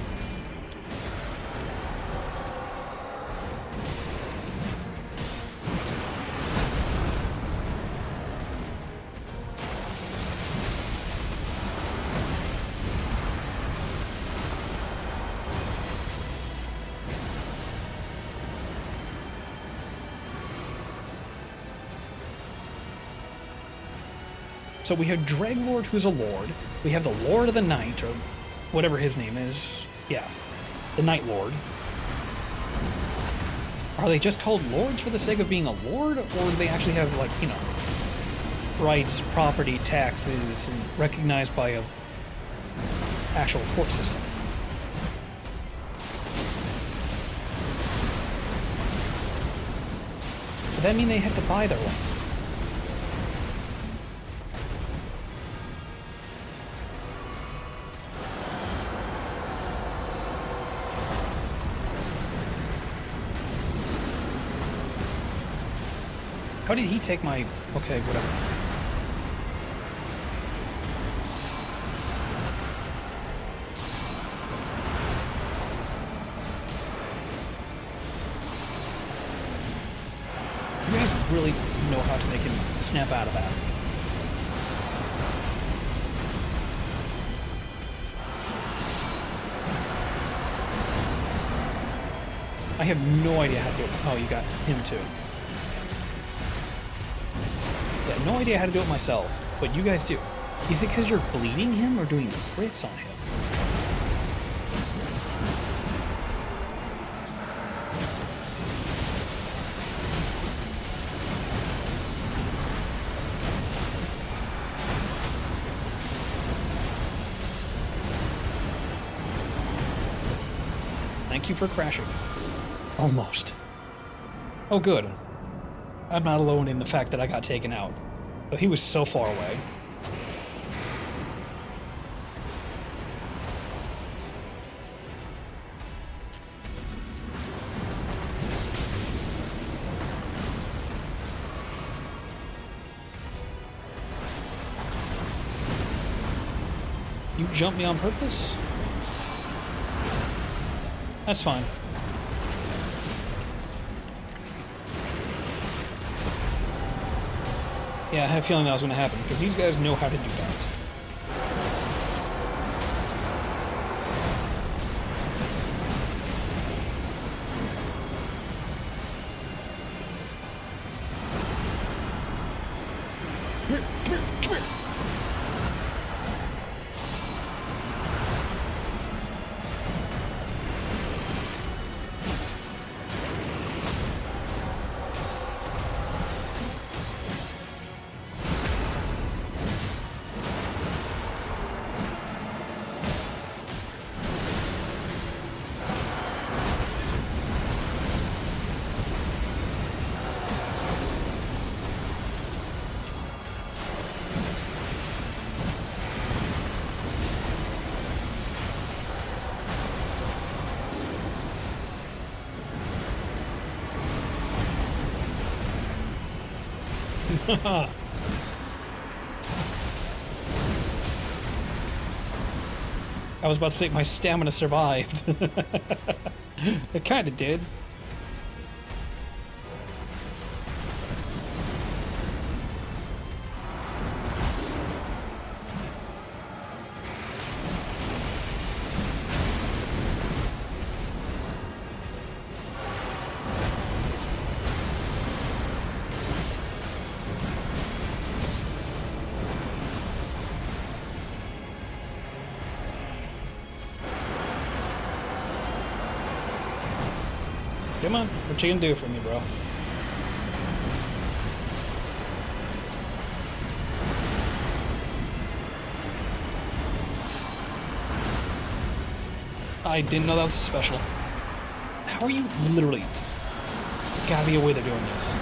So we have Dreglord, who's a lord. We have the Lord of the Night, or whatever his name is. Yeah, the Night Lord. Are they just called lords for the sake of being a lord, or do they actually have, like, you know, rights, property, taxes, and recognized by a actual court system? Does that mean they have to buy their land? How did he take my... Okay, whatever. You guys really know how to make him snap out of that. I have no idea how to do it. Oh, you got him too. Yeah, no idea how to do it myself, but you guys do. Is it because you're bleeding him or doing the crits on him? Thank you for crashing. Almost. Oh, good. I'm not alone in the fact that I got taken out. But he was so far away. You jumped me on purpose? That's fine. Yeah, I had a feeling that was going to happen, because these guys know how to do that. Come here, come here, come here. I was about to say my stamina survived. It kind of did. Come on, what you gonna do for me, bro? I didn't know that was special. How are you literally... Gotta be a way they're doing this.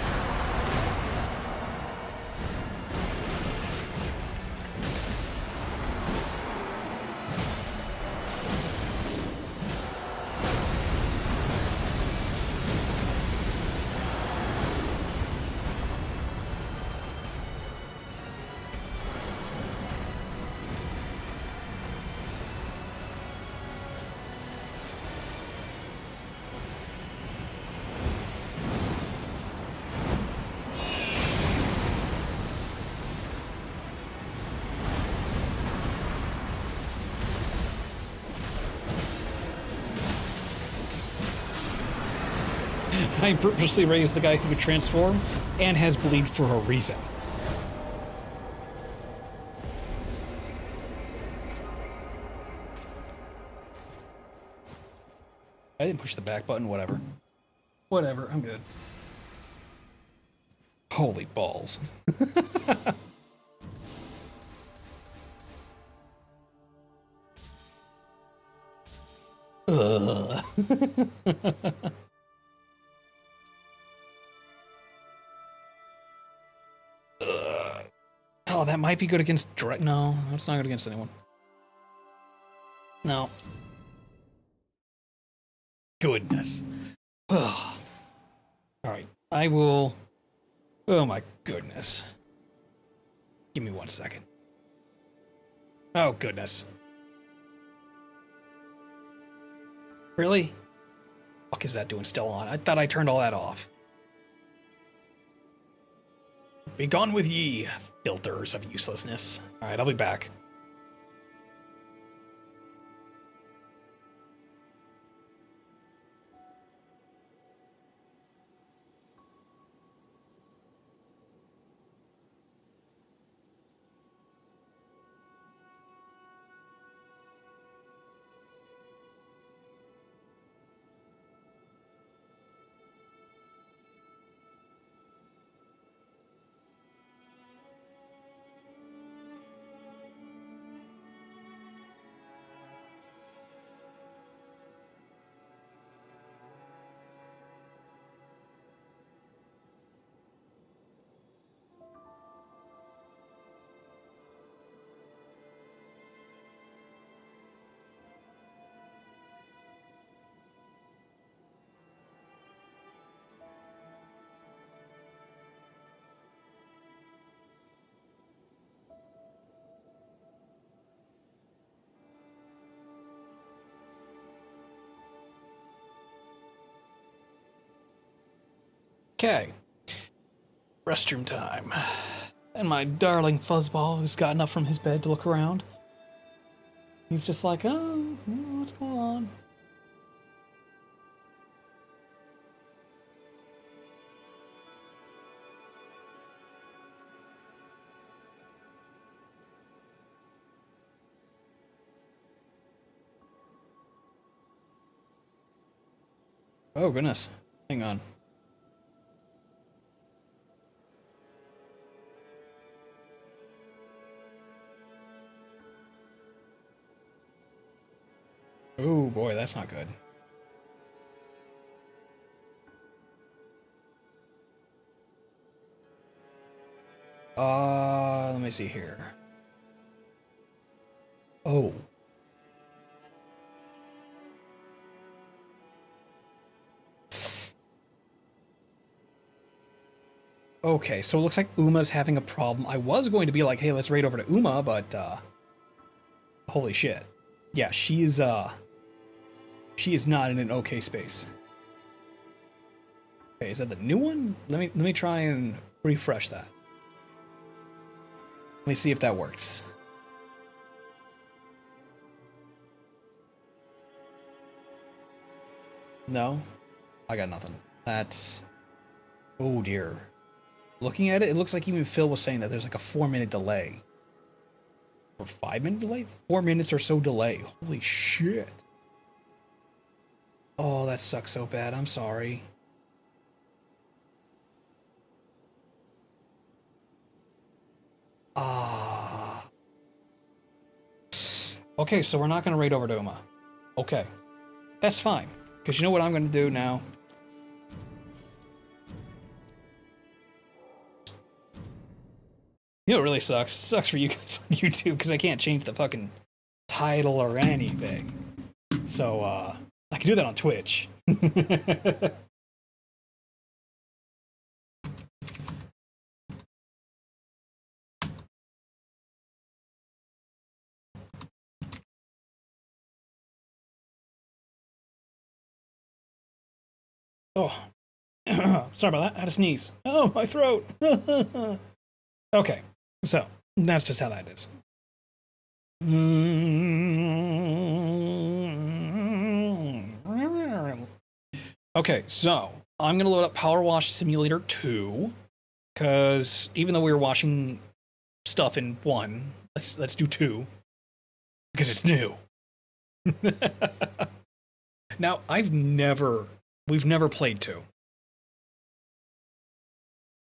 I purposely raised the guy who could transform and has bleed for a reason. I didn't push the back button, whatever. Whatever, I'm good. Holy balls. Ugh. Oh, that might be good against direct. No, that's not good against anyone. No. Goodness. Ugh. Alright, I will... Oh my goodness. Give me 1 second. Oh, goodness. Really? What fuck is that doing still on? I thought I turned all that off. Be gone with ye, filters of uselessness. Alright, I'll be back. Okay. Restroom time. And my darling fuzzball, who's gotten up from his bed to look around. He's just like, oh, what's going on? Oh, goodness. Hang on. Oh, boy, that's not good. Let me see here. Oh. Okay, so it looks like Uma's having a problem. I was going to be like, hey, let's raid over to Uma, but, holy shit. Yeah, she is not in an okay space. Okay, is that the new one? Let me try and refresh that. Let me see if that works. No? I got nothing. That's... Oh dear. Looking at it, it looks like even Phil was saying that there's like a 4-minute delay. Or 5-minute delay? 4 minutes or so delay. Holy shit. Oh, that sucks so bad. I'm sorry. Ah. Okay, so we're not going to raid over to Uma. Okay. That's fine. Because you know what I'm going to do now? You know what really sucks? It sucks for you guys on YouTube because I can't change the fucking title or anything. So, I can do that on Twitch. Oh. Sorry about that. I had to sneeze. Oh, my throat. Okay. So, that's just how that is. Okay, so I'm gonna load up Power Wash Simulator 2, because even though we were washing stuff in 1, let's do 2, because it's new. Now, we've never played 2.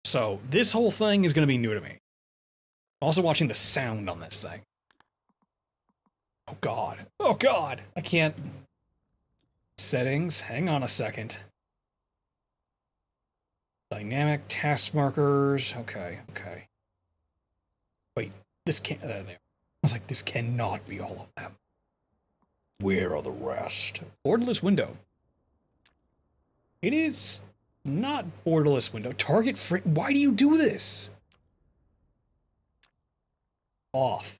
So this whole thing is going to be new to me. I'm also watching the sound on this thing. Oh god. Oh god. I can't. Settings. Hang on a second. Dynamic task markers. Okay, okay. Wait, this can't. There. I was like, this cannot be all of them. Where are the rest? Borderless window. It is not borderless window. Target frame. Why do you do this? Off.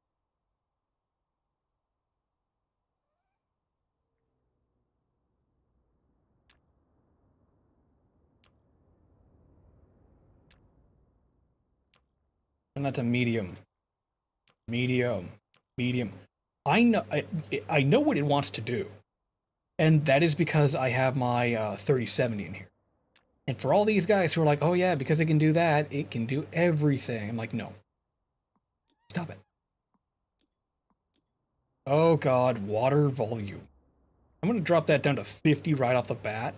Turn that to medium. Medium. Medium. I know what it wants to do. And that is because I have my 3070 in here. And for all these guys who are like, oh yeah, because it can do that, it can do everything. I'm like, no. Stop it. Oh god, water volume. I'm going to drop that down to 50 right off the bat.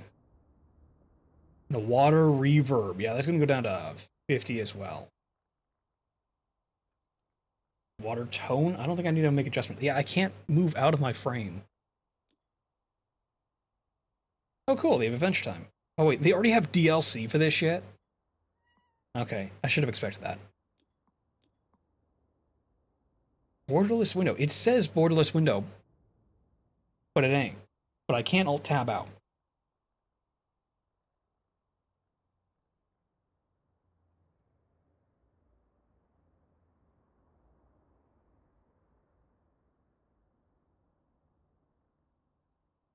The water reverb. Yeah, that's going to go down to 50 as well. Water tone? I don't think I need to make adjustment. Yeah, I can't move out of my frame. Oh, cool. They have Adventure Time. Oh, wait. They already have DLC for this shit? Okay. I should have expected that. Borderless window. It says borderless window, but it ain't. But I can't Alt-Tab out.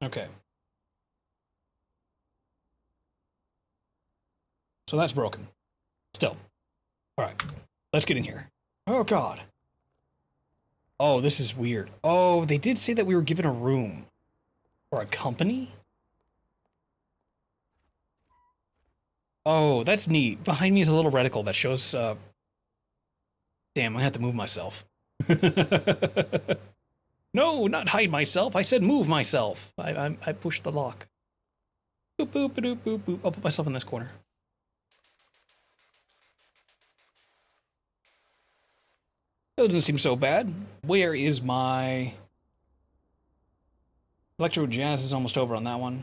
Okay. So that's broken. Still. Alright. Let's get in here. Oh, God. Oh, this is weird. Oh, they did say that we were given a room. Or a company? Oh, that's neat. Behind me is a little reticle that shows, Damn, I have to move myself. No, not hide myself. I said move myself. I pushed the lock. Boop, boop, boop, boop, boop. I'll put myself in this corner. That doesn't seem so bad. Where is my... Electro Jazz is almost over on that one.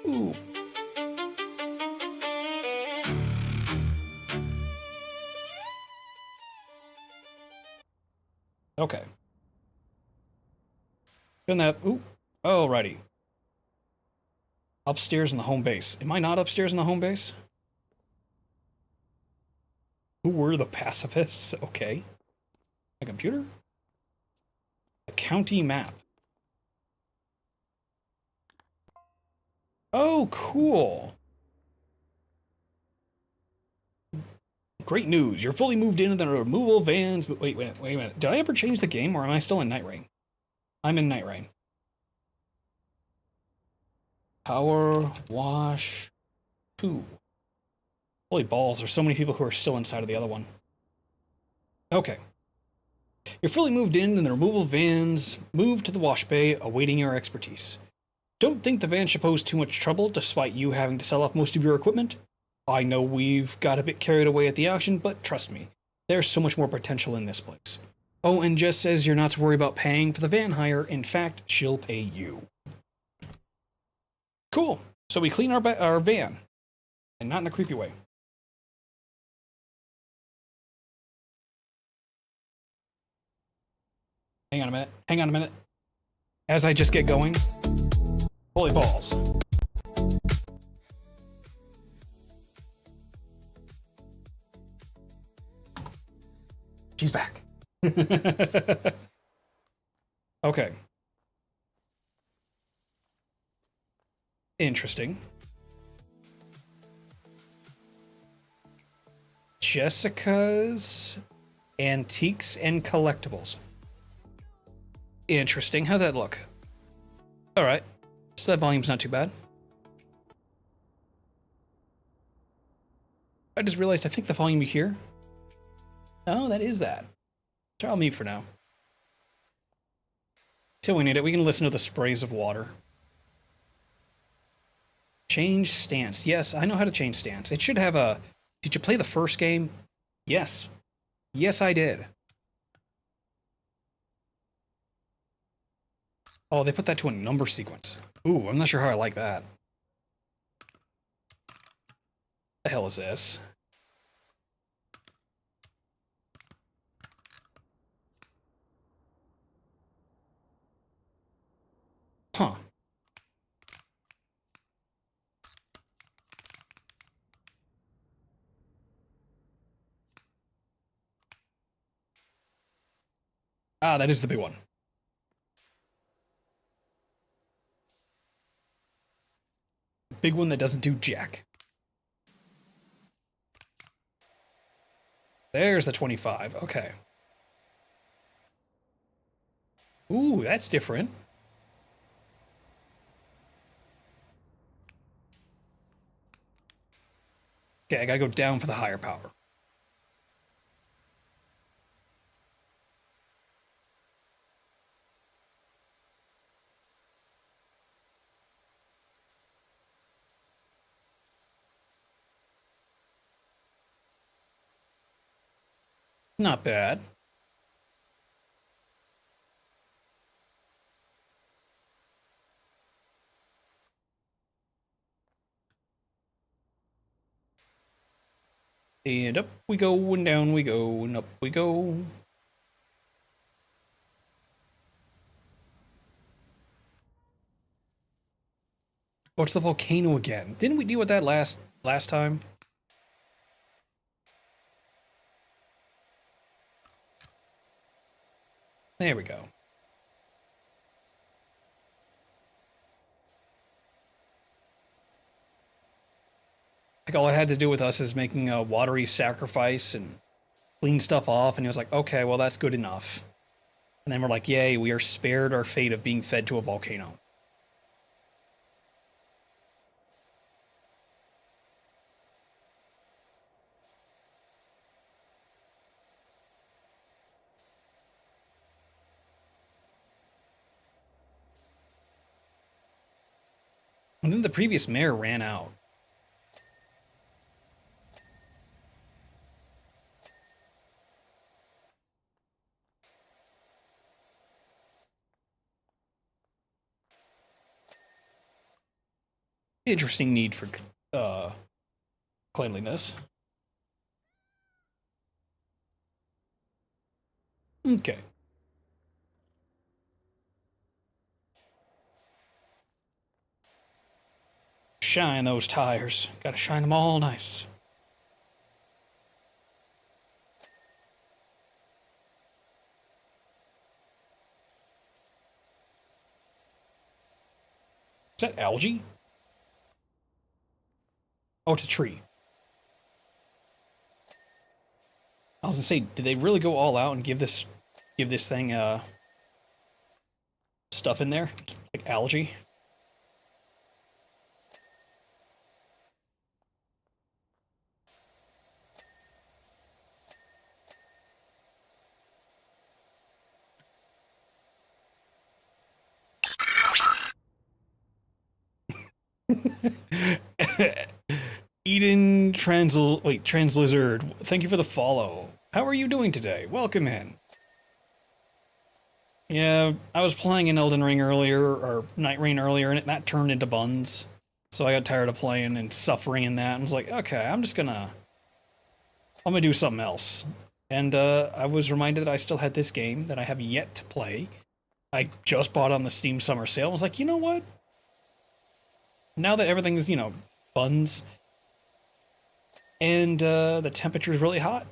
Ooh. Okay. Doing that. Ooh. Alrighty. Upstairs in the home base. Am I not upstairs in the home base? Who were the pacifists? Okay. A computer? A county map. Oh, cool. Great news. You're fully moved in and the removal vans. Wait a minute. Did I ever change the game or am I still in NightReign? I'm in NightReign. Power wash 2. Holy balls, there's so many people who are still inside of the other one. Okay. You're fully moved in and the removal vans moved to the wash bay, awaiting your expertise. Don't think the van should pose too much trouble despite you having to sell off most of your equipment. I know we've got a bit carried away at the auction, but trust me, there's so much more potential in this place. Oh, and Jess says you're not to worry about paying for the van hire. In fact, she'll pay you. Cool. So we clean our van, and not in a creepy way. Hang on a minute. Hang on a minute. As I just get going. Holy balls. She's back. Okay. Interesting. Jessica's Antiques and Collectibles. Interesting. How's that look? Alright. So that volume's not too bad. I just realized I think the volume you hear... Oh, that is that. Try on mute for now. Till we need it, we can listen to the sprays of water. Change stance. Yes, I know how to change stance. It should have a... Did you play the first game? Yes. Yes, I did. Oh, they put that to a number sequence. Ooh, I'm not sure how I like that. The hell is this? Huh. Ah, that is the big one. Big one that doesn't do jack. There's the 25. Okay. Ooh, that's different. Okay, I gotta go down for the higher power. Not bad. And up we go, and down we go, and up we go. What's the volcano again? Didn't we deal with that last time? There we go. Like all I had to do with us is making a watery sacrifice and clean stuff off, and he was like, okay, well that's good enough. And then we're like, yay, we are spared our fate of being fed to a volcano. And then the previous mayor ran out. Interesting need for cleanliness. Okay. Shine those tires. Gotta shine them all nice. Is that algae? Oh, it's a tree. I was gonna say, did they really go all out and give this thing stuff in there? Like algae? Translizard, thank you for the follow. How are you doing today? Welcome in. Yeah, I was playing in Elden Ring earlier, or NightReign earlier, and that turned into buns. So I got tired of playing and suffering in that, and was like, okay, I'm gonna do something else. And I was reminded that I still had this game that I have yet to play. I just bought on the Steam Summer Sale. I was like, you know what? Now that everything's, buns, and the temperature is really hot,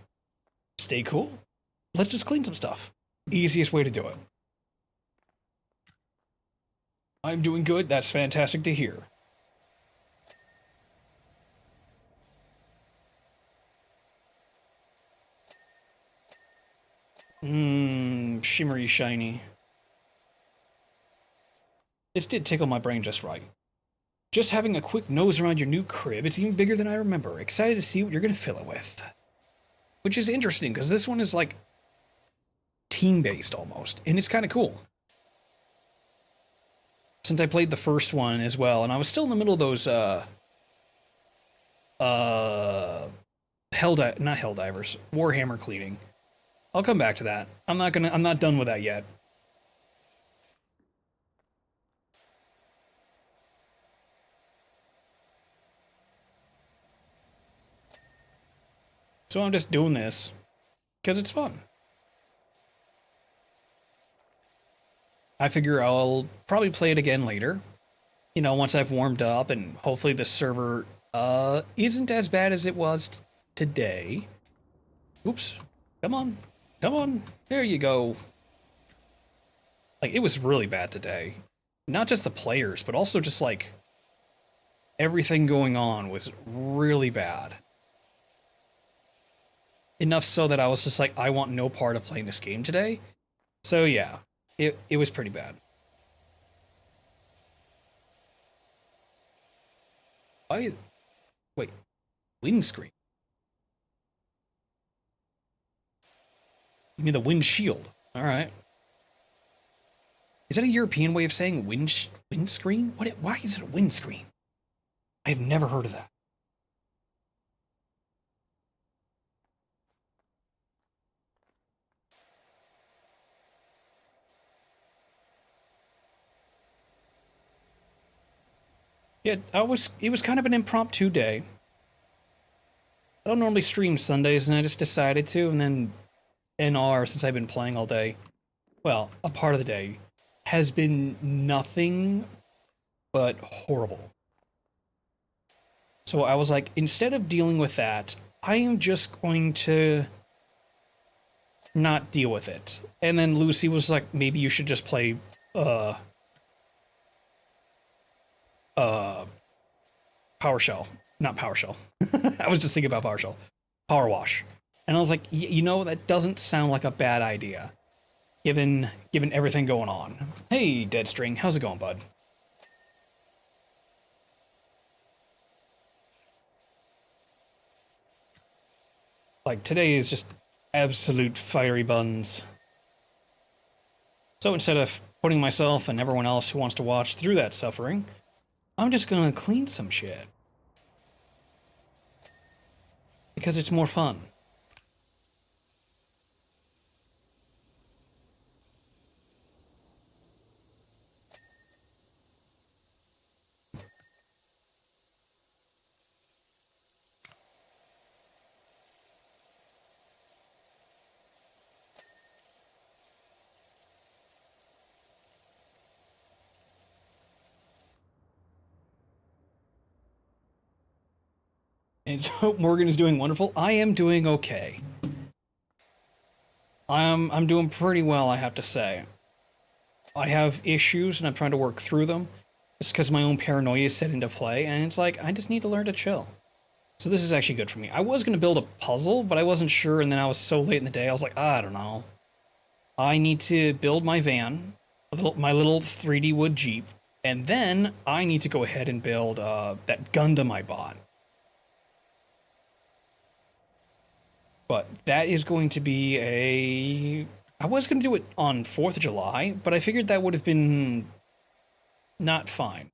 stay cool. Let's just clean some stuff. Easiest way to do it. I'm doing good. That's fantastic to hear. Shimmery shiny. This did tickle my brain just right. Just having a quick nose around your new crib, it's even bigger than I remember. Excited to see what you're going to fill it with. Which is interesting, because this one is like team-based almost, and it's kind of cool. since I played the first one as well, and I was still in the middle of those not Helldivers, Warhammer cleaning. I'll come back to that. I'm not done with that yet. So I'm just doing this because it's fun. I figure I'll probably play it again later. You know, once I've warmed up and hopefully the server isn't as bad as it was today. Oops. Come on. Come on. There you go. Like, it was really bad today. Not just the players, but also just, like, everything going on was really bad. Enough so that I was just like, I want no part of playing this game today. So, yeah. It was pretty bad. Wait. Windscreen? You mean the windshield? Alright. Is that a European way of saying windscreen? Why is it a windscreen? I have never heard of that. Yeah, it was kind of an impromptu day. I don't normally stream Sundays, and I just decided to, and then NR, since I've been playing all day, well, a part of the day, has been nothing but horrible. So I was like, instead of dealing with that, I am just going to not deal with it. And then Lucy was like, maybe you should just play, PowerShell. Not PowerShell. I was just thinking about PowerShell. Power Wash. And I was like, you know, that doesn't sound like a bad idea, given everything going on. Hey, Deadstring, how's it going, bud? Like, today is just absolute fiery buns. So instead of putting myself and everyone else who wants to watch through that suffering, I'm just gonna clean some shit. Because it's more fun. And Morgan is doing wonderful. I am doing okay. I'm doing pretty well, I have to say. I have issues and I'm trying to work through them. It's because my own paranoia is set into play, and it's like, I just need to learn to chill. So this is actually good for me. I was going to build a puzzle, but I wasn't sure, and then I was so late in the day, I was like, I don't know. I need to build my van, my little 3D wood Jeep, and then I need to go ahead and build that Gundam I bought. But that is going to be a... I was going to do it on 4th of July, but I figured that would have been not fine.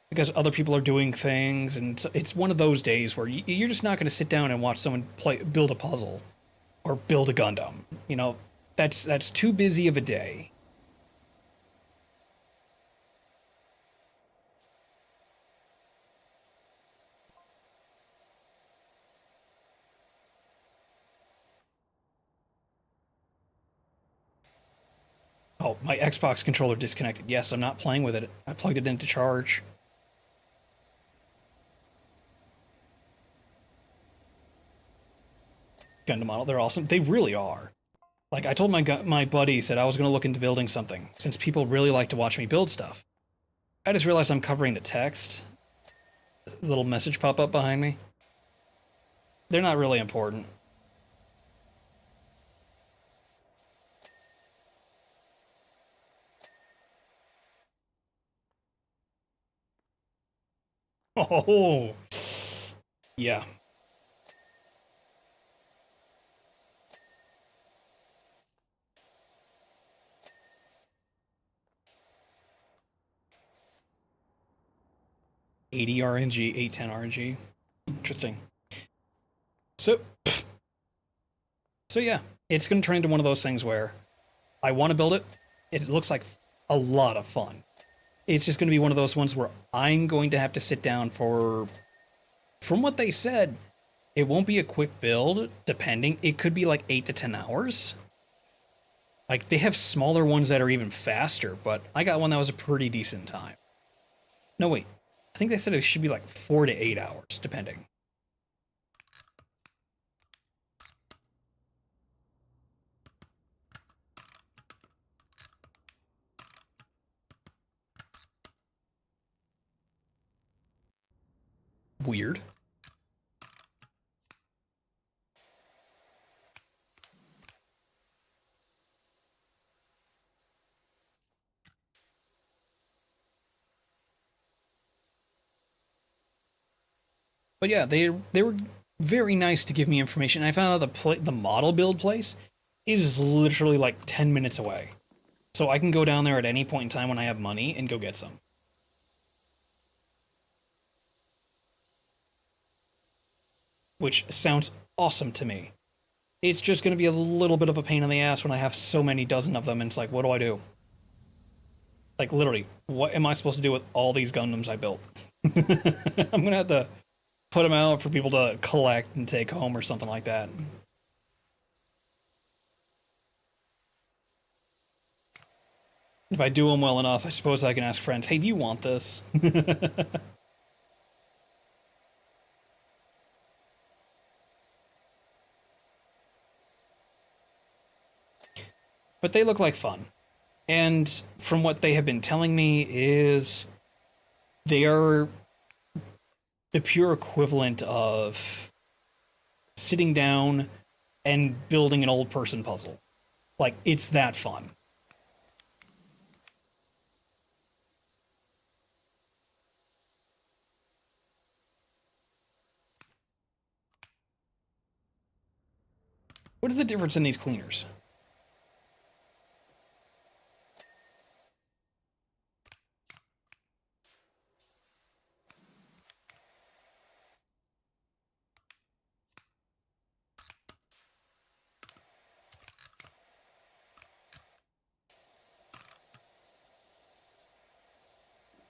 Because other people are doing things, and it's one of those days where you're just not going to sit down and watch someone build a puzzle or build a Gundam. You know, that's too busy of a day. Oh, my Xbox controller disconnected. Yes, I'm not playing with it. I plugged it in to charge. Gundam model, they're awesome. They really are. Like, I told my buddies that I was going to look into building something, since people really like to watch me build stuff. I just realized I'm covering the text. A little message pop up behind me. They're not really important. Oh, yeah. 80 RNG, 810 RNG. Interesting. So, yeah, it's going to turn into one of those things where I want to build it. It looks like a lot of fun. It's just going to be one of those ones where I'm going to have to sit down for, from what they said, it won't be a quick build, depending. It could be like 8 to 10 hours. Like, they have smaller ones that are even faster, but I got one that was a pretty decent time. No, wait. I think they said it should be like 4 to 8 hours, depending. Weird. But yeah, they were very nice to give me information. I found out the model build place is literally like 10 minutes away. So I can go down there at any point in time when I have money and go get some. Which sounds awesome to me. It's just going to be a little bit of a pain in the ass when I have so many dozen of them and it's like, what do I do? Like, literally, what am I supposed to do with all these Gundams I built? I'm going to have to put them out for people to collect and take home or something like that. If I do them well enough, I suppose I can ask friends, hey, do you want this? But they look like fun. And from what they have been telling me is they are the pure equivalent of sitting down and building an old person puzzle. Like, it's that fun. What is the difference in these cleaners?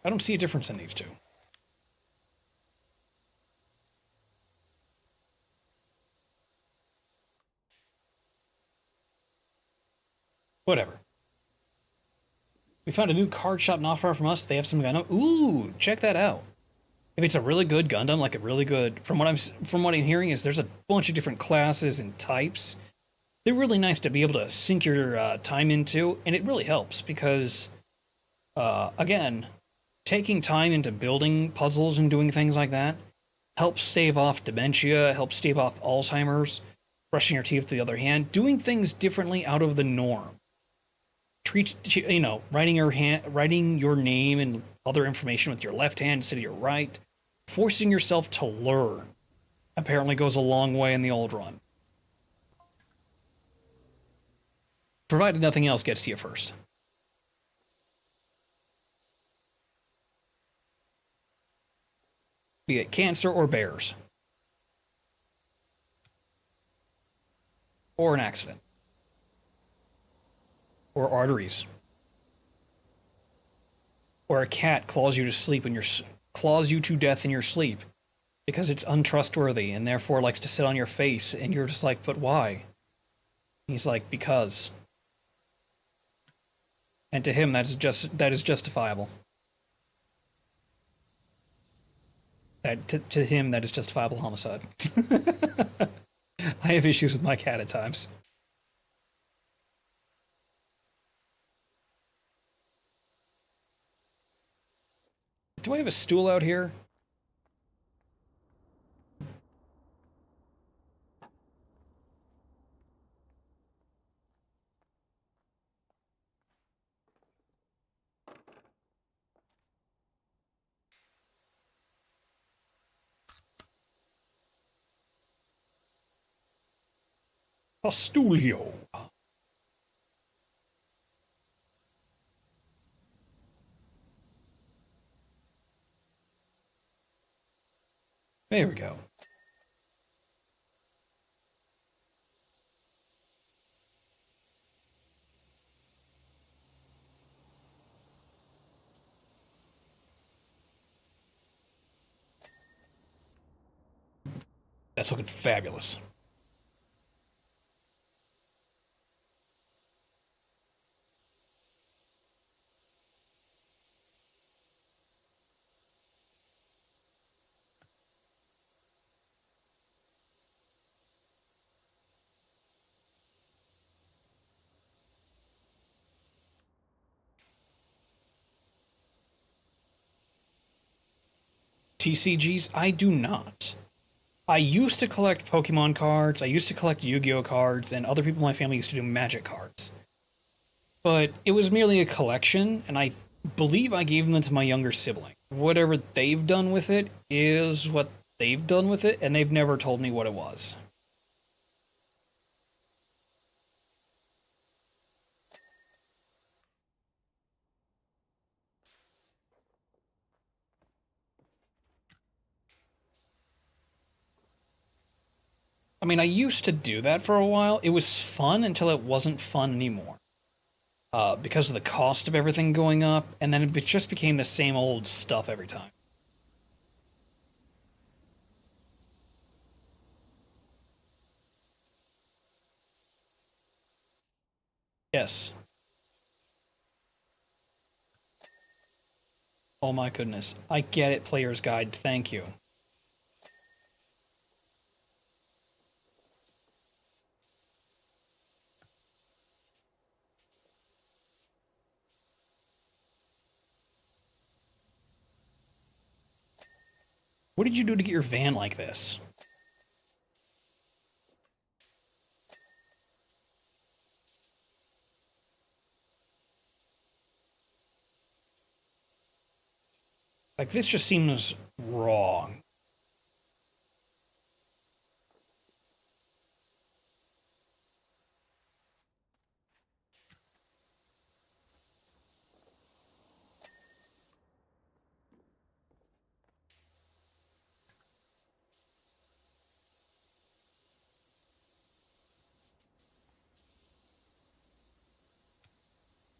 I don't see a difference in these two. Whatever. We found a new card shop not far from us. They have some Gundam. Ooh, check that out. If it's a really good Gundam, like a really good, from what I'm hearing, is there's a bunch of different classes and types. They're really nice to be able to sink your time into, and it really helps because, again, taking time into building puzzles and doing things like that helps stave off dementia, helps stave off Alzheimer's. Brushing your teeth, to the other hand, doing things differently out of the norm. Writing your name and other information with your left hand instead of your right, forcing yourself to learn apparently goes a long way in the old run. Provided nothing else gets to you first. Be it cancer or bears. Or an accident. Or arteries. Or a cat claws you to death in your sleep because it's untrustworthy and therefore likes to sit on your face, and you're just like, but why? And he's like, because. And to him, that is justifiable. To him, that is justifiable homicide. I have issues with my cat at times. Do I have a stool out here? A stoolio. There we go. That's looking fabulous. TCGs? I do not. I used to collect Pokemon cards, I used to collect Yu-Gi-Oh cards, and other people in my family used to do Magic cards. But it was merely a collection, and I believe I gave them to my younger sibling. Whatever they've done with it is what they've done with it, and they've never told me what it was. I mean, I used to do that for a while. It was fun until it wasn't fun anymore. Because of the cost of everything going up, and then it just became the same old stuff every time. Yes. Oh my goodness. I get it, Player's Guide. Thank you. What did you do to get your van like this? Like, this just seems wrong.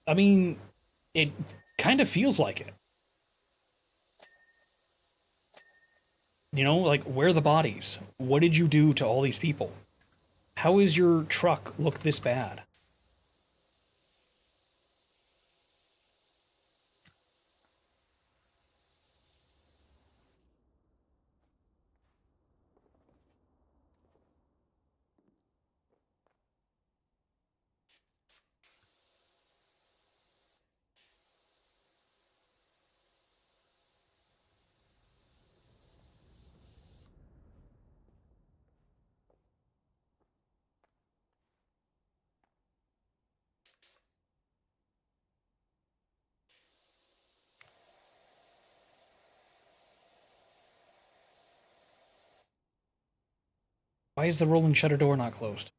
I mean, it kind of feels like it. You know, like, where are the bodies? What did you do to all these people? How is your truck look this bad? Why is the rolling shutter door not closed?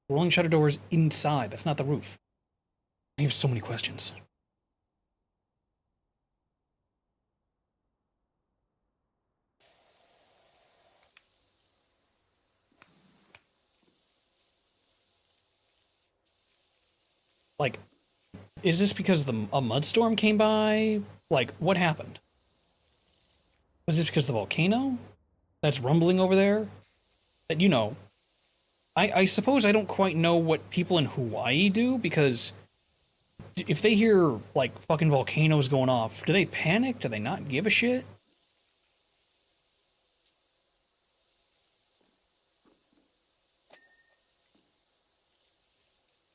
Rolling shutter door is inside. That's not the roof. I have so many questions. Like, is this because a mud storm came by? Like, what happened? Was this because of the volcano that's rumbling over there? That, you know, I suppose I don't quite know what people in Hawaii do because if they hear like fucking volcanoes going off, do they panic? Do they not give a shit?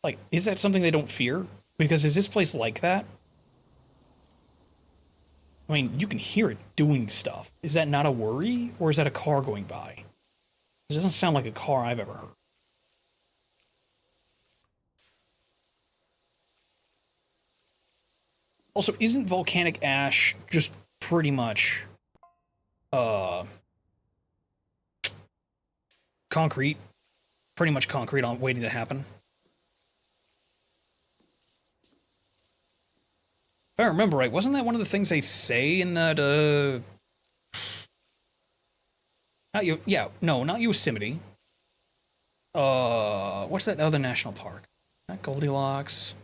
Like, is that something they don't fear? Because is this place like that? I mean, you can hear it doing stuff. Is that not a worry, or is that a car going by? It doesn't sound like a car I've ever heard. Also, isn't volcanic ash just pretty much uh concrete? Pretty much concrete on waiting to happen. If I remember right, wasn't that one of the things they say in that not you yeah, no, not Yosemite. What's that other national park? Not Goldilocks.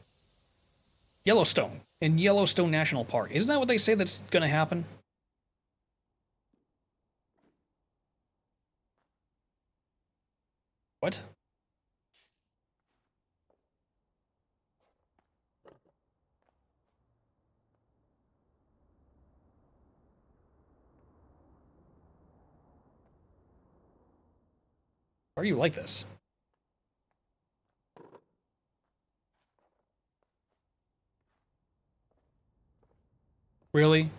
Yellowstone. In Yellowstone National Park. Isn't that what they say that's gonna happen? What? Why are you like this? Really?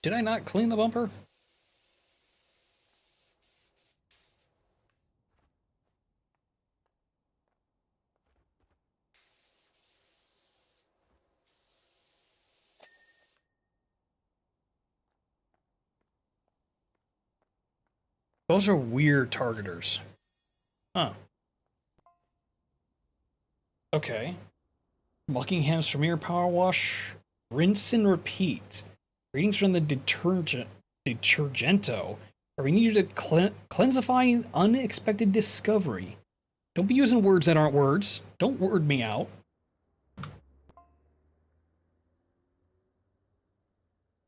Did I not clean the bumper? Those are weird targeters. Huh. Okay. Buckingham's Premier Power Wash. Rinse and repeat. Readings from the Detergento. We need you to cleansify unexpected discovery. Don't be using words that aren't words. Don't word me out.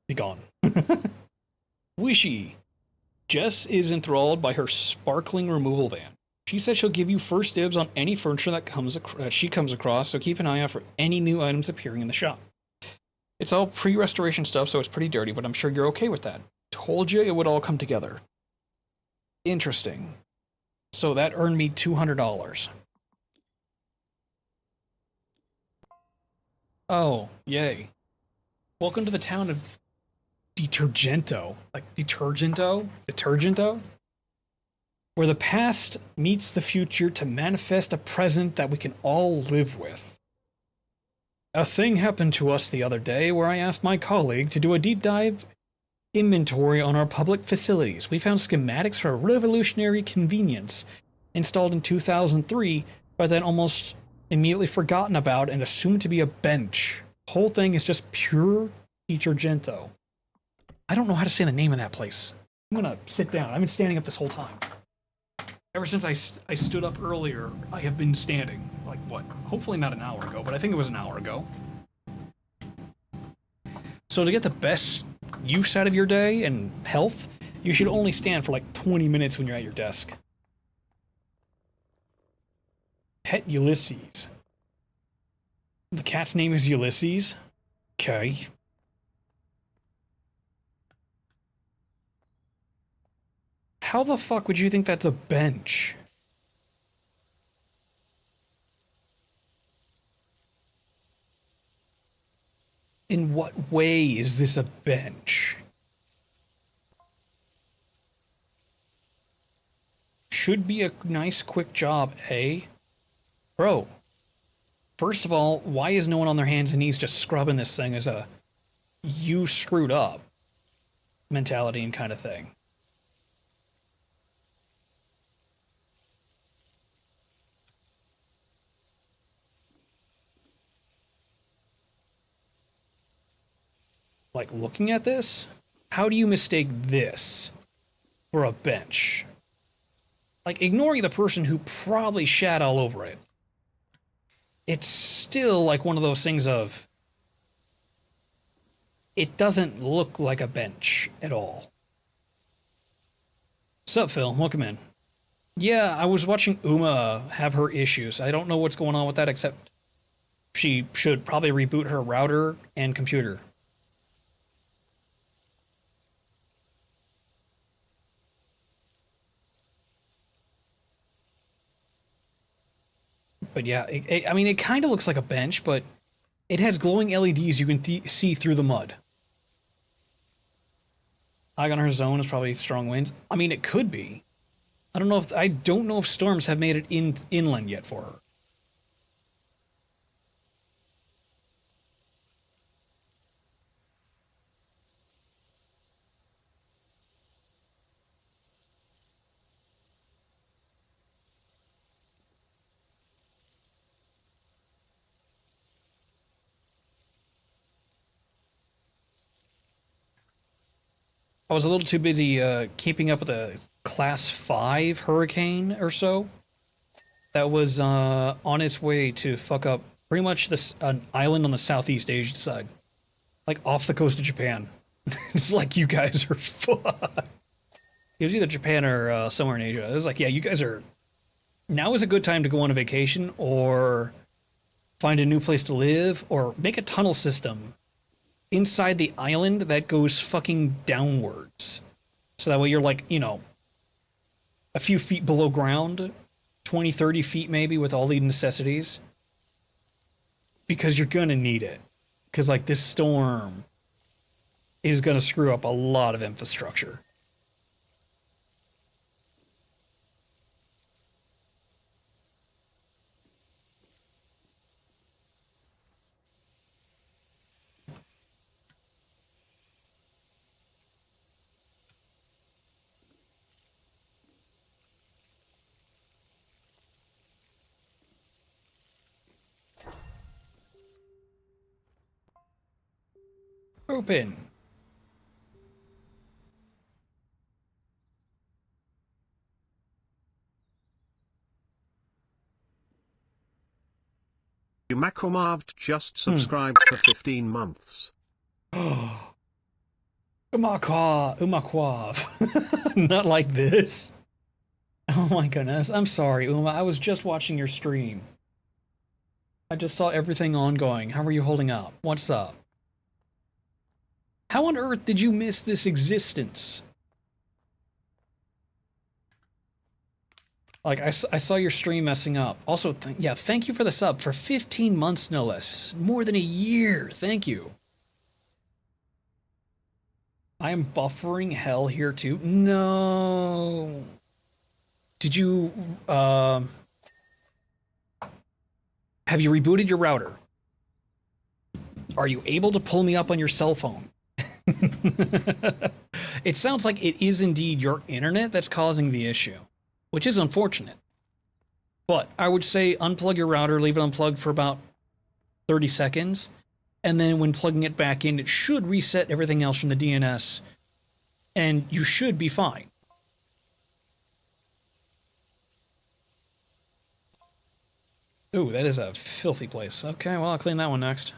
Be gone. Wishy. Jess is enthralled by her sparkling removal van. She says she'll give you first dibs on any furniture that she comes across, so keep an eye out for any new items appearing in the shop. It's all pre-restoration stuff, so it's pretty dirty, but I'm sure you're okay with that. Told you it would all come together. Interesting. So that earned me $200. Oh, yay. Welcome to the town of Detergento. Like Detergento? Where the past meets the future to manifest a present that we can all live with. A thing happened to us the other day where I asked my colleague to do a deep dive inventory on our public facilities. We found schematics for a revolutionary convenience installed in 2003, but then almost immediately forgotten about and assumed to be a bench. The whole thing is just pure Detergento. I don't know how to say the name of that place. I'm gonna sit down. I've been standing up this whole time. Ever since I stood up earlier, I have been standing. Like, what? Hopefully not an hour ago, but I think it was an hour ago. So to get the best use out of your day and health, you should only stand for like 20 minutes when you're at your desk. Pet Ulysses. The cat's name is Ulysses? Okay. How the fuck would you think that's a bench? In what way is this a bench? Should be a nice quick job, eh? Bro, first of all, why is no one on their hands and knees just scrubbing this thing as a you screwed up mentality and kind of thing? Like, looking at this, how do you mistake this for a bench? Like, ignoring the person who probably shat all over it. It's still like one of those things of, it doesn't look like a bench at all. Sup, Phil? Welcome in. Yeah, I was watching Uma have her issues. I don't know what's going on with that, except she should probably reboot her router and computer. But yeah, I mean, it kind of looks like a bench, but it has glowing LEDs you can see through the mud. Eigener zone is probably strong winds. I mean, it could be. I don't know if storms have made it inland yet for her. I was a little too busy keeping up with a class 5 hurricane or so that was on its way to fuck up pretty much an island on the Southeast Asian side, like off the coast of Japan. It's like you guys are fucked. It was either Japan or somewhere in Asia. It was like, yeah, you guys are. Now is a good time to go on a vacation or find a new place to live or make a tunnel system inside the island that goes fucking downwards. So that way you're like, a few feet below ground, 20, 30 feet maybe with all the necessities. Because you're gonna need it. Because, like, this storm is gonna screw up a lot of infrastructure. Open. Umakomarved just subscribed for 15 months. Umakwav. Not like this. Oh my goodness. I'm sorry, Uma. I was just watching your stream. I just saw everything ongoing. How are you holding up? What's up? How on earth did you miss this existence? Like, I saw your stream messing up. Also, yeah, thank you for the sub. For 15 months, no less. More than a year. Thank you. I am buffering hell here, too. No. Did you, have you rebooted your router? Are you able to pull me up on your cell phone? It sounds like it is indeed your internet that's causing the issue, which is unfortunate. But I would say unplug your router, leave it unplugged for about 30 seconds, and then when plugging it back in, it should reset everything else from the DNS, and you should be fine. Ooh, that is a filthy place. Okay, well, I'll clean that one next.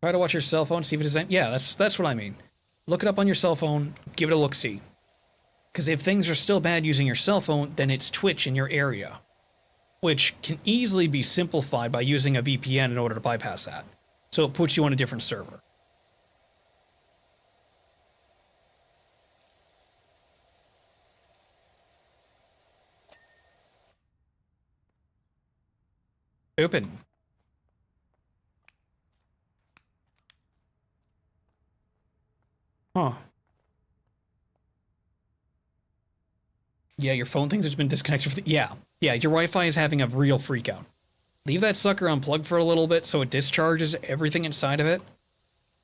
Try to watch your cell phone, see if it is... Yeah, that's what I mean. Look it up on your cell phone, give it a look-see. Because if things are still bad using your cell phone, then it's Twitch in your area, which can easily be simplified by using a VPN in order to bypass that. So it puts you on a different server. Open. Huh. Yeah, your phone thinks it's been disconnected from the... Yeah, your Wi-Fi is having a real freakout. Leave that sucker unplugged for a little bit so it discharges everything inside of it.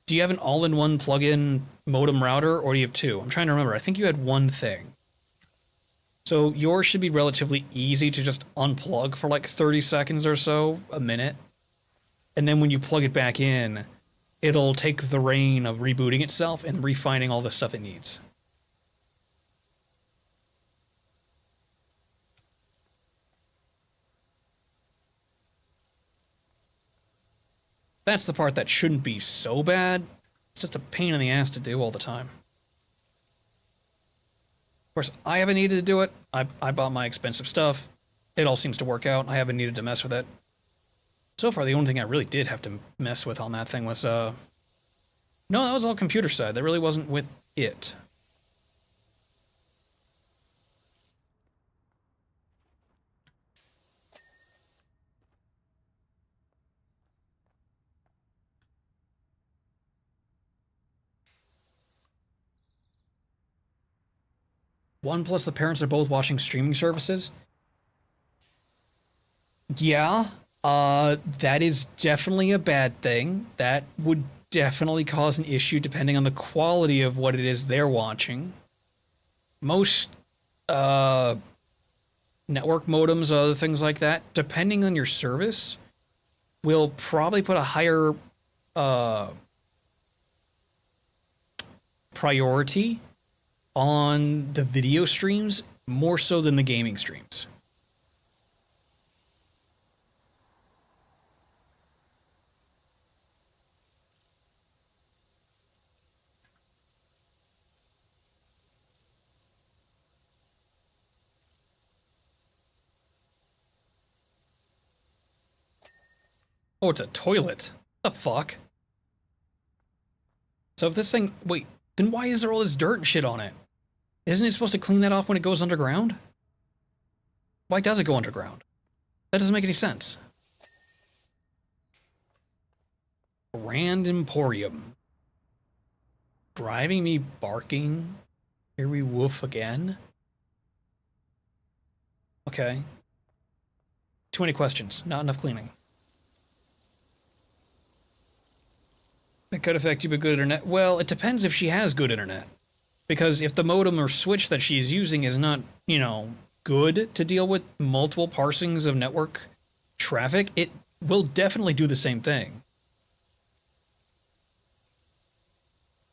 Do you have an all-in-one plug-in modem router, or do you have two? I'm trying to remember. I think you had one thing. So yours should be relatively easy to just unplug for like 30 seconds or so, a minute. And then when you plug it back in, it'll take the reign of rebooting itself and refinding all the stuff it needs. That's the part that shouldn't be so bad. It's just a pain in the ass to do all the time. Of course, I haven't needed to do it. I bought my expensive stuff. It all seems to work out. I haven't needed to mess with it. So far, the only thing I really did have to mess with on that thing was, no, that was all computer side. That really wasn't with it. One plus the parents are both watching streaming services. Yeah, that is definitely a bad thing. That would definitely cause an issue depending on the quality of what it is they're watching. Most network modems, other things like that, depending on your service, will probably put a higher priority on the video streams more so than the gaming streams. Oh, it's a toilet. The fuck? So if this thing... Wait, then why is there all this dirt and shit on it? Isn't it supposed to clean that off when it goes underground? Why does it go underground? That doesn't make any sense. Grand Emporium. Driving me barking. Here we woof again. Okay. Too many questions. Not enough cleaning. It could affect you with good internet. Well, it depends if she has good internet. Because if the modem or switch that she's using is not, you know, good to deal with multiple parsings of network traffic, it will definitely do the same thing.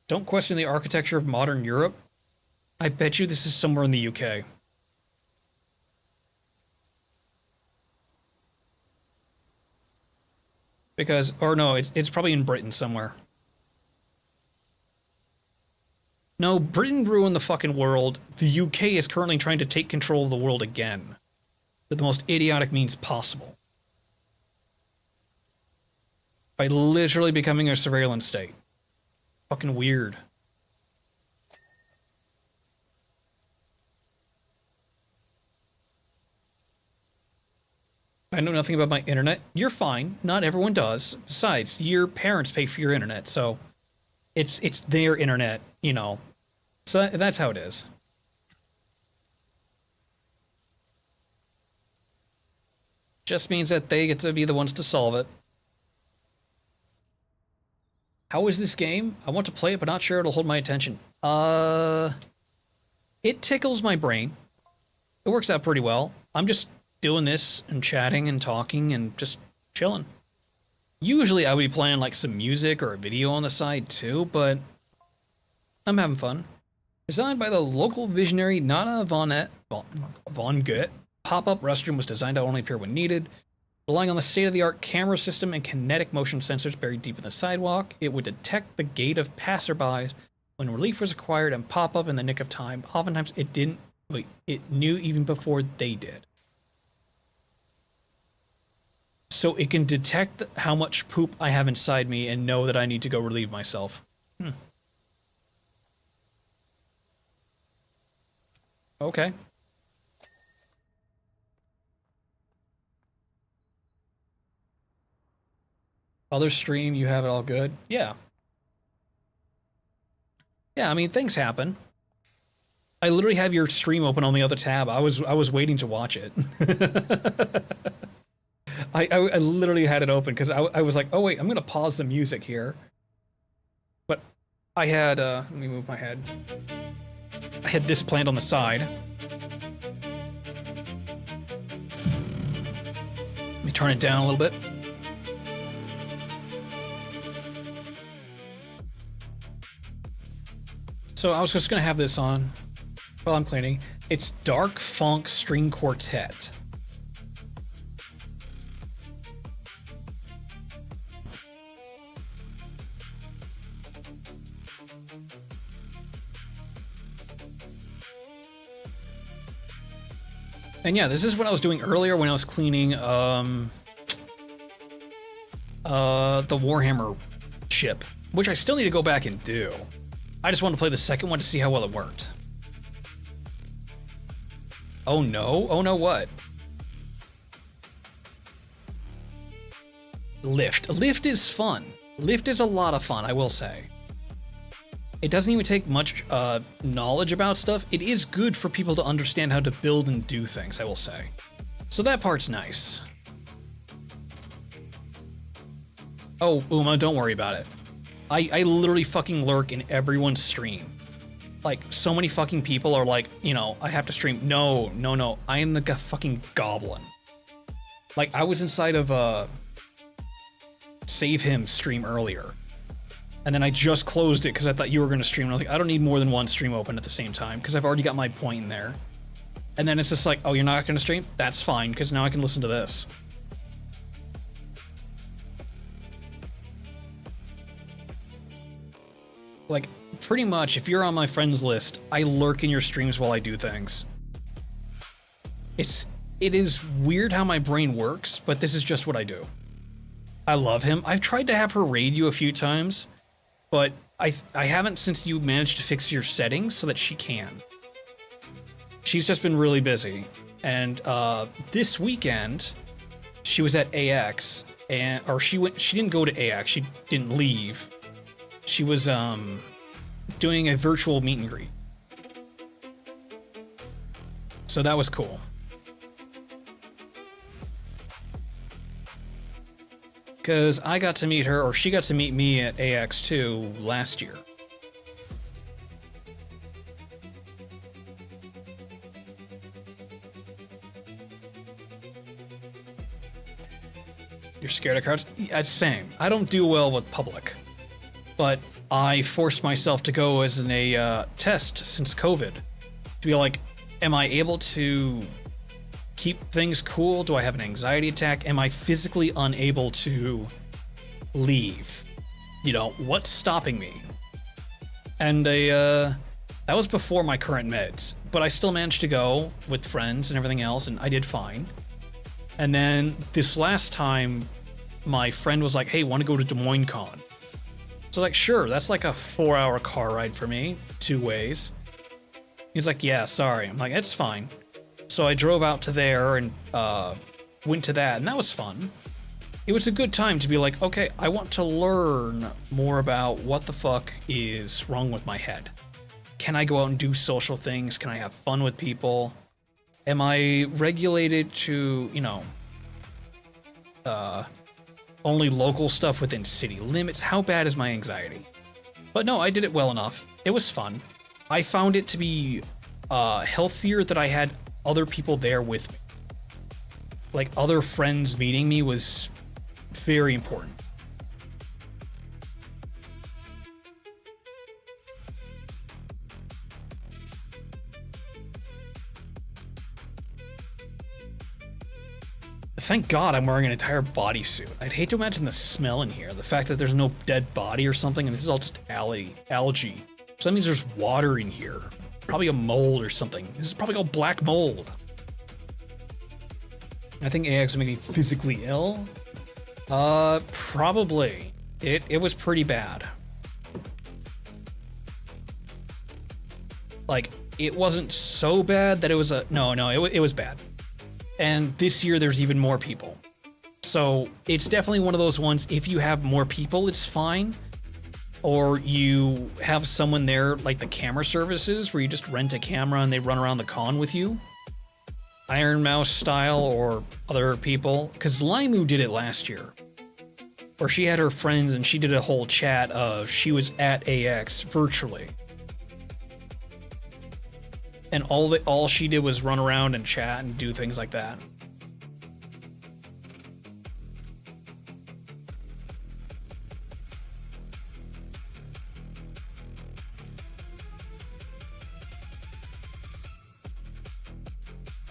Don't question the architecture of modern Europe. I bet you this is somewhere in the UK. Because, or no, it's probably in Britain somewhere. No, Britain ruined the fucking world. The UK is currently trying to take control of the world again. With the most idiotic means possible. By literally becoming a surveillance state. Fucking weird. I know nothing about my internet. You're fine. Not everyone does. Besides, your parents pay for your internet, so it's their internet, you know. So that's how it is. Just means that they get to be the ones to solve it. How is this game? I want to play it, but not sure it'll hold my attention. It tickles my brain. It works out pretty well. I'm just doing this and chatting and talking and just chilling. Usually I would be playing like some music or a video on the side too, but I'm having fun. Designed by the local visionary Nana von Goethe, pop-up restroom was designed to only appear when needed. Relying on the state-of-the-art camera system and kinetic motion sensors buried deep in the sidewalk, it would detect the gait of passerbys when relief was required and pop up in the nick of time. Oftentimes it didn't. Wait, it knew even before they did. So it can detect how much poop I have inside me and know that I need to go relieve myself. Okay. Other stream, you have it all good? Yeah. Yeah, I mean, things happen. I literally have your stream open on the other tab. I was waiting to watch it. I literally had it open because I was like, oh wait, I'm gonna pause the music here. But I had let me move my head. I had this planned on the side. Let me turn it down a little bit. So I was just gonna have this on while I'm cleaning. It's Dark Funk String Quartet. And yeah, this is what I was doing earlier when I was cleaning the Warhammer ship, which I still need to go back and do. I just wanted to play the second one to see how well it worked. Oh no? Oh no, what? Lift. Lift is fun. Lift is a lot of fun, I will say. It doesn't even take much knowledge about stuff. It is good for people to understand how to build and do things, I will say. So that part's nice. Oh, Uma, don't worry about it. I literally fucking lurk in everyone's stream. Like, so many fucking people are like, you know, I have to stream. No, no, no. I am the fucking goblin. Like, I was inside of a Save Him stream earlier. And then I just closed it because I thought you were going to stream. And I was like, I don't need more than one stream open at the same time because I've already got my point in there. And then it's just like, oh, you're not going to stream? That's fine because now I can listen to this. Like, pretty much, if you're on my friends list, I lurk in your streams while I do things. It is weird how my brain works, but this is just what I do. I love him. I've tried to have her raid you a few times, but I haven't since you managed to fix your settings so that she can. She's just been really busy. And this weekend, she was at AX, or she didn't go to AX, she didn't leave. She was doing a virtual meet and greet. So that was cool. Because I got to meet her, or she got to meet me at AX2 last year. You're scared of crowds? Yeah, same. I don't do well with public. But I forced myself to go as a test since COVID. To be like, am I able to keep things cool? Do I have an anxiety attack? Am I physically unable to leave? You know, what's stopping me? And that was before my current meds, but I still managed to go with friends and everything else, and I did fine. And then this last time, my friend was like, hey, want to go to Des Moines Con? So like, sure, that's like a 4-hour car ride for me, 2 ways. He's like, yeah, sorry. I'm like, it's fine. So I drove out to there and went to that, and that was fun. It was a good time to be like, okay, I want to learn more about what the fuck is wrong with my head. Can I go out and do social things? Can I have fun with people? Am I regulated to, you know, only local stuff within city limits? How bad is my anxiety? But no, I did it well enough. It was fun. I found it to be healthier that I had other people there with me. Like, other friends meeting me was very important. Thank God I'm wearing an entire bodysuit. I'd hate to imagine the smell in here. The fact that there's no dead body or something, and this is all just algae. So that means there's water in here. Probably a mold or something. This is probably all black mold. I think AX will make me physically ill. Probably. It was pretty bad. Like, it wasn't so bad that it was a... No, it was bad. And this year there's even more people. So it's definitely one of those ones, if you have more people, it's fine. Or you have someone there, like the camera services, where you just rent a camera and they run around the con with you. Iron Mouse style, or other people. Because Limu did it last year. Where she had her friends and she did a whole chat of she was at AX virtually. And all she did was run around and chat and do things like that.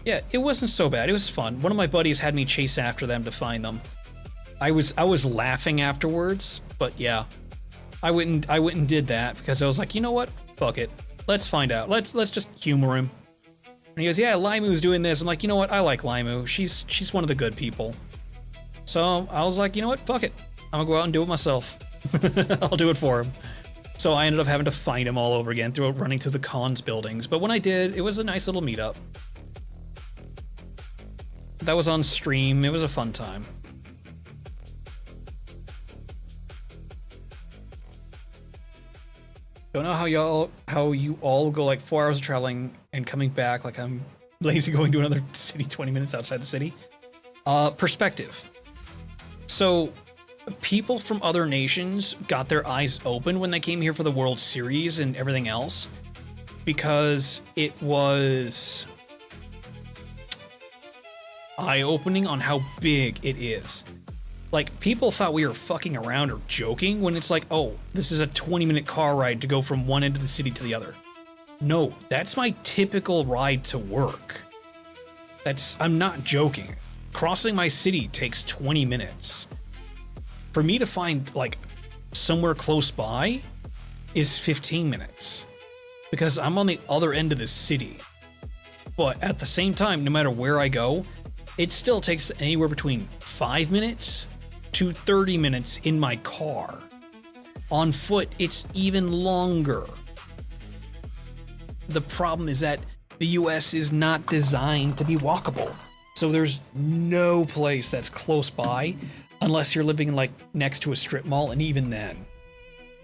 Yeah, it wasn't so bad. It was fun. One of my buddies had me chase after them to find them. I was laughing afterwards, but yeah. I went and did that because I was like, you know what? Fuck it. Let's find out. Let's just humor him. And he goes, yeah, Limu's doing this. I'm like, you know what? I like Limu. She's one of the good people. So I was like, you know what? Fuck it. I'm gonna go out and do it myself. I'll do it for him. So I ended up having to find him all over again running through the cons buildings. But when I did, it was a nice little meetup. That was on stream. It was a fun time. Don't know how you all go like 4 hours of traveling and coming back like I'm lazy going to another city 20 minutes outside the city. Perspective. So people from other nations got their eyes open when they came here for the World Series and everything else because it was eye-opening on how big it is. Like, people thought we were fucking around or joking when it's like, oh, this is a 20-minute car ride to go from one end of the city to the other. No, that's my typical ride to work. I'm not joking. Crossing my city takes 20 minutes. For me to find, like, somewhere close by is 15 minutes. Because I'm on the other end of the city. But at the same time, no matter where I go, it still takes anywhere between 5 minutes to 30 minutes in my car. On foot, it's even longer. The problem is that the US is not designed to be walkable. So there's no place that's close by unless you're living like next to a strip mall, and even then.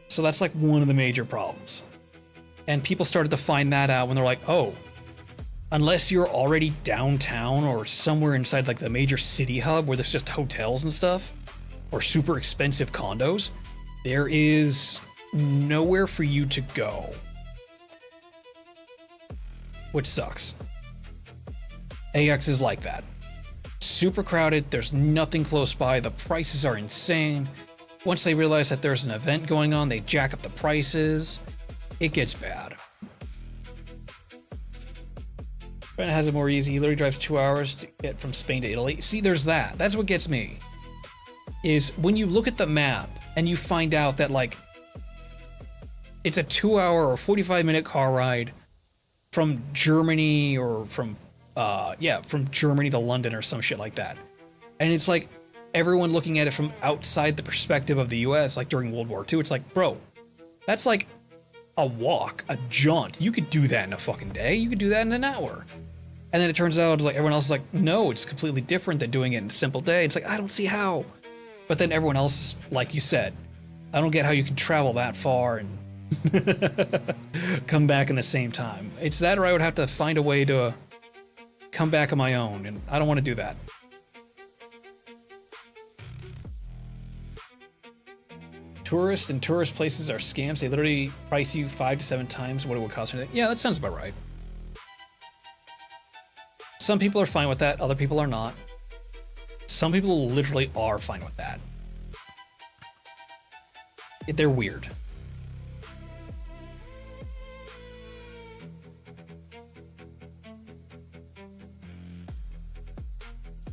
So that's like one of the major problems. And people started to find that out when they're like, oh, unless you're already downtown or somewhere inside like the major city hub where there's just hotels and stuff, or super expensive condos, there is nowhere for you to go. Which sucks. AX is like that. Super crowded, there's nothing close by, the prices are insane. Once they realize that there's an event going on, they jack up the prices. It gets bad. Brent has it more easy. He literally drives 2 hours to get from Spain to Italy. See, there's that. That's what gets me. Is when you look at the map and you find out that, like, it's a 2 hour or 45-minute car ride from Germany or from Germany to London or some shit like that. And it's like everyone looking at it from outside the perspective of the US, like during World War II. It's like, bro, that's like a walk, a jaunt. You could do that in a fucking day. You could do that in an hour. And then it turns out, like, everyone else is like, no, it's completely different than doing it in a simple day. It's like, I don't see how. But then everyone else, like you said, I don't get how you can travel that far and come back in the same time. It's that, or I would have to find a way to come back on my own, and I don't want to do that. Tourist and tourist places are scams. They literally price you 5 to 7 times what it would cost me. Yeah, that sounds about right. Some people are fine with that, other people are not. Some people literally are fine with that. They're weird.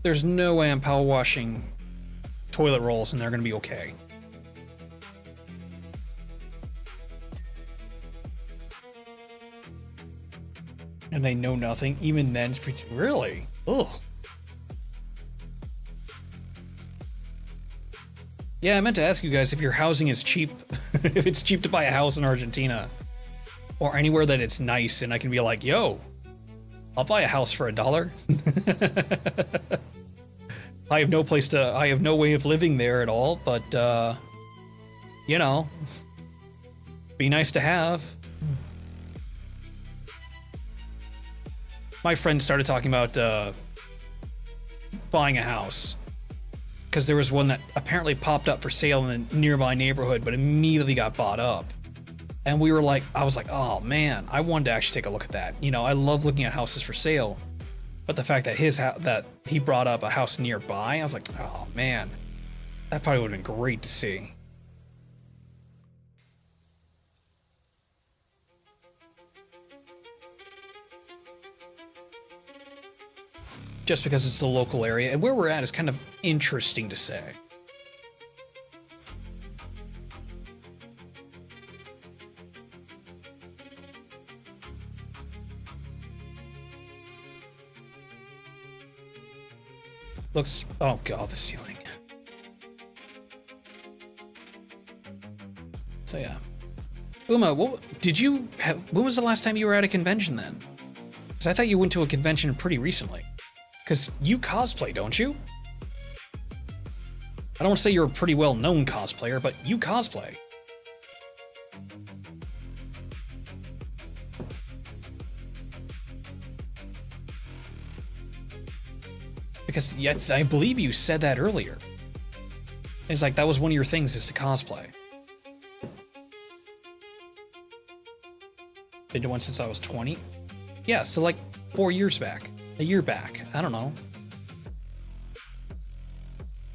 There's no way I'm power washing toilet rolls and they're gonna be okay. And they know nothing. Even then, it's pretty... Really? Ugh. Yeah, I meant to ask you guys if your housing is cheap. If it's cheap to buy a house in Argentina. Or anywhere that it's nice and I can be like, yo, I'll buy a house for $1. I have no way of living there at all, but, you know, be nice to have. My friend started talking about buying a house because there was one that apparently popped up for sale in the nearby neighborhood, but immediately got bought up. And we were like, I was like, oh man, I wanted to actually take a look at that. You know, I love looking at houses for sale, but the fact that that he brought up a house nearby, I was like, oh man, that probably would have been great to see. Just because it's the local area, and where we're at is kind of interesting to say. Looks, oh god, the ceiling. So yeah. Uma, when was the last time you were at a convention then? Because I thought you went to a convention pretty recently. Because you cosplay, don't you? I don't want to say you're a pretty well-known cosplayer, but you cosplay. Because yes, I believe you said that earlier. It's like that was one of your things is to cosplay. Been to one since I was 20. Yeah, so like 4 years back. A year back. I don't know.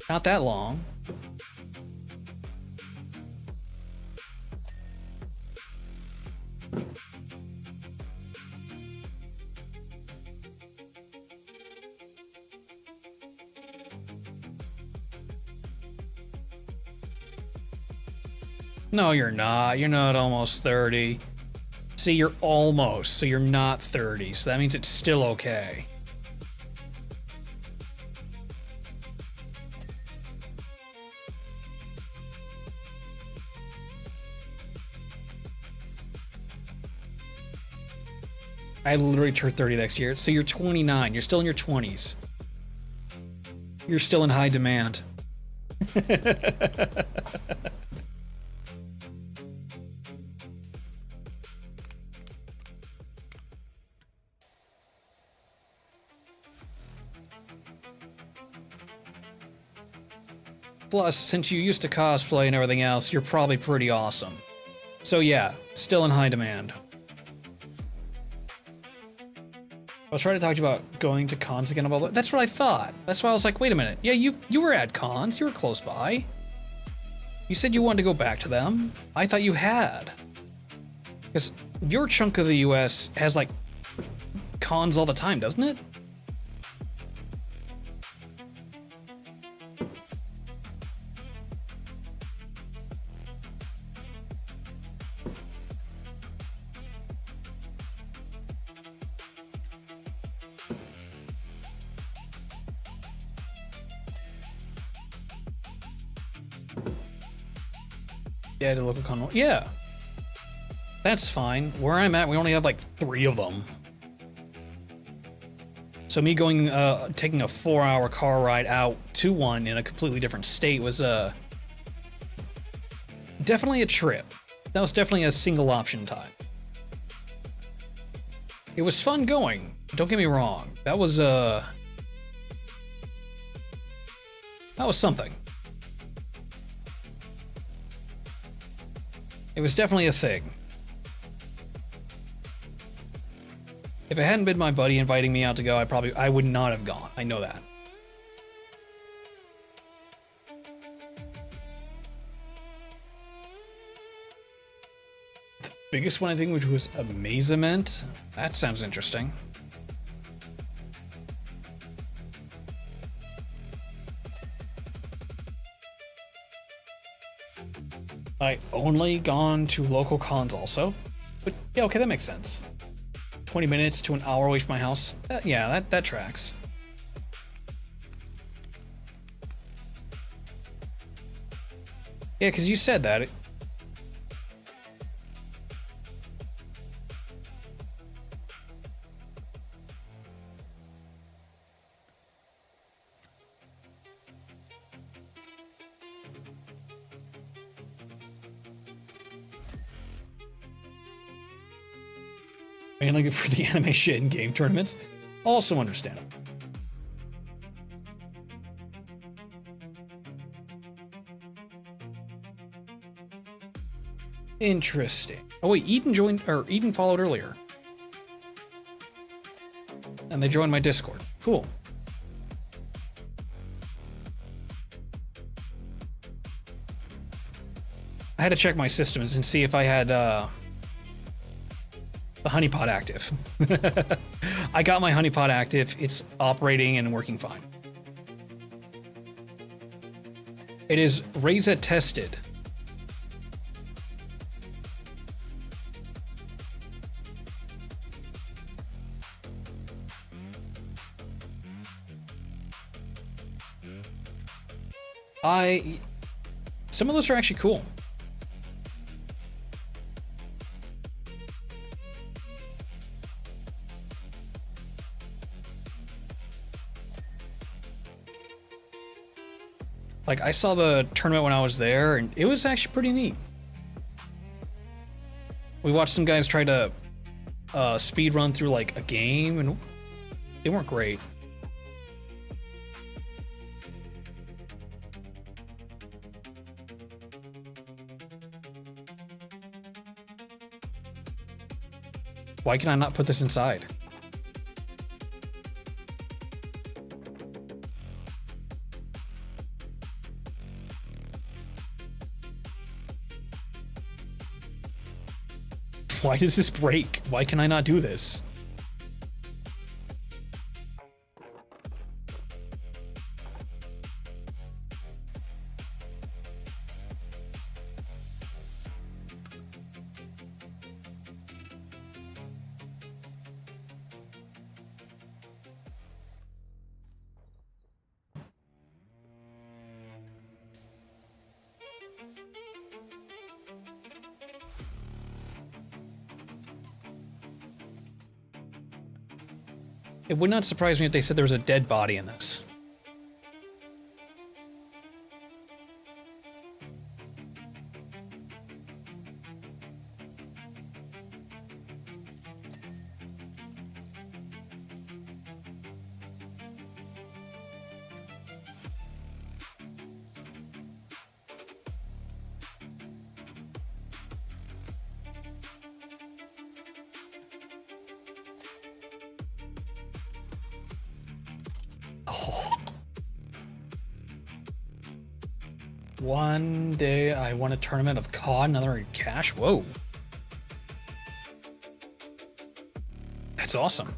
Not that long. No, you're not. You're not almost 30. See, you're almost, so you're not 30. So that means it's still okay. I literally turn 30 next year. So you're 29. You're still in your 20s. You're still in high demand. Plus, since you used to cosplay and everything else, you're probably pretty awesome. So yeah, still in high demand. I was trying to talk to you about going to cons again. That's what I thought. That's why I was like, wait a minute. Yeah, you were at cons. You were close by. You said you wanted to go back to them. I thought you had. Because your chunk of the US has, like, cons all the time, doesn't it? Yeah, the local con. Yeah. That's fine. Where I'm at, we only have like 3 of them. So me going, taking a 4-hour car ride out to one in a completely different state was, definitely a trip. That was definitely a single option time. It was fun going. Don't get me wrong. That was something. It was definitely a thing. If it hadn't been my buddy inviting me out to go, I would not have gone. I know that. The biggest one I think, which was amazement. That sounds interesting. I only gone to local cons also. But yeah, okay, that makes sense. 20 minutes to an hour away from my house. Yeah, that tracks. Yeah, because you said that. Mainly good for the anime shit in game tournaments. Also understandable. Interesting. Oh wait, Eden followed earlier. And they joined my Discord. Cool. I had to check my systems and see if I had, the honeypot active. I got my honeypot active. It's operating and working fine. It is Reza tested. Some of those are actually cool. Like, I saw the tournament when I was there, and it was actually pretty neat. We watched some guys try to speed run through, like, a game, and they weren't great. Why can I not put this inside? Why does this break? Why can I not do this? It would not surprise me if they said there was a dead body in this. One day I won a tournament of COD, another in cash. Whoa. That's awesome.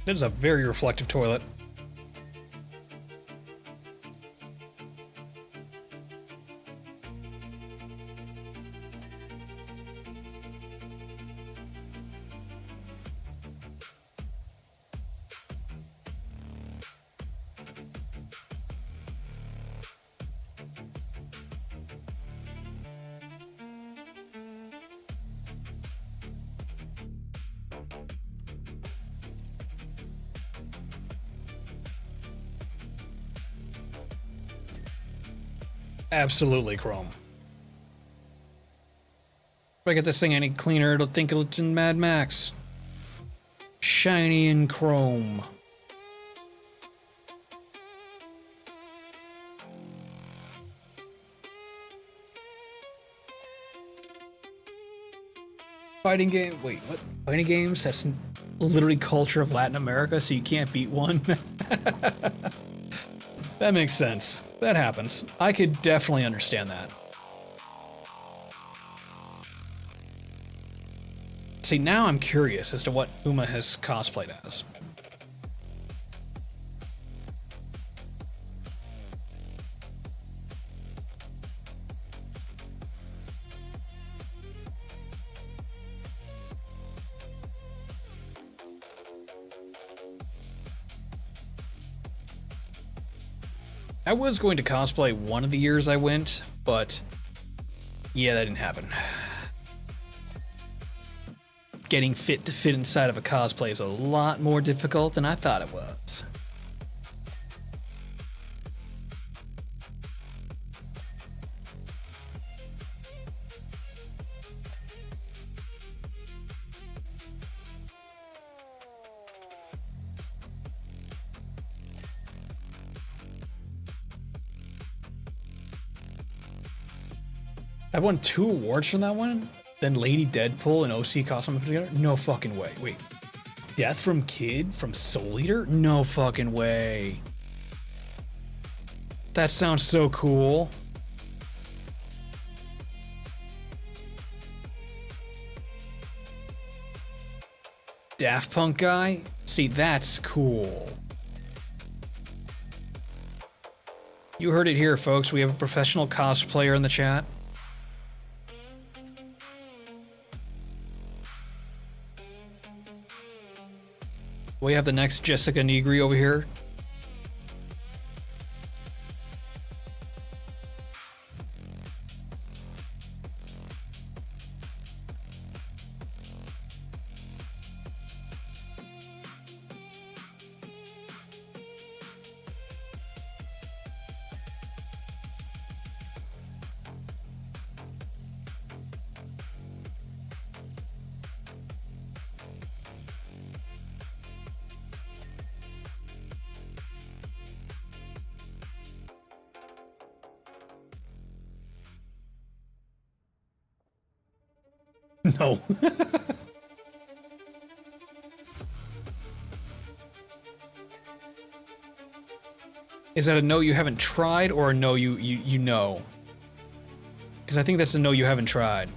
That is a very reflective toilet. Absolutely chrome. If I get this thing any cleaner, it'll think it's in Mad Max. Shiny and chrome. Fighting game? Wait, what? Fighting games? That's literally culture of Latin America, so you can't beat one? That makes sense. That happens. I could definitely understand that. See, now I'm curious as to what Uma has cosplayed as. I was going to cosplay one of the years I went, but yeah, that didn't happen. Getting fit to fit inside of a cosplay is a lot more difficult than I thought it was. I won 2 awards from that one. Then Lady Deadpool and OC costume put together. No fucking way. Wait, Death from Kid from Soul Eater? No fucking way. That sounds so cool. Daft Punk guy? See, that's cool. You heard it here, folks. We have a professional cosplayer in the chat. We have the next Jessica Negri over here. No. Is that a no you haven't tried or a no you know? Because I think that's a no you haven't tried.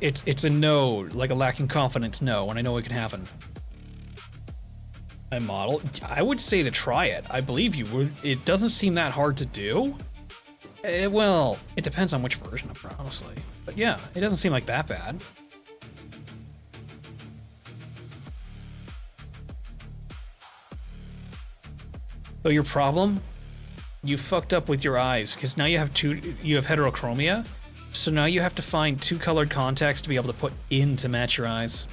It's a no, like a lacking confidence no, and I know it can happen. A model? I would say to try it. I believe you would. It doesn't seem that hard to do. Well, it depends on which version of it, honestly. But yeah, it doesn't seem like that bad. So your problem? You fucked up with your eyes, because now you have heterochromia. So now you have to find two colored contacts to be able to put in to match your eyes.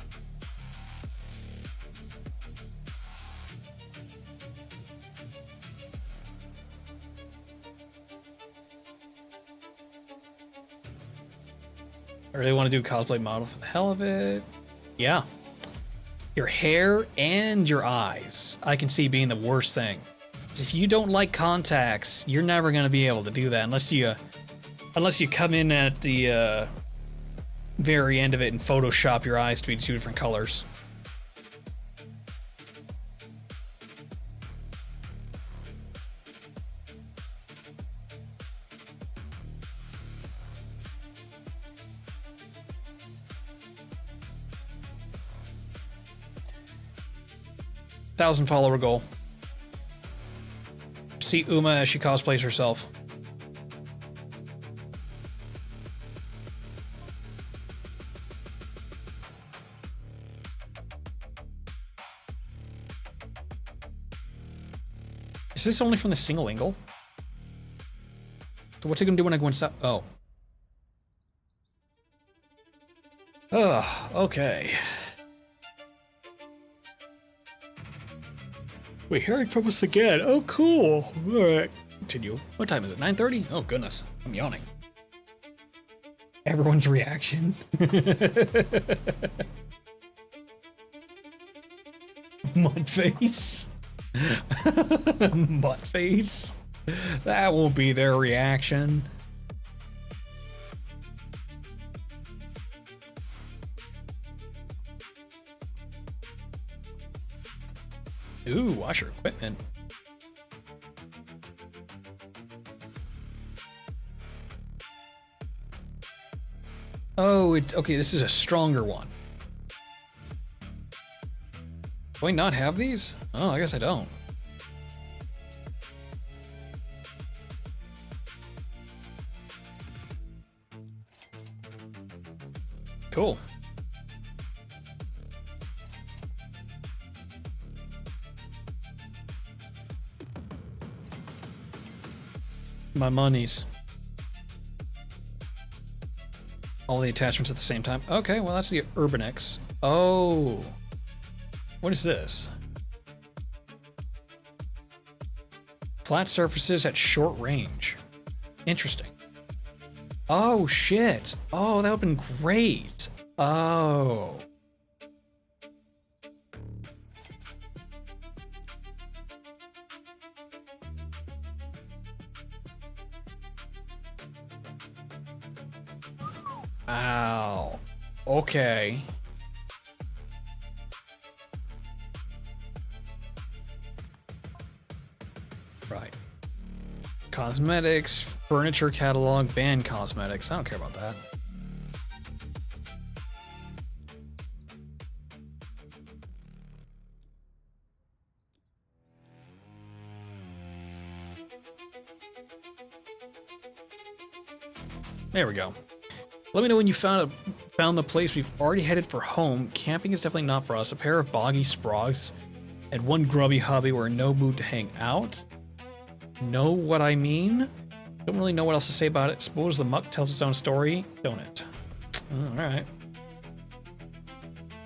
I really want to do cosplay model for the hell of it. Yeah. Your hair and your eyes, I can see being the worst thing. If you don't like contacts, you're never going to be able to do that unless you come in at the very end of it and Photoshop your eyes to be two different colors. Thousand follower goal. See Uma as she cosplays herself. Is this only from the single angle? So what's it gonna do when I go inside? Oh. Ugh, okay. We're hearing from us again. Oh, cool. All right. Continue. What time is it? 9:30? Oh, goodness. I'm yawning. Everyone's reaction. Mud face. Mud face. That won't be their reaction. Ooh, wash your equipment. Oh, it's okay. This is a stronger one. Do I not have these? Oh, I guess I don't. Cool. My monies. All the attachments at the same time. Okay, well that's the Urbanix. Oh. What is this? Flat surfaces at short range. Interesting. Oh shit. Oh, that would've been great. Oh. Ow. Okay. Right. Cosmetics, furniture catalog, band cosmetics. I don't care about that. There we go. Let me know when you found the place. We've already headed for home. Camping is definitely not for us. A pair of boggy sprogs and one grubby hubby. We're in no mood to hang out. Know what I mean? Don't really know what else to say about it. Suppose the muck tells its own story, don't it? Alright.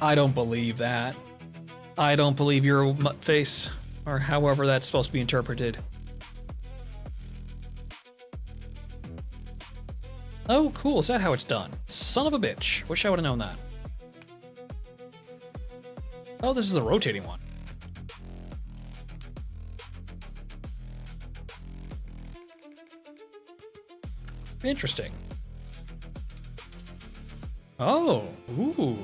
I don't believe that. I don't believe you're a mutt face, or however that's supposed to be interpreted. Oh, cool. Is that how it's done? Son of a bitch. Wish I would have known that. Oh, this is the rotating one. Interesting. Oh, ooh.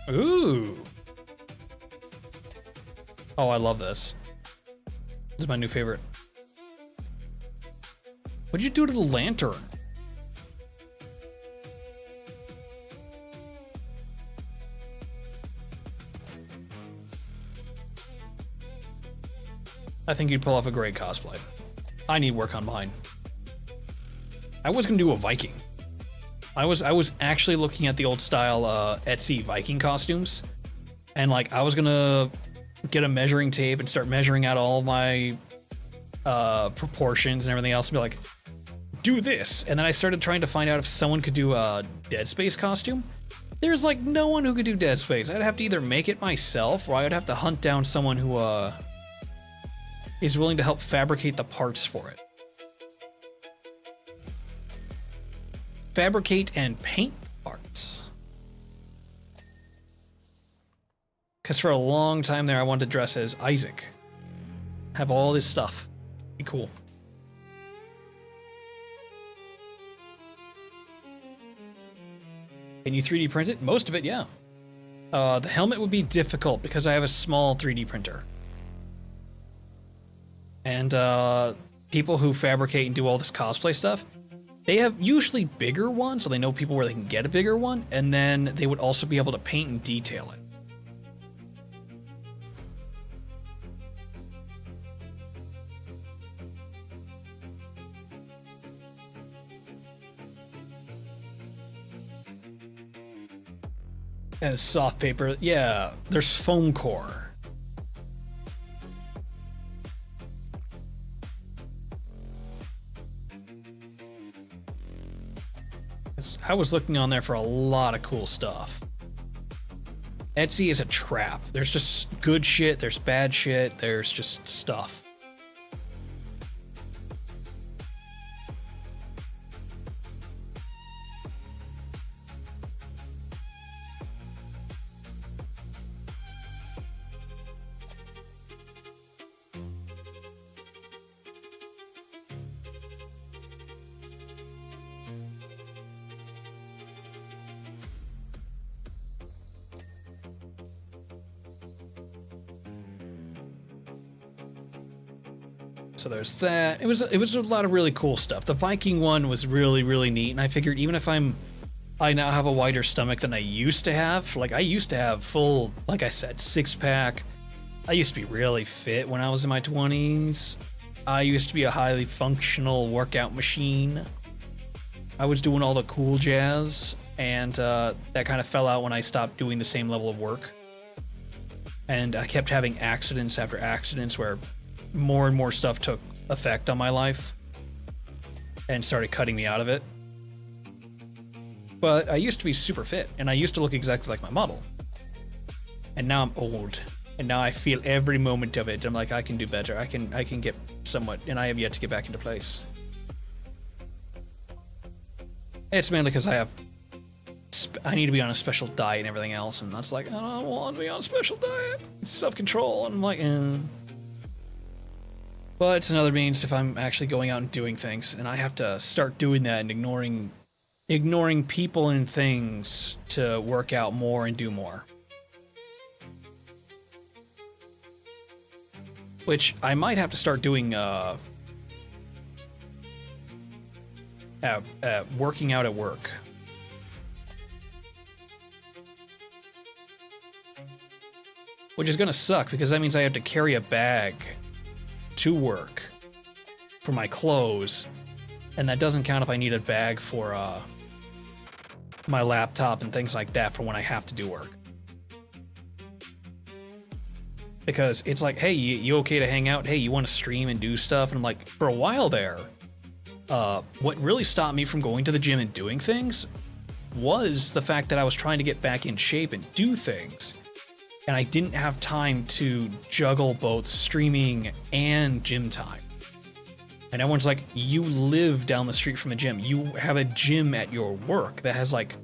Ooh. Oh, I love this. This is my new favorite. What'd you do to the lantern? I think you'd pull off a great cosplay. I need work on mine. I was gonna do a Viking. I was actually looking at the old style Etsy Viking costumes, and like I was gonna get a measuring tape and start measuring out all my proportions and everything else, and be like, do this. And then I started trying to find out if someone could do a Dead Space costume. There's like no one who could do Dead Space. I'd have to either make it myself, or I'd have to hunt down someone who is willing to help fabricate the parts for it. Fabricate and paint parts. Because for a long time there, I wanted to dress as Isaac. Have all this stuff. Be cool. Can you 3D print it? Most of it, yeah. The helmet would be difficult because I have a small 3D printer. And people who fabricate and do all this cosplay stuff, they have usually bigger ones, so they know people where they can get a bigger one, and then they would also be able to paint and detail it. And soft paper, yeah, there's foam core. I was looking on there for a lot of cool stuff. Etsy is a trap. There's just good shit, there's bad shit, there's just stuff. So there's that. It was a lot of really cool stuff. The Viking one was really, really neat, and I figured even if I now have a wider stomach than I used to have. Like I used to have full, like I said, 6-pack. I used to be really fit when I was in my 20s. I used to be a highly functional workout machine. I was doing all the cool jazz, and that kind of fell out when I stopped doing the same level of work. And I kept having accidents after accidents where more and more stuff took effect on my life and started cutting me out of it. But I used to be super fit, and I used to look exactly like my model. And now I'm old, and now I feel every moment of it. I'm like, I can do better. I can get somewhat, and I have yet to get back into place. It's mainly because I need to be on a special diet and everything else, and that's like, I don't want to be on a special diet. It's self-control, and I'm like, But it's another means if I'm actually going out and doing things, and I have to start doing that and ignoring people and things to work out more and do more. Which I might have to start doing working out at work. Which is gonna suck because that means I have to carry a bag to work for my clothes, and that doesn't count if I need a bag for my laptop and things like that for when I have to do work. Because it's like, hey, you okay to hang out? Hey, you want to stream and do stuff? And I'm like, for a while there, what really stopped me from going to the gym and doing things was the fact that I was trying to get back in shape and do things. And I didn't have time to juggle both streaming and gym time. And everyone's like, you live down the street from a gym. You have a gym at your work that has like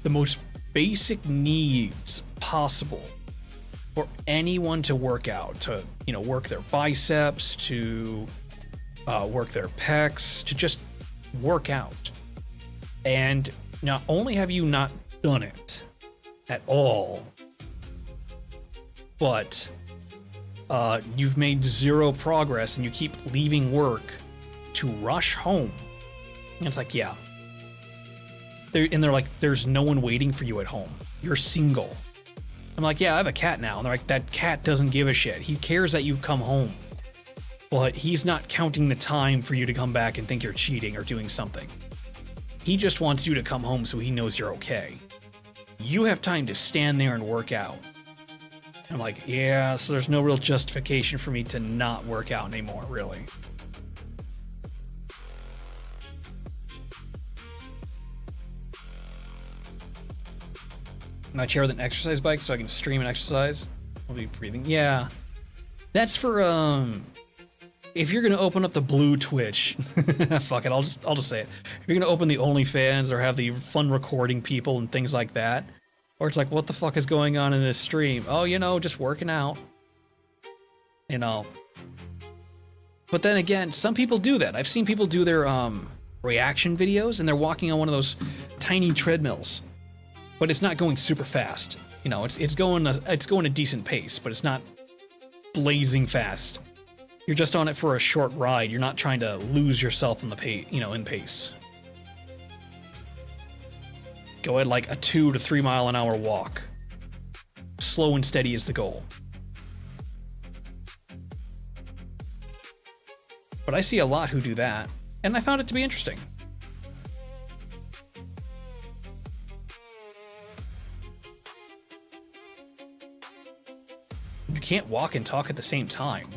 the most basic needs possible for anyone to work out, to, you know, work their biceps, to work their pecs, to just work out. And not only have you not done it at all, but you've made zero progress, and you keep leaving work to rush home. And it's like, yeah. They're like, there's no one waiting for you at home. You're single. I'm like, yeah, I have a cat now. And they're like, that cat doesn't give a shit. He cares that you come home. But he's not counting the time for you to come back and think you're cheating or doing something. He just wants you to come home so he knows you're okay. You have time to stand there and work out. I'm like, yeah, so there's no real justification for me to not work out anymore, really. My chair with an exercise bike so I can stream and exercise. I'll be breathing. Yeah. That's for, if you're gonna open up the blue Twitch, fuck it, I'll just say it. If you're gonna open the OnlyFans or have the fun recording people and things like that, or it's like, what the fuck is going on in this stream? Oh, you know, just working out. You know. But then again, some people do that. I've seen people do their reaction videos, and they're walking on one of those tiny treadmills. But it's not going super fast. You know, it's going a decent pace, but it's not blazing fast. You're just on it for a short ride. You're not trying to lose yourself in the pace, you know, in pace. Go at like a 2 to 3 mile an hour walk. Slow and steady is the goal. But I see a lot who do that, and I found it to be interesting. You can't walk and talk at the same time.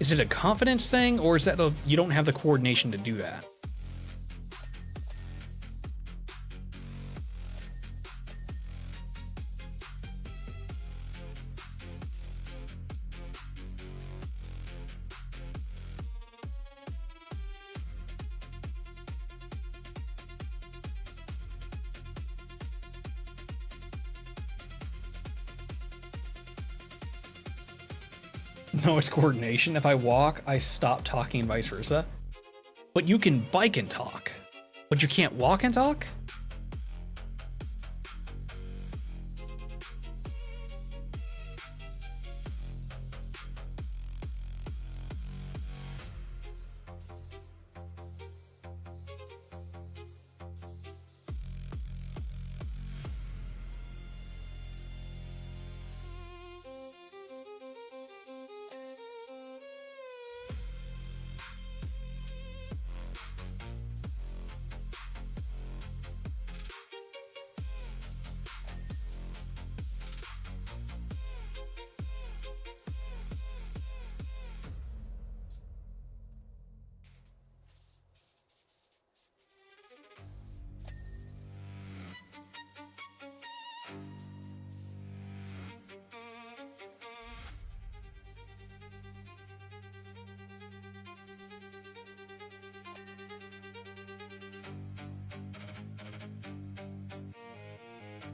Is it a confidence thing, or is that you don't have the coordination to do that? No, it's coordination. If I walk, I stop talking and vice versa. But you can bike and talk. But you can't walk and talk?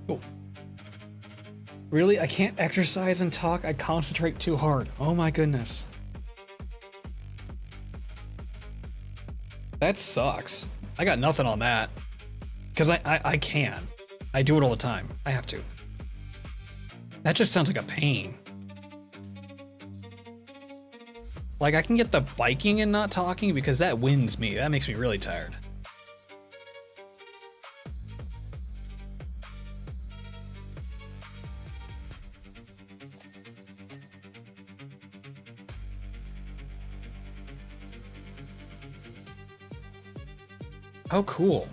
Oh. Really? I can't exercise and talk? I concentrate too hard. Oh my goodness. That sucks. I got nothing on that. Because I can. I do it all the time. I have to. That just sounds like a pain. Like, I can get the biking and not talking because that wins me. That makes me really tired. Oh, cool.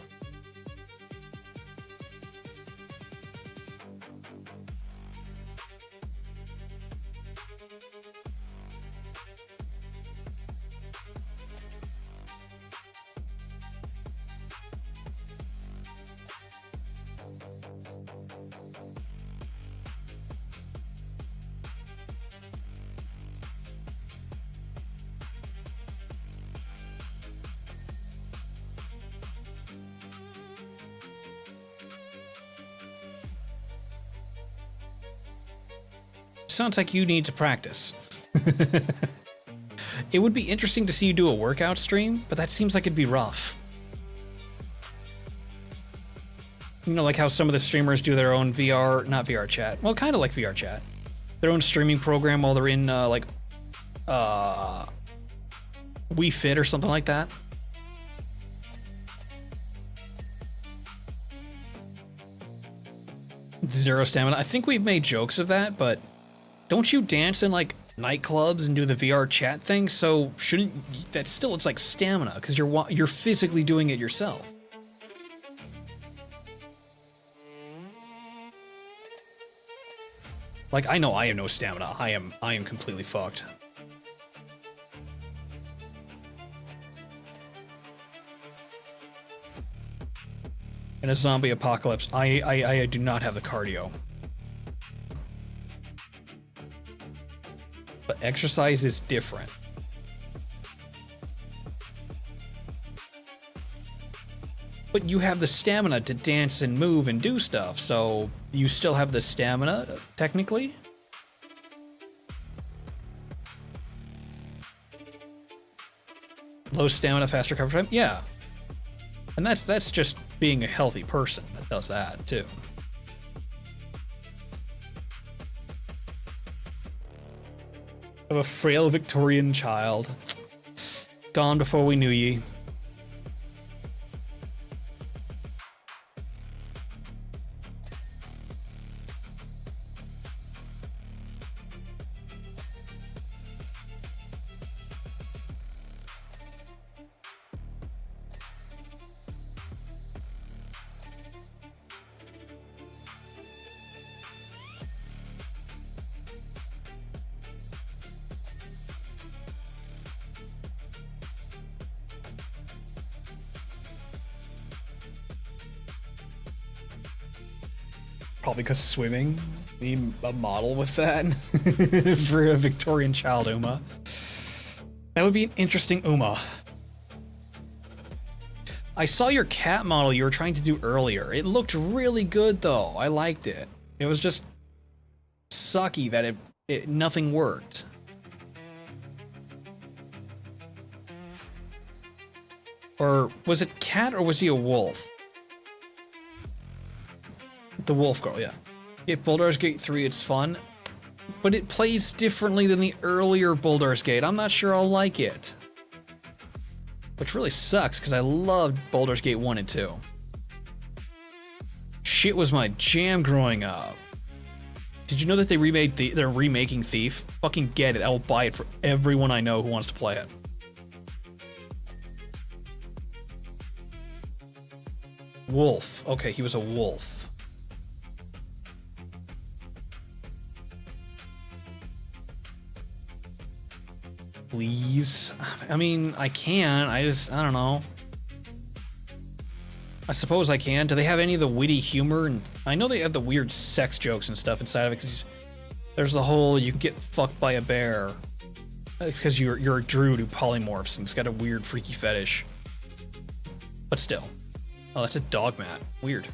Sounds like you need to practice. It would be interesting to see you do a workout stream, but that seems like it'd be rough. You know, like how some of the streamers do their own VR, not VR chat, well, kind of like VR chat. Their own streaming program while they're in, like, Wii Fit or something like that. Zero stamina. I think we've made jokes of that, but don't you dance in, like, nightclubs and do the VR chat thing? So shouldn't that's still, it's like stamina because you're physically doing it yourself. Like, I know I have no stamina. I am completely fucked. In a zombie apocalypse, I do not have the cardio. But exercise is different. But you have the stamina to dance and move and do stuff, so you still have the stamina, technically? Low stamina, faster recovery time? Yeah. And that's just being a healthy person that does that, too. Of a frail Victorian child. Gone before we knew ye. Probably because swimming, be a model with that for a Victorian child Uma. That would be an interesting Uma. I saw your cat model you were trying to do earlier. It looked really good though. I liked it. It was just sucky that nothing worked. Or was it cat or was he a wolf? The Wolf Girl, yeah. Yeah, Baldur's Gate 3, it's fun, but it plays differently than the earlier Baldur's Gate. I'm not sure I'll like it. Which really sucks, because I loved Baldur's Gate 1 and 2. Shit was my jam growing up. Did you know that they're remaking Thief? Fucking get it. I will buy it for everyone I know who wants to play it. Wolf. Okay, he was a wolf. Please. I mean, I can. I don't know. I suppose I can. Do they have any of the witty humor? And I know they have the weird sex jokes and stuff inside of it. Cause there's the whole you can get fucked by a bear because you're a druid who polymorphs and it's got a weird freaky fetish. But still. Oh, that's a dog mat. Weird.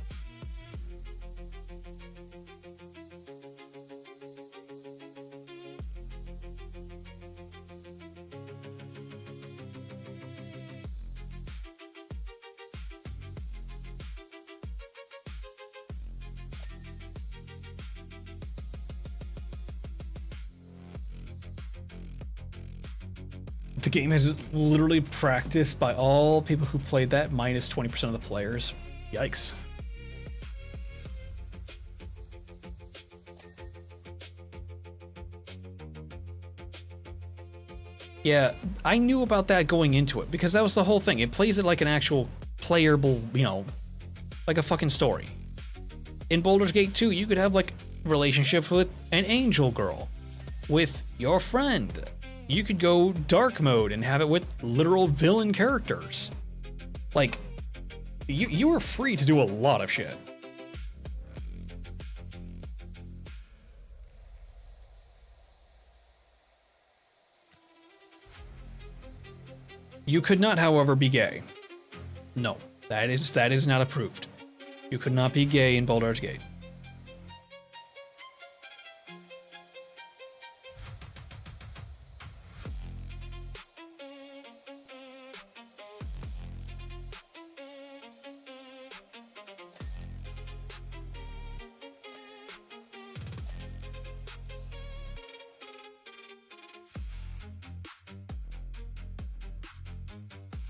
The game is literally practiced by all people who played that, minus 20% of the players. Yikes. Yeah, I knew about that going into it, because that was the whole thing. It plays it like an actual playable, you know, like a fucking story. In Baldur's Gate 2, you could have, like, relationships with an angel girl, with your friend. You could go dark mode and have it with literal villain characters. Like, you were free to do a lot of shit. You could not, however, be gay. No, that is not approved. You could not be gay in Baldur's Gate.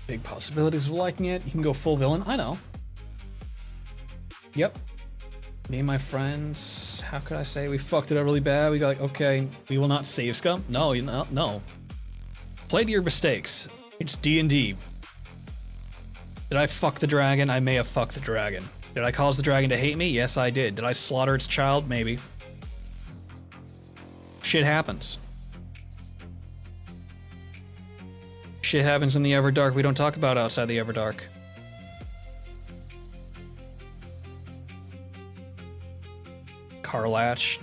Big possibilities of liking it. You can go full villain. I know. Yep. Me and my friends, how could I say? We fucked it up really bad. We got like, okay, we will not save scum. No, you know, no. Play to your mistakes. It's D&D. Did I fuck the dragon? I may have fucked the dragon. Did I cause the dragon to hate me? Yes, I did. Did I slaughter its child? Maybe. Shit happens. Shit happens in the Everdark we don't talk about outside the Everdark. Carlatch.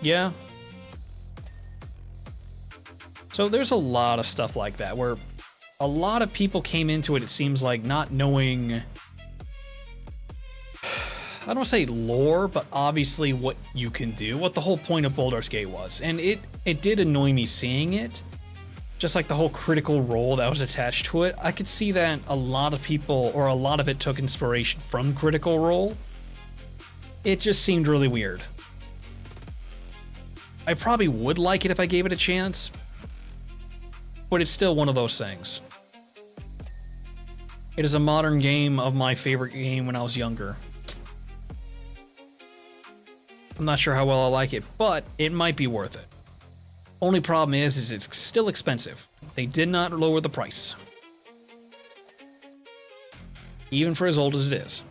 Yeah. So there's a lot of stuff like that where a lot of people came into it, it seems like, not knowing, I don't want to say lore, but obviously what you can do, what the whole point of Baldur's Gate was. And it did annoy me seeing it. Just like the whole critical role that was attached to it. I could see that a lot of people, or a lot of it took inspiration from Critical Role. It just seemed really weird. I probably would like it if I gave it a chance, but it's still one of those things. It is a modern game of my favorite game when I was younger. I'm not sure how well I like it, but it might be worth it. Only problem is it's still expensive. They did not lower the price. Even for as old as it is.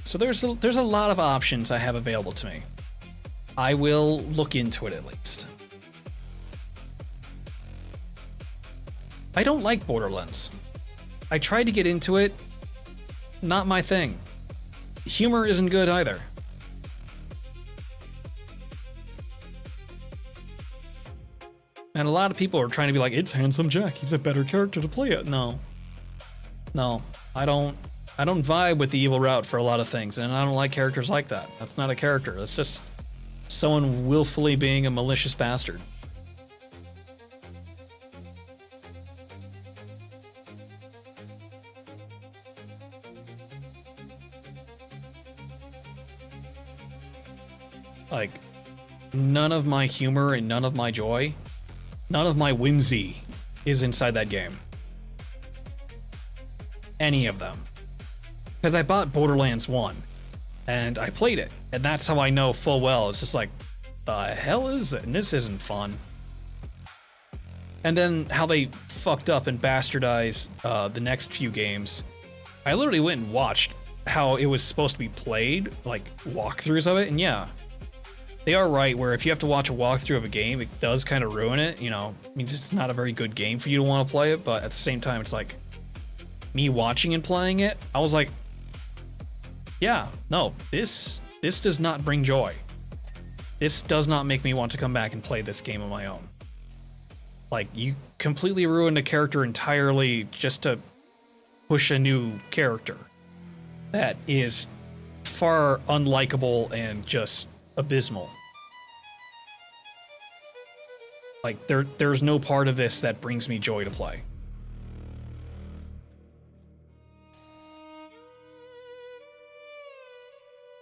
So there's a lot of options I have available to me. I will look into it at least. I don't like Borderlands. I tried to get into it. Not my thing. Humor isn't good either. And a lot of people are trying to be like, it's Handsome Jack. He's a better character to play it. No. No, I don't vibe with the evil route for a lot of things, and I don't like characters like that. That's not a character. That's just someone willfully being a malicious bastard. Like, none of my humor and none of my joy, none of my whimsy is inside that game. Any of them. Because I bought Borderlands 1, and I played it, and that's how I know full well. It's just like, the hell is it? And this isn't fun. And then how they fucked up and bastardized the next few games. I literally went and watched how it was supposed to be played, like walkthroughs of it, and yeah, they are right where if you have to watch a walkthrough of a game, it does kind of ruin it, you know. I mean, it's not a very good game for you to want to play it, but at the same time, it's like, me watching and playing it, I was like, yeah, no, this does not bring joy. This does not make me want to come back and play this game on my own. Like, you completely ruined a character entirely just to push a new character that is far unlikable and just abysmal. Like, there's no part of this that brings me joy to play.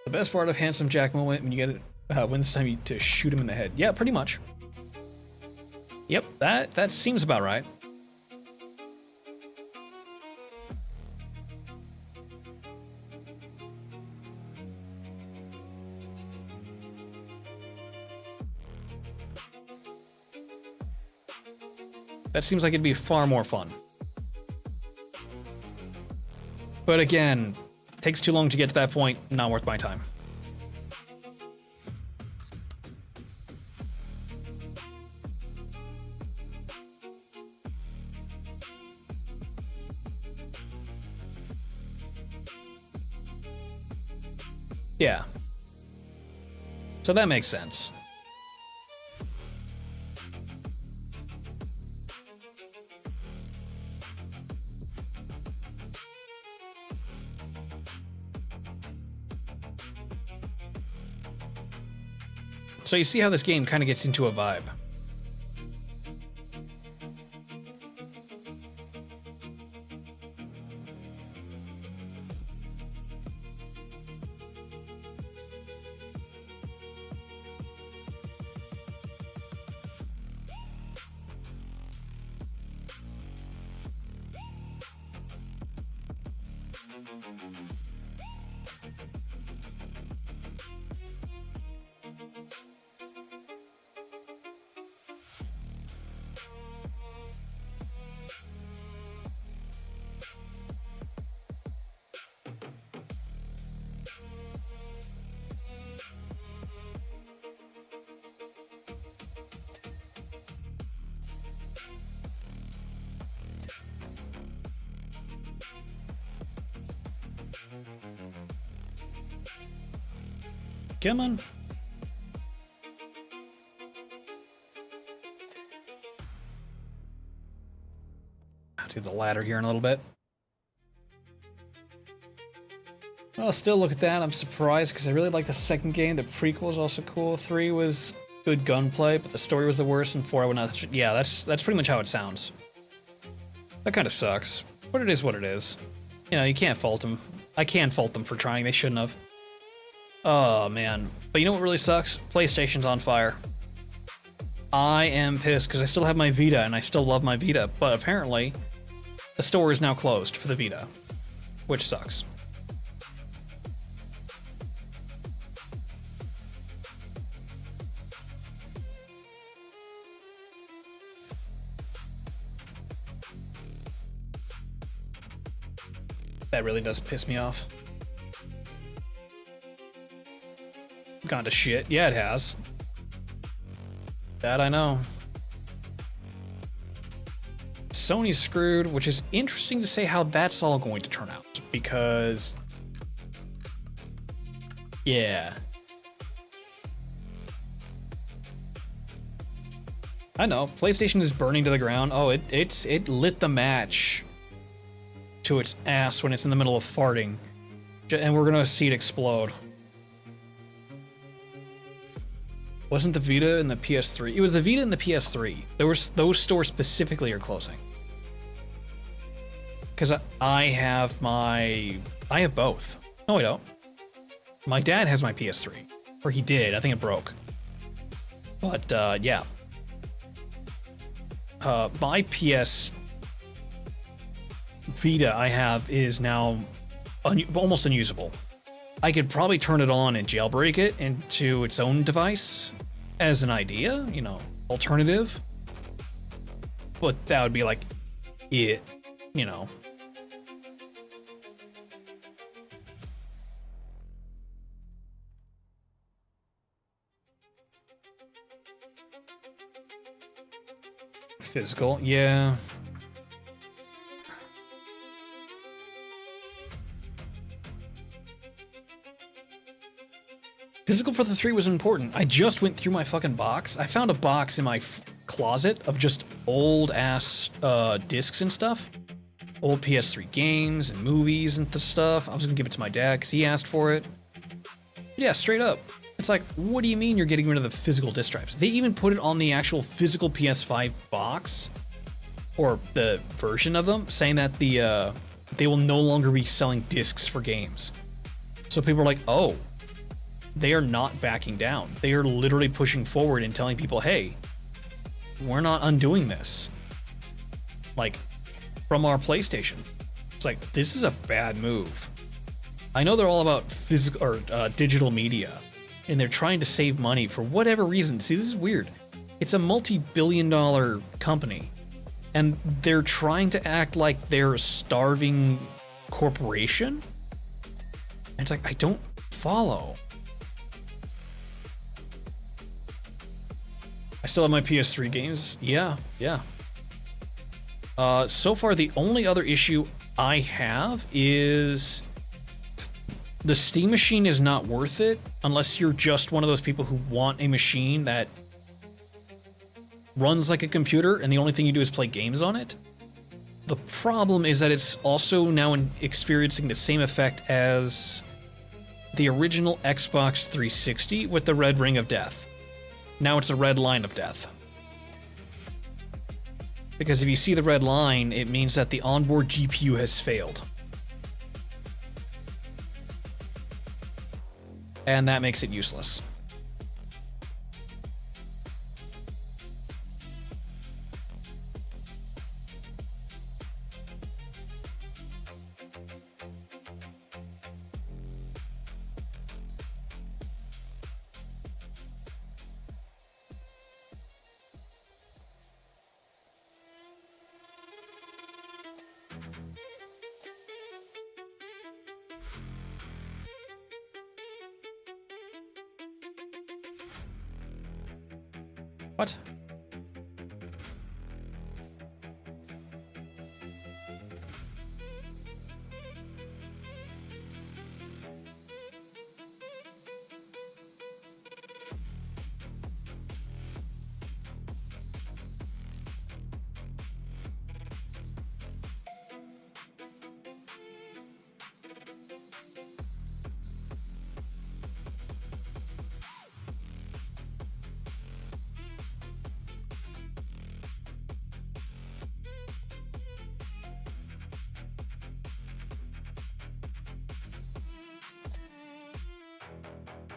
The best part of Handsome Jack moment when you get it, when this time you to shoot him in the head. Yeah, pretty much. Yep, that seems about right. That seems like it'd be far more fun. But again, takes too long to get to that point, not worth my time. Yeah. So that makes sense. So you see how this game kind of gets into a vibe. Come on. I'll do the ladder here in a little bit. I'll still look at that. I'm surprised because I really like the second game. The prequel was also cool. 3 was good gunplay, but the story was the worst. And 4 I would not. Yeah, that's pretty much how it sounds. That kind of sucks, but it is what it is. You know, you can't fault them. I can't fault them for trying. They shouldn't have. Oh, man. But you know what really sucks? PlayStation's on fire. I am pissed because I still have my Vita, and I still love my Vita, but apparently the store is now closed for the Vita, which sucks. That really does piss me off. Gone to shit. Yeah, it has. That I know. Sony's screwed, which is interesting to say how that's all going to turn out, because... yeah. I know, PlayStation is burning to the ground. Oh, it lit the match to its ass when it's in the middle of farting. And we're gonna see it explode. Wasn't the Vita and the PS3? It was the Vita and the PS3. Those stores specifically are closing. Because I have both. No, I don't. My dad has my PS3. Or he did. I think it broke. But, yeah. My PS Vita I have is now almost unusable. I could probably turn it on and jailbreak it into its own device as an idea, you know, alternative. But that would be like it, you know. Physical, yeah. Physical for the 3 was important. I just went through my fucking box. I found a box in my closet of just old-ass discs and stuff. Old PS3 games and movies and stuff. I was gonna give it to my dad because he asked for it. Yeah, straight up. It's like, what do you mean you're getting rid of the physical disc drives? They even put it on the actual physical PS5 box, or the version of them, saying that they will no longer be selling discs for games. So people are like, oh, they are not backing down. They are literally pushing forward and telling people, hey, we're not undoing this. Like, from our PlayStation. It's like, this is a bad move. I know they're all about physical or digital media, and they're trying to save money for whatever reason. See, this is weird. It's a multi-billion-dollar company, and they're trying to act like they're a starving corporation? And it's like, I don't follow. I still have my PS3 games. Yeah. So far, the only other issue I have is the Steam machine is not worth it unless you're just one of those people who want a machine that runs like a computer and the only thing you do is play games on it. The problem is that it's also now experiencing the same effect as the original Xbox 360 with the Red Ring of Death. Now it's a red line of death. Because if you see the red line, it means that the onboard GPU has failed. And that makes it useless. What?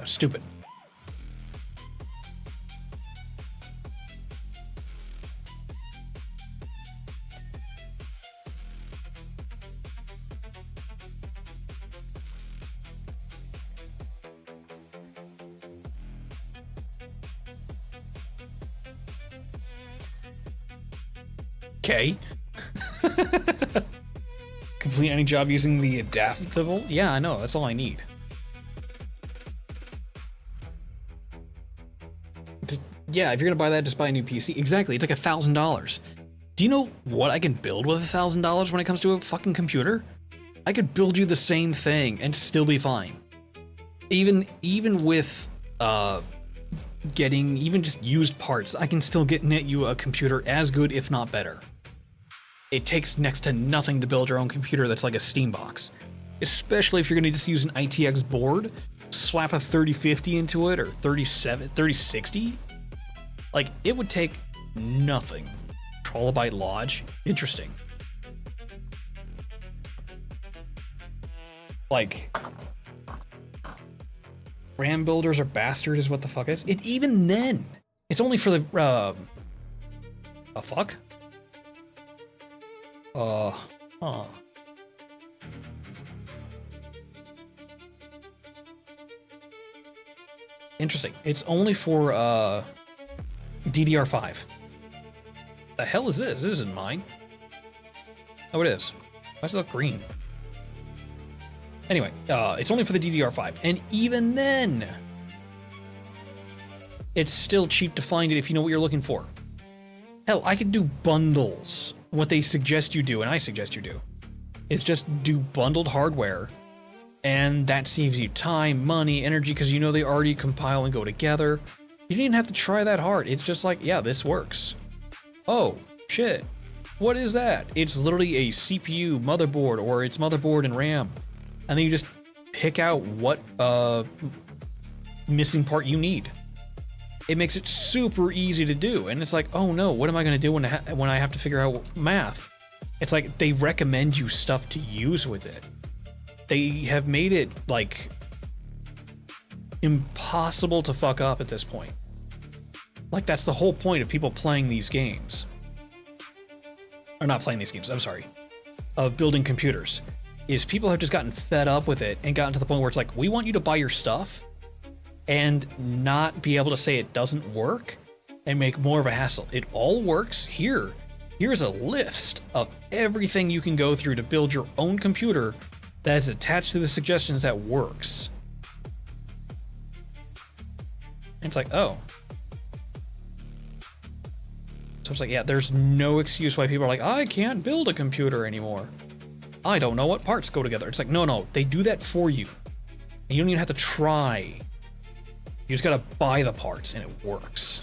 Stupid. Okay. Complete any job using the adaptable? Yeah, I know. That's all I need. Yeah, if you're gonna buy that, just buy a new PC. Exactly, it's like $1,000. Do you know what I can build with $1,000 when it comes to a fucking computer? I could build you the same thing and still be fine. Even with getting even just used parts, I can still net you a computer as good, if not better. It takes next to nothing to build your own computer that's like a Steam box. Especially if you're gonna just use an ITX board, slap a 3050 into it, or 3060. Like, it would take nothing. Trollabyte Lodge? Interesting. Like, RAM builders are bastard is what the fuck is. It even then, it's only for the, fuck? Huh. Interesting. It's only for, DDR5. The hell is this? This isn't mine. Oh, it is. Why does it look green? Anyway, it's only for the DDR5. And even then, it's still cheap to find it if you know what you're looking for. Hell, I could do bundles. What they suggest you do, and I suggest you do, is just do bundled hardware. And that saves you time, money, energy, because you know they already compile and go together. You didn't even have to try that hard. It's just like, yeah, this works. Oh, shit. What is that? It's literally a CPU, motherboard, or it's motherboard and RAM. And then you just pick out what missing part you need. It makes it super easy to do. And it's like, oh no, what am I going to do when I have to figure out math? It's like they recommend you stuff to use with it. They have made it, like, impossible to fuck up at this point. Like, that's the whole point of people playing these games. Or not playing these games, I'm sorry. Of building computers. Is people have just gotten fed up with it and gotten to the point where it's like, we want you to buy your stuff and not be able to say it doesn't work and make more of a hassle. It all works. Here's a list of everything you can go through to build your own computer that is attached to the suggestions that works. And it's like, oh. So it's like, yeah, there's no excuse why people are like, I can't build a computer anymore. I don't know what parts go together. It's like, no, they do that for you. And you don't even have to try. You just gotta buy the parts and it works.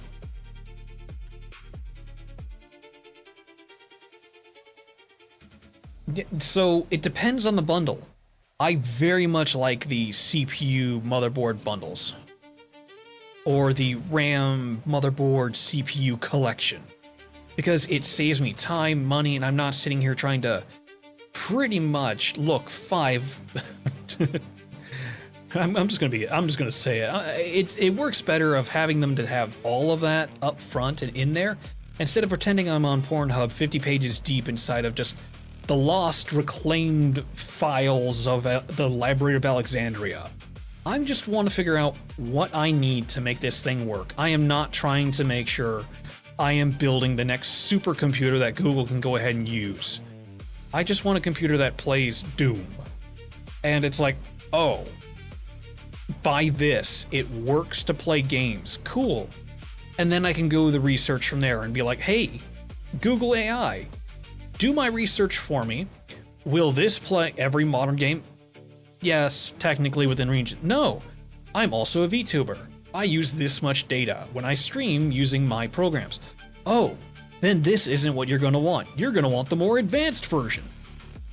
Yeah, so it depends on the bundle. I very much like the CPU motherboard bundles. or the RAM, motherboard, CPU collection. Because it saves me time, money, and I'm not sitting here trying to pretty much look 5 I'm just gonna say it. It works better of having them to have all of that up front and in there, instead of pretending I'm on Pornhub 50 pages deep inside of just the lost, reclaimed files of the Library of Alexandria. I just want to figure out what I need to make this thing work. I am not trying to make sure I am building the next supercomputer that Google can go ahead and use. I just want a computer that plays Doom. And it's like, oh, buy this. It works to play games. Cool. And then I can go the research from there and be like, hey, Google AI, do my research for me. Will this play every modern game? Yes, technically within region. No, I'm also a VTuber. I use this much data when I stream using my programs. Oh, then this isn't what you're going to want. You're going to want the more advanced version.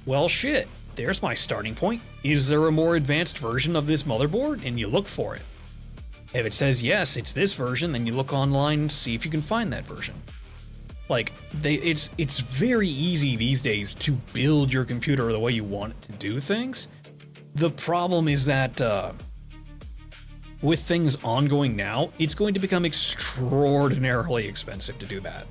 Well, shit, there's my starting point. Is there a more advanced version of this motherboard? And you look for it. If it says yes, it's this version, then you look online and see if you can find that version. Like, it's very easy these days to build your computer the way you want it to do things. The problem is that with things ongoing now, it's going to become extraordinarily expensive to do that.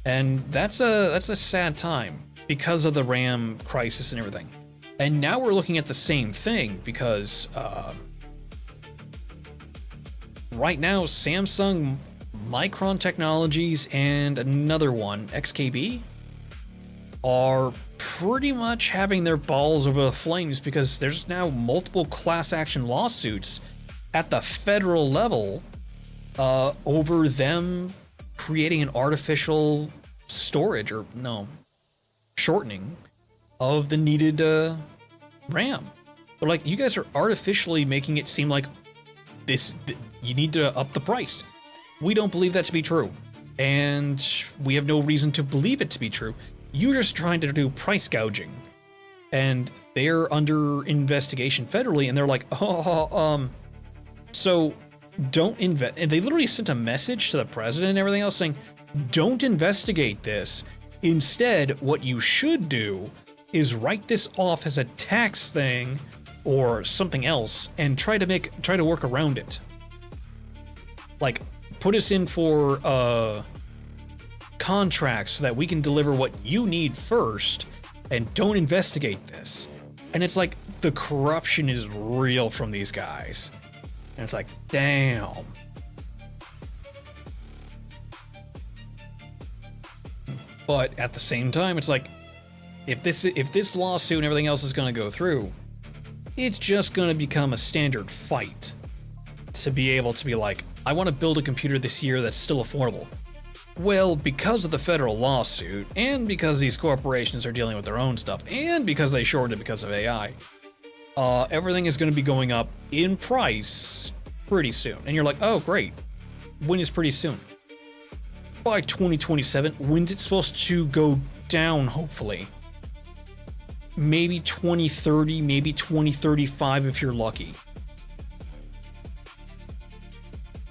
And that's a sad time because of the RAM crisis and everything. And now we're looking at the same thing because right now Samsung, Micron Technologies, and another one, XKB, are pretty much having their balls over the flames because there's now multiple class action lawsuits at the federal level over them creating an artificial storage shortening of the needed RAM. They're like, you guys are artificially making it seem like you need to up the price. We don't believe that to be true, and we have no reason to believe it to be true. You're just trying to do price gouging, and they're under investigation federally, and they're like, so don't invest. And they literally sent a message to the president and everything else saying, don't investigate this. Instead, what you should do is write this off as a tax thing or something else and try to work around it. Like, put us in for contracts so that we can deliver what you need first and don't investigate this. And it's like the corruption is real from these guys. And it's like, damn. But at the same time, it's like, if this lawsuit and everything else is going to go through, it's just going to become a standard fight to be able to be like, I want to build a computer this year that's still affordable. Well, because of the federal lawsuit, and because these corporations are dealing with their own stuff, and because they shorted it because of AI, everything is going to be going up in price pretty soon. And you're like, oh, great. When is pretty soon? By 2027. When's it supposed to go down, hopefully? Maybe 2030, maybe 2035 if you're lucky.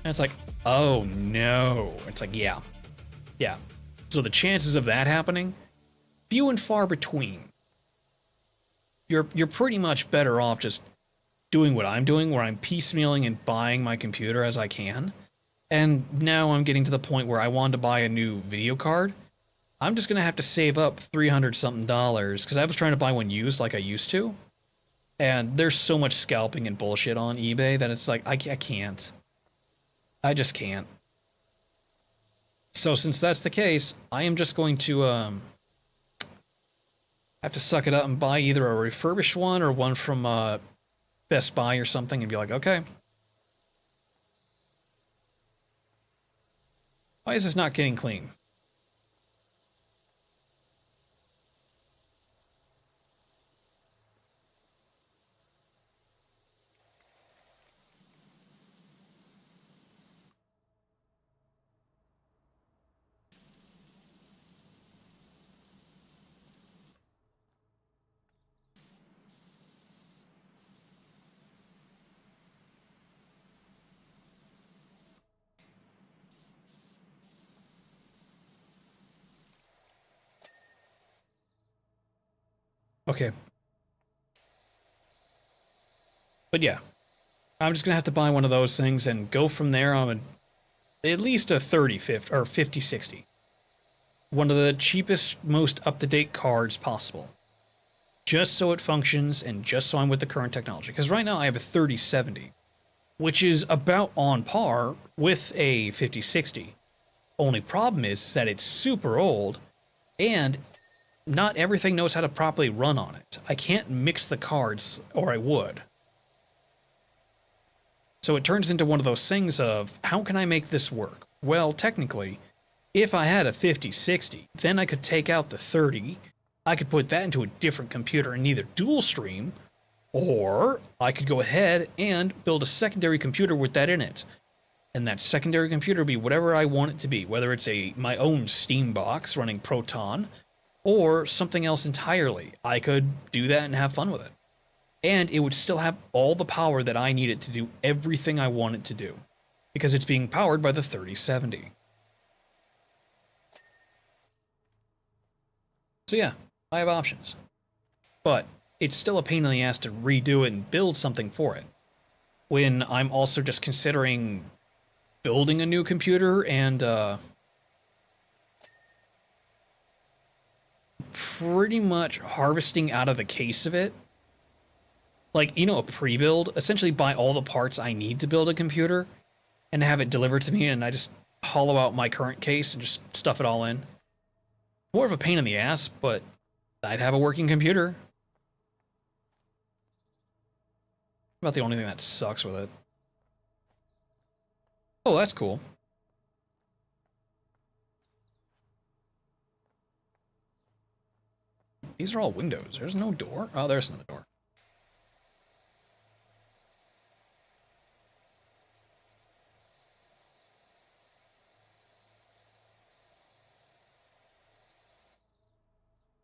And it's like, oh no. It's like, yeah. Yeah. So the chances of that happening, few and far between. You're pretty much better off just doing what I'm doing, where I'm piecemealing and buying my computer as I can. And now I'm getting to the point where I wanted to buy a new video card. I'm just going to have to save up $300 something because I was trying to buy one used like I used to. And there's so much scalping and bullshit on eBay that it's like, I can't. I just can't. So since that's the case, I am just going to have to suck it up and buy either a refurbished one or one from Best Buy or something and be like, okay. Why is this not getting clean? Okay. But yeah, I'm just gonna have to buy one of those things and go from there on at least a 3050 or 5060. One of the cheapest, most up-to-date cards possible. Just so it functions and just so I'm with the current technology. Because right now I have a 3070, which is about on par with a 5060. Only problem is that it's super old and not everything knows how to properly run on it. I can't mix the cards, or I would. So it turns into one of those things of, how can I make this work? Well, technically, if I had a 5060, then I could take out the 30, I could put that into a different computer and either dual stream, or I could go ahead and build a secondary computer with that in it. And that secondary computer would be whatever I want it to be, whether it's my own Steam box running Proton, or something else entirely. I could do that and have fun with it. And it would still have all the power that I need it to do everything I want it to do, because it's being powered by the 3070. So yeah, I have options. But it's still a pain in the ass to redo it and build something for it, when I'm also just considering building a new computer and pretty much harvesting out of the case of it. Like, you know, a pre-build, essentially buy all the parts I need to build a computer and have it delivered to me, and I just hollow out my current case and just stuff it all in. More of a pain in the ass, but I'd have a working computer. About the only thing that sucks with it. Oh, that's cool. These are all windows. There's no door. Oh, there's another door.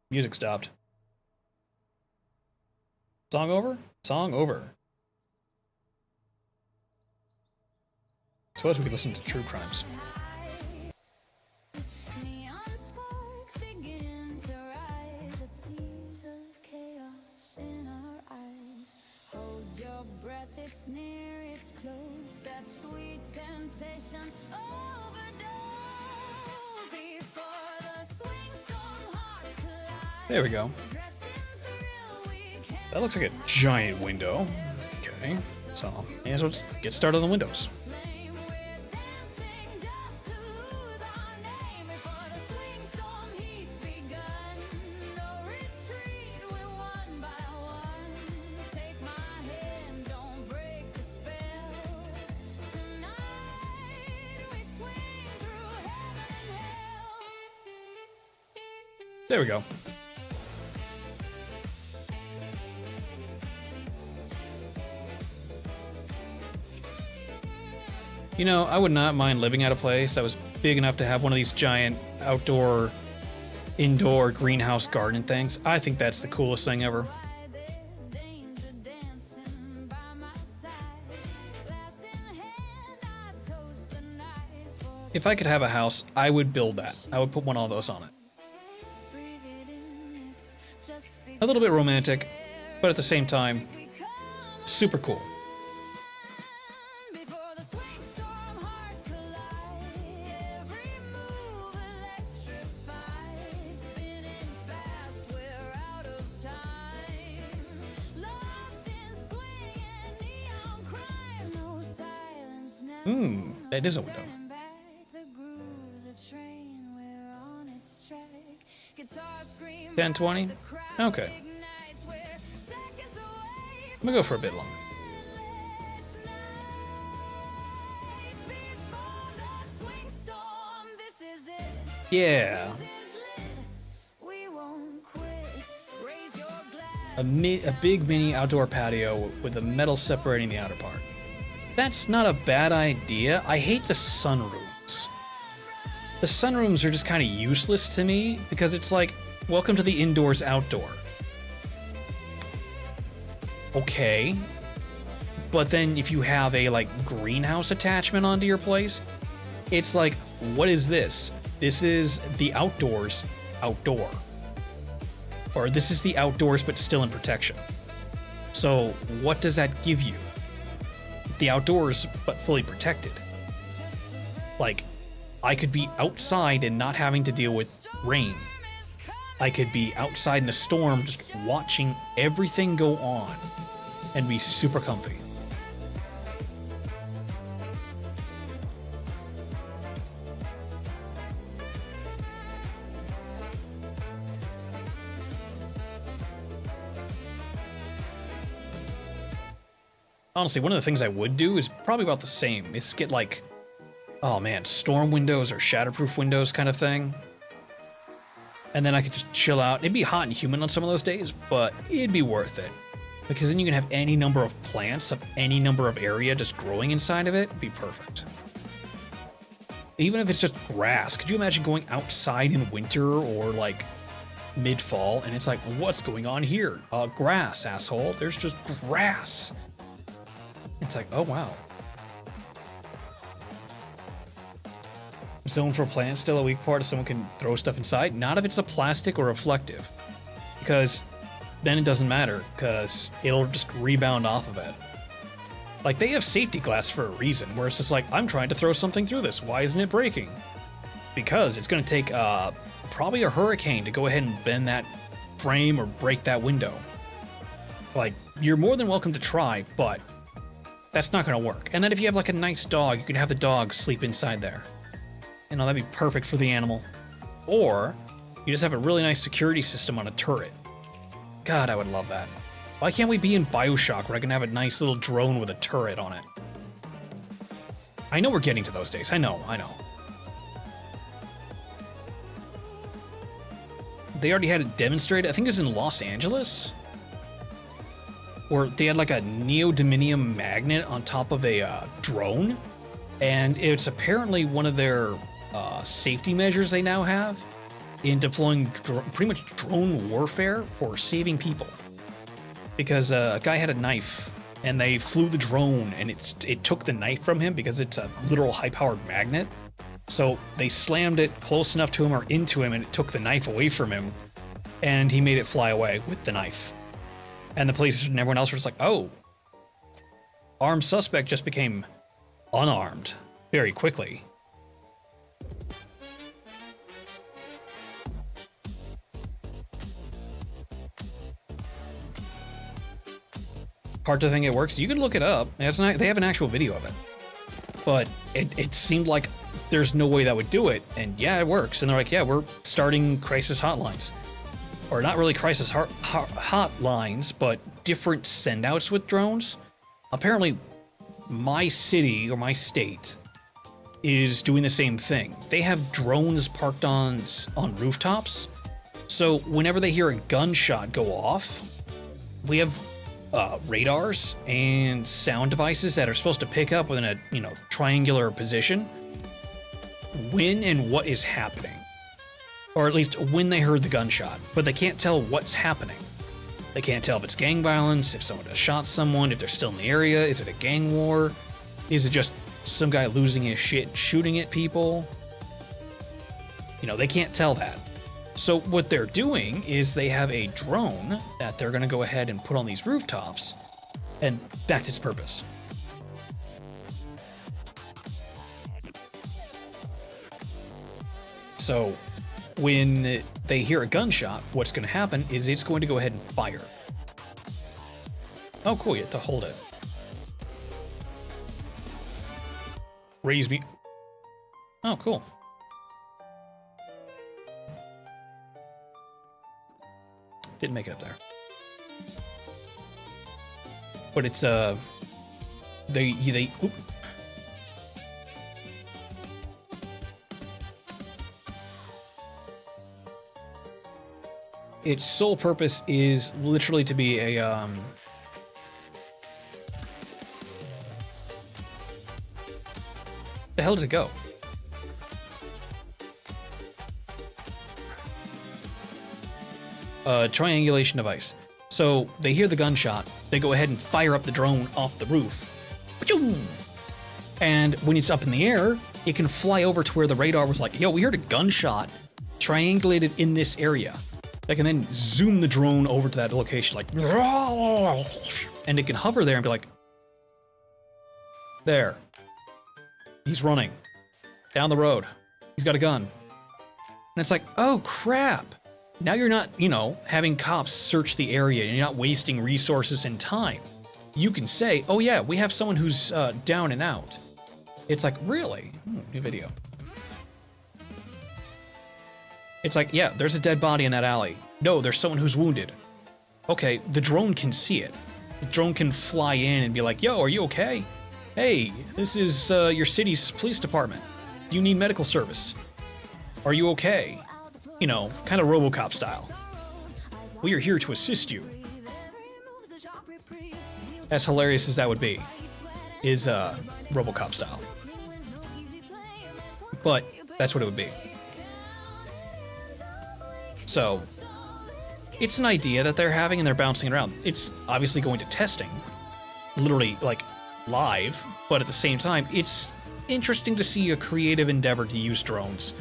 Music stopped. Song over? Song over. Suppose we could listen to true crimes. There we go. That looks like a giant window. Okay, so may as well just get started on the windows. There we go. You know, I would not mind living at a place that was big enough to have one of these giant outdoor, indoor greenhouse garden things. I think that's the coolest thing ever. If I could have a house, I would build that. I would put one of those on it. A little bit romantic, but at the same time, super cool. That is a window. 10:20? Okay. I'm gonna go for a bit longer. Yeah. A big mini outdoor patio with the metal separating the outer part. That's not a bad idea. I hate the sunrooms. The sunrooms are just kind of useless to me because it's like, welcome to the indoors outdoor. Okay. But then if you have a like greenhouse attachment onto your place, it's like, what is this? This is the outdoors outdoor. Or this is the outdoors but still in protection. So what does that give you? The outdoors but fully protected. Like, I could be outside and not having to deal with rain. I could be outside in a storm just watching everything go on and be super comfy. Honestly, one of the things I would do is probably about the same. Is get like, oh man, storm windows or shatterproof windows kind of thing. And then I could just chill out. It'd be hot and humid on some of those days, but it'd be worth it. Because then you can have any number of plants of any number of area just growing inside of it. It'd be perfect. Even if it's just grass. Could you imagine going outside in winter or like mid-fall and it's like, what's going on here? Grass, asshole. There's just grass. It's like, oh wow. Zone for plants still a weak part if someone can throw stuff inside. Not if it's a plastic or reflective. Because then it doesn't matter, because it'll just rebound off of it. Like, they have safety glass for a reason, where it's just like, I'm trying to throw something through this. Why isn't it breaking? Because it's going to take probably a hurricane to go ahead and bend that frame or break that window. Like, you're more than welcome to try, but that's not going to work. And then if you have like a nice dog, you can have the dog sleep inside there. You know, that'd be perfect for the animal. Or you just have a really nice security system on a turret. God, I would love that. Why can't we be in BioShock where I can have a nice little drone with a turret on it? I know we're getting to those days. I know. They already had it demonstrated. I think it was in Los Angeles. Where they had like a neodymium magnet on top of a drone. And it's apparently one of their safety measures they now have in deploying pretty much drone warfare for saving people. Because a guy had a knife and they flew the drone and it took the knife from him because it's a literal high-powered magnet. So they slammed it close enough to him or into him and it took the knife away from him and he made it fly away with the knife. And the police and everyone else was like, oh, armed suspect just became unarmed very quickly. Hard to think it works. You can look it up. They have an actual video of it. But it seemed like there's no way that would do it. And yeah, it works. And they're like, yeah, we're starting crisis hotlines. Or not really crisis hotlines, but different sendouts with drones. Apparently, my city or my state is doing the same thing. They have drones parked on rooftops. So whenever they hear a gunshot go off, we have radars and sound devices that are supposed to pick up within a triangular position when and what is happening, or at least when they heard the gunshot, but they can't tell what's happening. They can't tell if it's gang violence, if someone has shot someone, if they're still in the area. Is it a gang war? Is it just some guy losing his shit shooting at people? They can't tell that. So what they're doing is they have a drone that they're going to go ahead and put on these rooftops, and that's its purpose. So when they hear a gunshot, what's going to happen is it's going to go ahead and fire. Oh, cool, you have to hold it. Raise me. Oh, cool. Didn't make it up there. But it's they oop. Its sole purpose is literally to be a the hell did it go? Triangulation device. So they hear the gunshot, they go ahead and fire up the drone off the roof. And when it's up in the air, it can fly over to where the radar was like, yo, we heard a gunshot triangulated in this area. that can then zoom the drone over to that location, like, and it can hover there and be like, there. He's running down the road. He's got a gun. And it's like, oh crap. Now you're not, you know, having cops search the area and you're not wasting resources and time. You can say, oh yeah, we have someone who's down and out. It's like, really? New video. It's like, yeah, there's a dead body in that alley. No, there's someone who's wounded. Okay, the drone can see it. The drone can fly in and be like, yo, are you okay? Hey, this is your city's police department. Do you need medical service? Are you okay? You know, kind of RoboCop style. We are here to assist you. As hilarious as that would be, is RoboCop style. But that's what it would be. So, it's an idea that they're having and they're bouncing around. It's obviously going to testing, literally like live, but at the same time, it's interesting to see a creative endeavor to use drones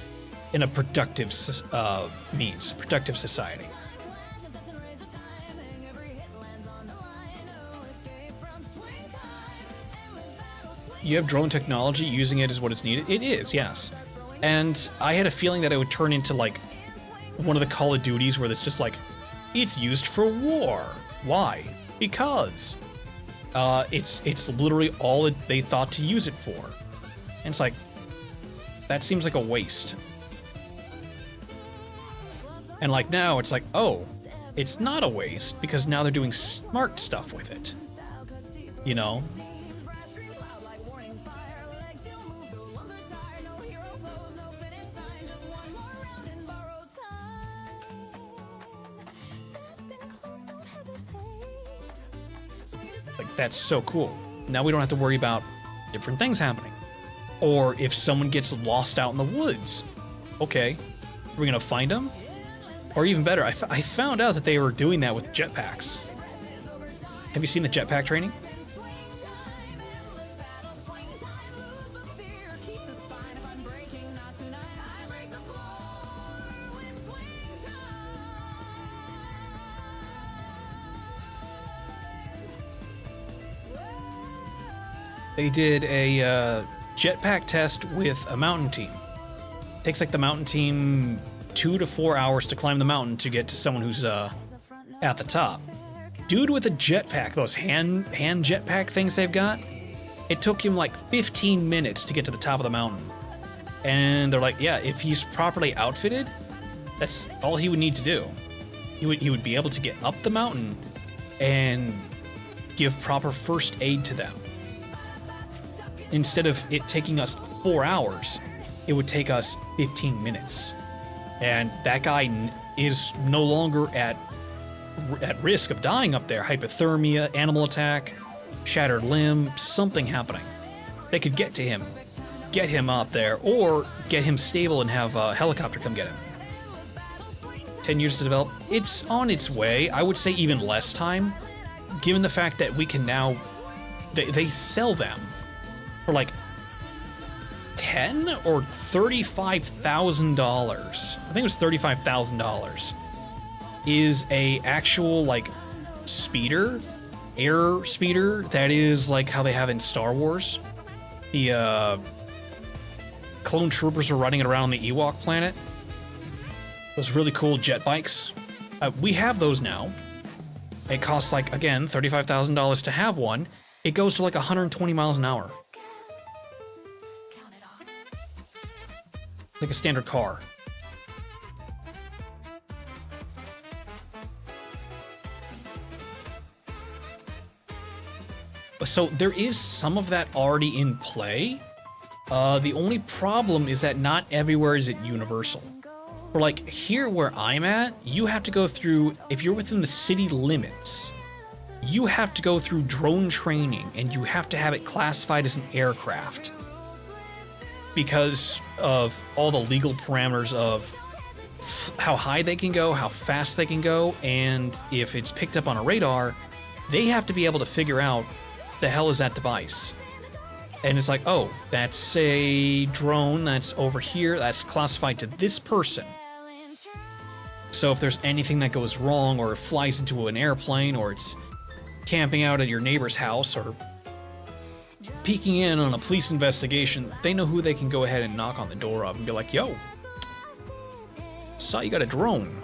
in a productive means, productive society. You have drone technology, using it is what it's needed. It is, yes. And I had a feeling that it would turn into like one of the Call of Duties where it's just like, it's used for war. Why? Because it's literally all they thought to use it for. And it's like, that seems like a waste. And like now it's like, oh, it's not a waste because now they're doing smart stuff with it. You know? Like, that's so cool. Now we don't have to worry about different things happening. Or if someone gets lost out in the woods. Okay, are we gonna find them? Or even better, I found out that they were doing that with jetpacks. Have you seen the jetpack training? They did a jetpack test with a mountain team. Takes like the mountain team 2 to 4 hours to climb the mountain to get to someone who's at the top. Dude with a jetpack, those hand jetpack things they've got, it took him like 15 minutes to get to the top of the mountain. And they're like, yeah, if he's properly outfitted, that's all he would need to do. He would be able to get up the mountain and give proper first aid to them. Instead of it taking us 4 hours, it would take us 15 minutes. And that guy is no longer at risk of dying up there. Hypothermia, animal attack, shattered limb, something happening. They could get to him, get him up there, or get him stable and have a helicopter come get him. 10 years to develop. It's on its way. I would say even less time, given the fact that we can now... They sell them for like $10,000 or $35,000. I think it was $35,000. Is a actual like speeder, air speeder that is like how they have in Star Wars. The clone troopers are riding it around on the Ewok planet. Those really cool jet bikes. We have those now. It costs like, again, $35,000 to have one. It goes to like 120 miles an hour. Like a standard car. So there is some of that already in play. The only problem is that not everywhere is it universal. For like here where I'm at, you have to go through, if you're within the city limits, you have to go through drone training and you have to have it classified as an aircraft. Because of all the legal parameters of how high they can go, how fast they can go, and if it's picked up on a radar, they have to be able to figure out the hell is that device. And it's like, oh, that's a drone that's over here, that's classified to this person. So if there's anything that goes wrong, or it flies into an airplane, or it's camping out at your neighbor's house, or peeking in on a police investigation, they know who they can go ahead and knock on the door of and be like, yo, saw you got a drone,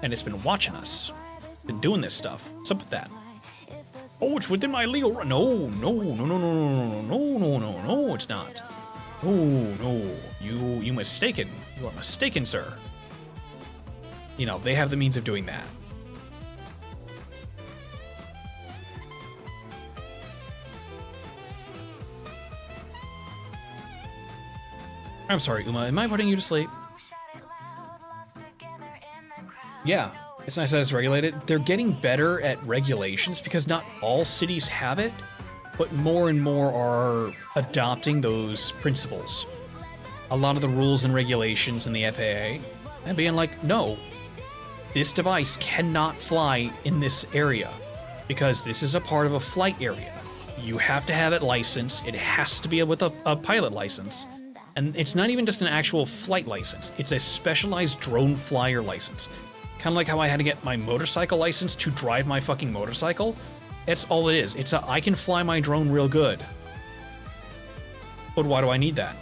and it's been watching us, been doing this stuff. What's up with that? Oh, it's within my legal right. No, no, no, no, no, no, no, no, no, no, no, it's not. Oh, no, you mistaken. You are mistaken, sir. You know, they have the means of doing that. I'm sorry, Uma, am I putting you to sleep? Yeah, it's nice that it's regulated. They're getting better at regulations because not all cities have it, but more and more are adopting those principles. A lot of the rules and regulations in the FAA and being like, no, this device cannot fly in this area because this is a part of a flight area. You have to have it licensed. It has to be with a pilot license. And it's not even just an actual flight license. It's a specialized drone flyer license. Kind of like how I had to get my motorcycle license to drive my fucking motorcycle. That's all it is. It's I can fly my drone real good. But why do I need that?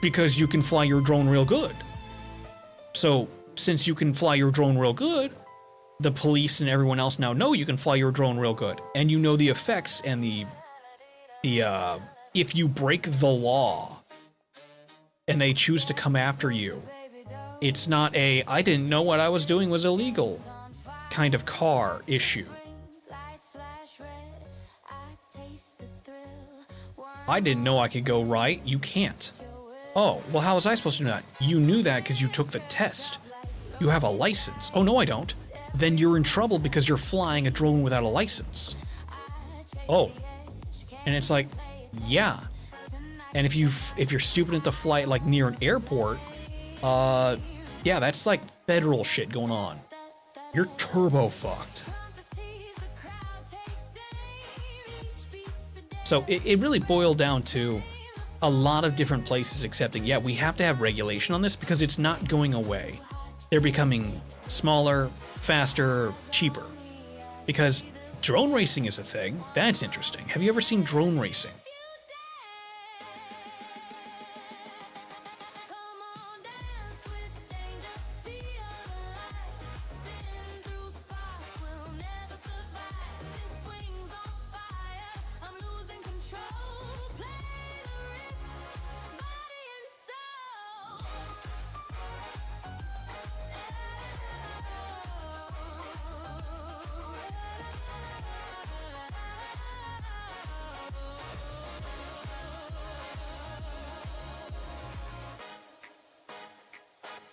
Because you can fly your drone real good. So, since you can fly your drone real good, the police and everyone else now know you can fly your drone real good. And you know the effects and the if you break the law and they choose to come after you, it's not a I didn't know what I was doing was illegal kind of car issue. I didn't know I could go right. You can't. Oh, well, how was I supposed to know that? You knew that because you took the test. You have a license. Oh, no, I don't. Then you're in trouble because you're flying a drone without a license. Oh. And it's like, yeah. And if you're stupid enough to fly like near an airport, yeah, that's like federal shit going on. You're turbo fucked. So it really boiled down to a lot of different places accepting, yeah, we have to have regulation on this because it's not going away. They're becoming smaller, faster, cheaper. Because drone racing is a thing. That's interesting. Have you ever seen drone racing?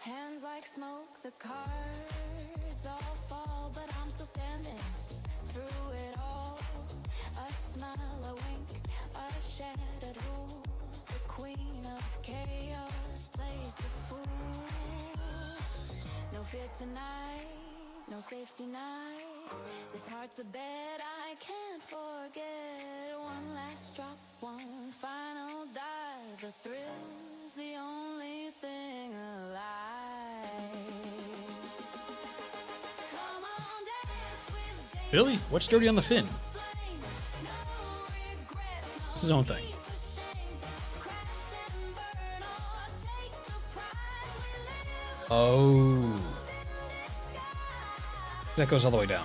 Hands like smoke, the cards all fall, but I'm still standing through it all. A smile, a wink, a shattered rule. The queen of chaos plays the fool. No fear tonight, no safety night. This heart's a bed I can't forget. One last drop, one final dive. The thrill's the only thing alive. Come on, dance with Dave. Billy, what's dirty on the fin? No regrets, no It's his own thing. need for shame. Crash and burn or take the prize. We live Oh. That goes all the way down.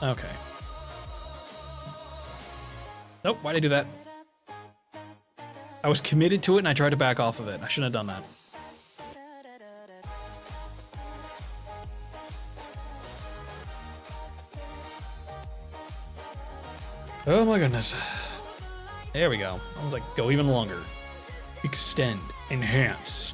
Okay. Nope, why'd I do that? I was committed to it and I tried to back off of it. I shouldn't have done that. Oh my goodness. There we go. I was like, go even longer. Extend. Enhance.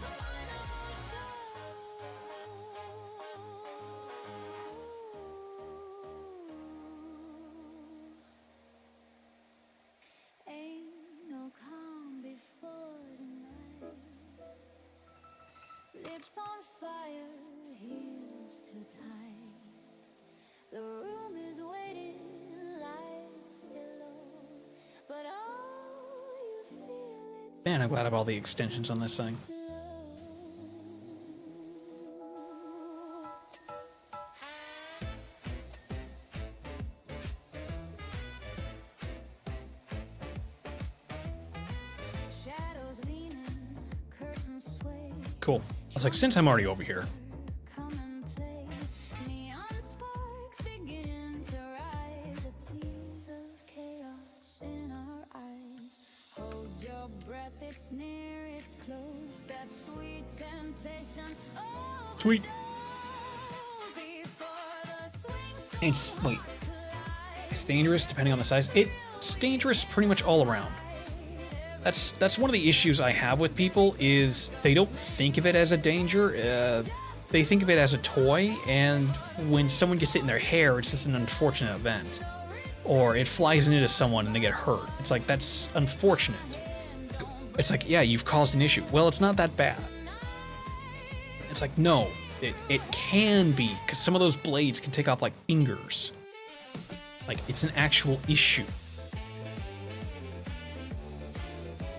ain't no calm before tonight. Lips on fire, heels too tight. The room is waiting like Man, I'm glad I have all the extensions on this thing. Shadows leaning, curtains sway. Cool. I was like, since I'm already over here, Come and play. Neon sparks begin to rise. A tears of chaos in our eyes. Hold your breath, it's near, it's close. That sweet temptation. Oh, sweet. before the swing It's, wait, it's dangerous depending on the size. It's dangerous pretty much all around. That's one of the issues I have with people is they don't think of it as a danger. They think of it as a toy, and when someone gets it in their hair, it's just an unfortunate event. Or it flies into someone and they get hurt. It's like, that's unfortunate. It's like, yeah, you've caused an issue. Well, it's not that bad. It's like, no, it can be, because some of those blades can take off like fingers. Like, it's an actual issue.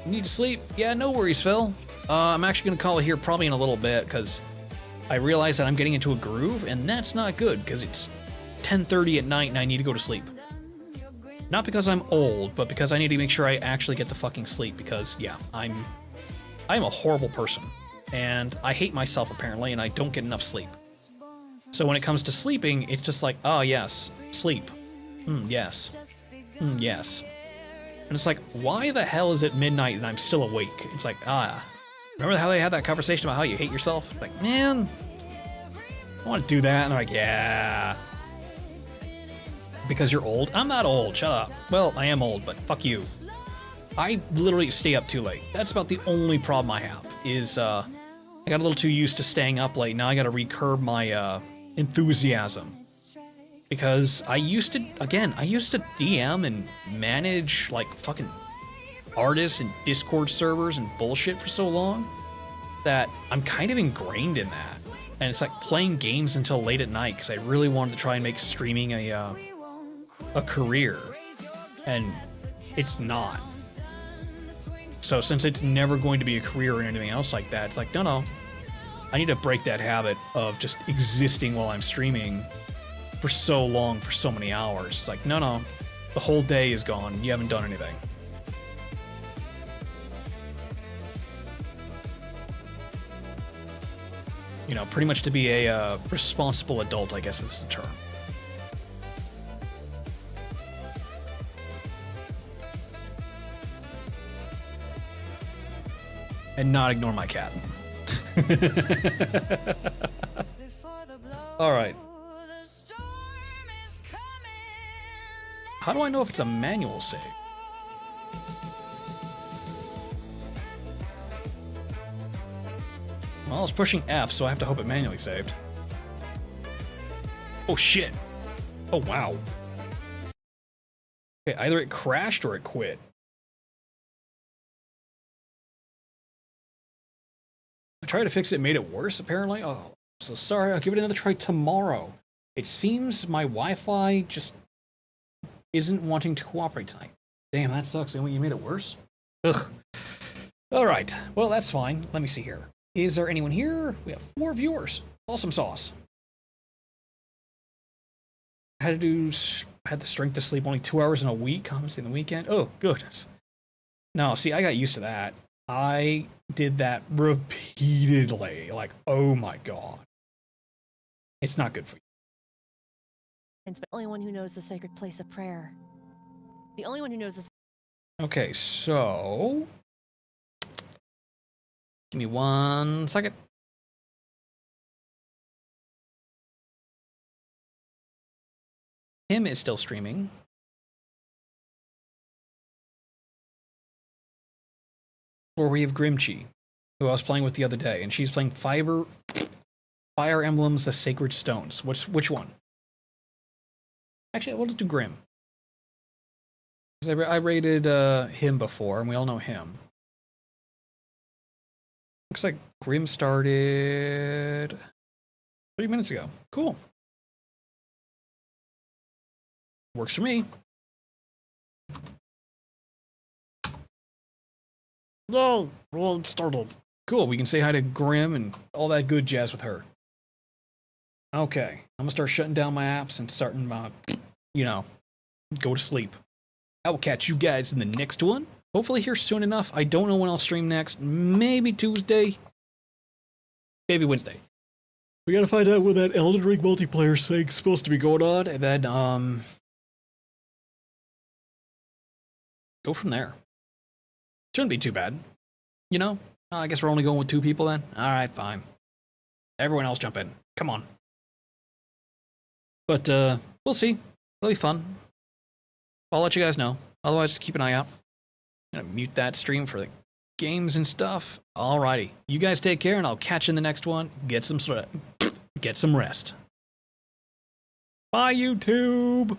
Need to sleep? Yeah, no worries, Phil. I'm actually going to call it here probably in a little bit, because I realize that I'm getting into a groove, and that's not good, because it's 10:30 at night and I need to go to sleep. Not because I'm old, but because I need to make sure I actually get to fucking sleep, because, yeah, I'm a horrible person, and I hate myself, apparently, and I don't get enough sleep. So when it comes to sleeping, it's just like, oh, yes, sleep. Yes. Yes. And it's like, why the hell is it midnight and I'm still awake? It's like, remember how they had that conversation about how you hate yourself? It's like, man, I want to do that. And they're like, yeah. Because you're old? I'm not old, shut up. Well, I am old, but fuck you. I literally stay up too late. That's about the only problem I have, is I got a little too used to staying up late. Now I gotta recurb my enthusiasm. Because I used to DM and manage, like, fucking artists and Discord servers and bullshit for so long that I'm kind of ingrained in that. And it's like playing games until late at night because I really wanted to try and make streaming a career. And it's not. So since it's never going to be a career or anything else like that, it's like, no. I need to break that habit of just existing while I'm streaming for so long, for so many hours. It's like, no, the whole day is gone. You haven't done anything. You know, pretty much to be a responsible adult, I guess is the term. And not ignore my cat. All right. How do I know if it's a manual save? Well, I was pushing F, so I have to hope it manually saved. Oh shit. Oh wow. Okay, either it crashed or it quit. I tried to fix it, made it worse apparently. Oh, so sorry, I'll give it another try tomorrow. It seems my Wi-Fi just isn't wanting to cooperate tonight. Damn, that sucks. And you made it worse? Ugh. Alright, well that's fine. Let me see here. Is there anyone here? We have 4 viewers. Awesome sauce. I had the strength to sleep only 2 hours in a week, honestly, in the weekend. Oh, goodness. No, see, I got used to that. I did that repeatedly. Like, oh my god. It's not good for you. It's the only one who knows the sacred place of prayer. The only one who knows the... Okay, so... Give me 1 second. Him is still streaming. Or we have Grimchi, who I was playing with the other day, and she's playing Fire Emblems, the Sacred Stones. Which one? Actually, we'll just do Grim. I rated him before, and we all know him. Looks like Grim started 30 minutes ago. Cool. Works for me. Oh, well, it startled. Cool, we can say hi to Grim and all that good jazz with her. Okay, I'm gonna start shutting down my apps and starting, go to sleep. I will catch you guys in the next one. Hopefully here soon enough. I don't know when I'll stream next. Maybe Tuesday. Maybe Wednesday. We gotta find out when that Elden Ring multiplayer thing's supposed to be going on, and then, go from there. Shouldn't be too bad. You know? I guess we're only going with 2 people then? Alright, fine. Everyone else jump in. Come on. But, we'll see. It'll be fun. I'll let you guys know. Otherwise, just keep an eye out. I'm gonna mute that stream for the games and stuff. Alrighty. You guys take care, and I'll catch you in the next one. Get some rest. Bye, YouTube!